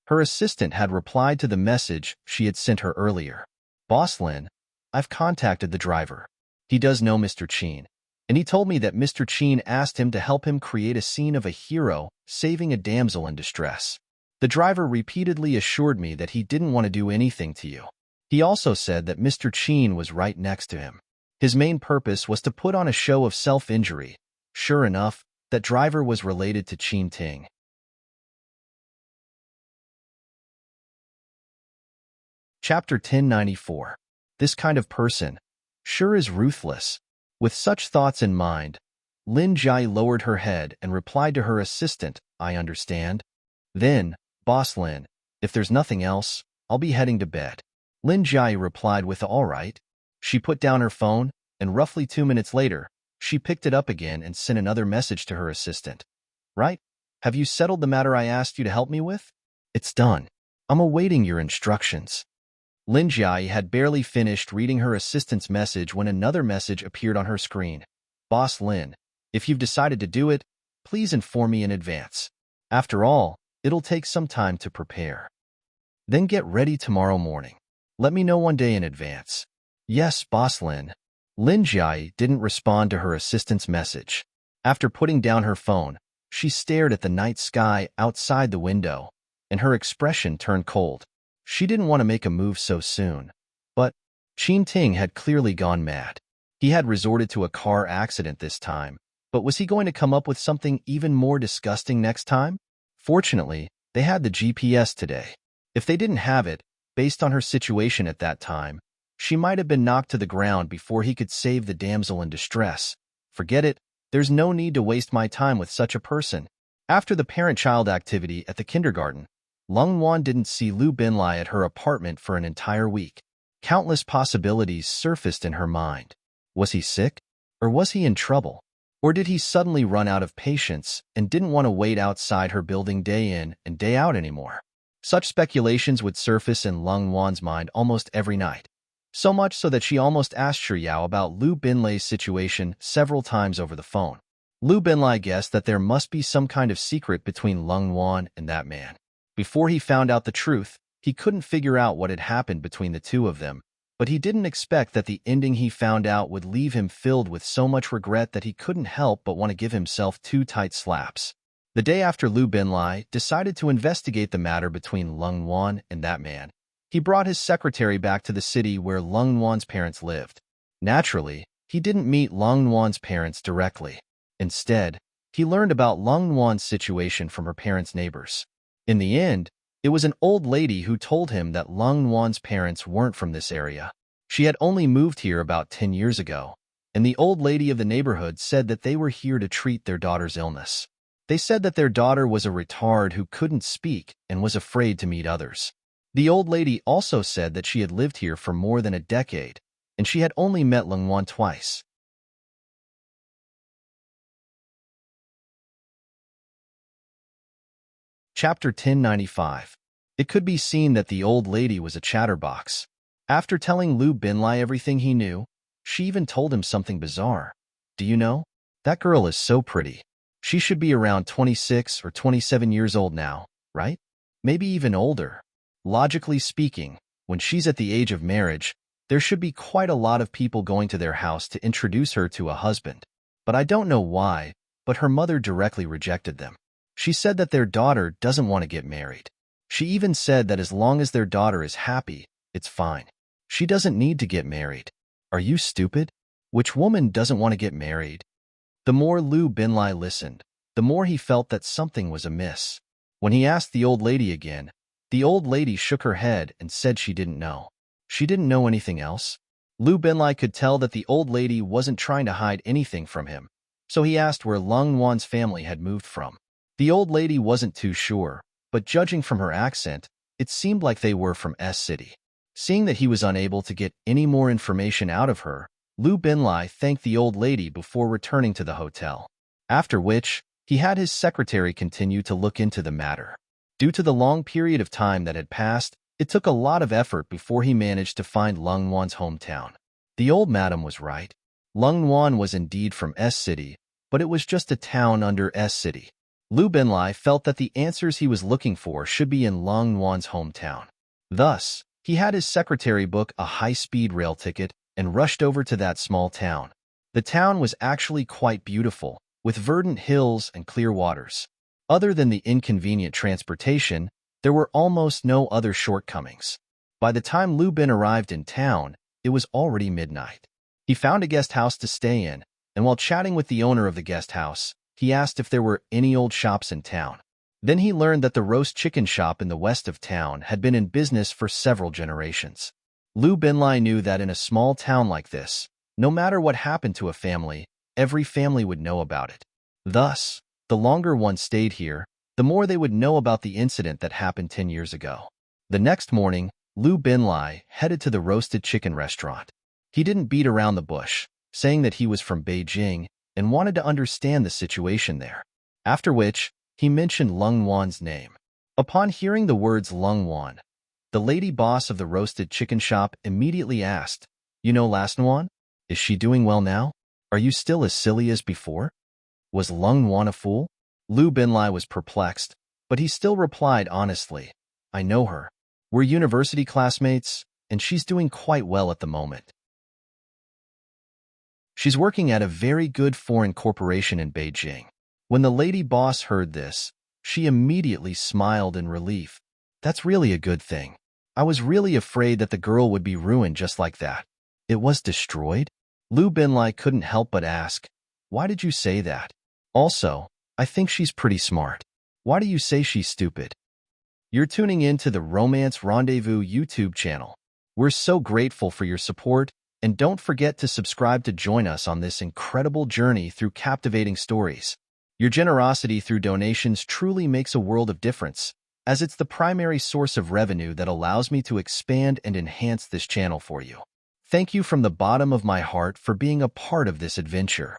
Her assistant had replied to the message she had sent her earlier. "Boss Lin, I've contacted the driver. He does know Mr. Qin, and he told me that Mr. Qin asked him to help him create a scene of a hero saving a damsel in distress. The driver repeatedly assured me that he didn't want to do anything to you. He also said that Mr. Qin was right next to him. His main purpose was to put on a show of self-injury." Sure enough, that driver was related to Qin Ting. Chapter 1094. This kind of person sure is ruthless. With such thoughts in mind, Lin Jiai lowered her head and replied to her assistant, "I understand." Then, "Boss Lin, if there's nothing else, I'll be heading to bed." Lin Jiai replied with "All right." She put down her phone, and roughly 2 minutes later, she picked it up again and sent another message to her assistant. "Right? Have you settled the matter I asked you to help me with?" "It's done. I'm awaiting your instructions." Lin Jiai had barely finished reading her assistant's message when another message appeared on her screen. "Boss Lin, if you've decided to do it, please inform me in advance. After all, it'll take some time to prepare. Then get ready tomorrow morning. Let me know one day in advance." "Yes, Boss Lin." Lin Jiai didn't respond to her assistant's message. After putting down her phone, she stared at the night sky outside the window, and her expression turned cold. She didn't want to make a move so soon, but Qin Ting had clearly gone mad. He had resorted to a car accident this time, but was he going to come up with something even more disgusting next time? Fortunately, they had the GPS today. If they didn't have it, based on her situation at that time, she might have been knocked to the ground before he could save the damsel in distress. Forget it, there's no need to waste my time with such a person. After the parent-child activity at the kindergarten, Lung Wan didn't see Lu Binlai at her apartment for an entire week. Countless possibilities surfaced in her mind. Was he sick? Or was he in trouble? Or did he suddenly run out of patience and didn't want to wait outside her building day in and day out anymore? Such speculations would surface in Lung Wan's mind almost every night. So much so that she almost asked Shi Yao about Lu Binlai's situation several times over the phone. Lu Binlai guessed that there must be some kind of secret between Lung Wan and that man. Before he found out the truth, he couldn't figure out what had happened between the two of them, but he didn't expect that the ending he found out would leave him filled with so much regret that he couldn't help but want to give himself 2 tight slaps. The day after Lu Binlai decided to investigate the matter between Lung Wan and that man, he brought his secretary back to the city where Lung Wan's parents lived. Naturally, he didn't meet Lung Wan's parents directly. Instead, he learned about Lung Wan's situation from her parents' neighbors. In the end, it was an old lady who told him that Lung Wan's parents weren't from this area. She had only moved here about 10 years ago, and the old lady of the neighborhood said that they were here to treat their daughter's illness. They said that their daughter was a retard who couldn't speak and was afraid to meet others. The old lady also said that she had lived here for more than a decade, and she had only met Lungwan twice. Chapter 1095. It could be seen that the old lady was a chatterbox. After telling Lu Binlai everything he knew, she even told him something bizarre. Do you know? That girl is so pretty. She should be around 26 or 27 years old now, right? Maybe even older. Logically speaking, when she's at the age of marriage, there should be quite a lot of people going to their house to introduce her to a husband. But I don't know why, but her mother directly rejected them. She said that their daughter doesn't want to get married. She even said that as long as their daughter is happy, it's fine. She doesn't need to get married. Are you stupid? Which woman doesn't want to get married? The more Lu Binlai listened, the more he felt that something was amiss. When he asked the old lady again, the old lady shook her head and said she didn't know. She didn't know anything else. Lu Binlai could tell that the old lady wasn't trying to hide anything from him, so he asked where Lung Wan's family had moved from. The old lady wasn't too sure, but judging from her accent, it seemed like they were from S City. Seeing that he was unable to get any more information out of her, Lu Binlai thanked the old lady before returning to the hotel. After which, he had his secretary continue to look into the matter. Due to the long period of time that had passed, it took a lot of effort before he managed to find Lung Wan's hometown. The old madam was right. Lung Wan was indeed from S City, but it was just a town under S City. Lu Binlai felt that the answers he was looking for should be in Lung Wan's hometown. Thus, he had his secretary book a high-speed rail ticket and rushed over to that small town. The town was actually quite beautiful, with verdant hills and clear waters. Other than the inconvenient transportation, there were almost no other shortcomings. By the time Lu Bin arrived in town, it was already midnight. He found a guest house to stay in, and while chatting with the owner of the guest house, he asked if there were any old shops in town. Then he learned that the roast chicken shop in the west of town had been in business for several generations. Lu Binlai knew that in a small town like this, no matter what happened to a family, every family would know about it. Thus, the longer one stayed here, the more they would know about the incident that happened 10 years ago. The next morning, Lu Binlai headed to the roasted chicken restaurant. He didn't beat around the bush, saying that he was from Beijing and wanted to understand the situation there. After which, he mentioned Lung Wan's name. Upon hearing the words Lung Wan, the lady boss of the roasted chicken shop immediately asked, "You know last Wan? Is she doing well now? Are you still as silly as before? Was Lung Wan a fool?" Lu Binlai was perplexed, but he still replied honestly, "I know her. We're university classmates, and she's doing quite well at the moment. She's working at a very good foreign corporation in Beijing." When the lady boss heard this, she immediately smiled in relief. "That's really a good thing. I was really afraid that the girl would be ruined just like that." "It was destroyed?" Lu Binlai couldn't help but ask, "Why did you say that? Also, I think she's pretty smart. Why do you say she's stupid?" You're tuning in to the Romance Rendezvous YouTube channel. We're so grateful for your support, and don't forget to subscribe to join us on this incredible journey through captivating stories. Your generosity through donations truly makes a world of difference, as it's the primary source of revenue that allows me to expand and enhance this channel for you. Thank you from the bottom of my heart for being a part of this adventure.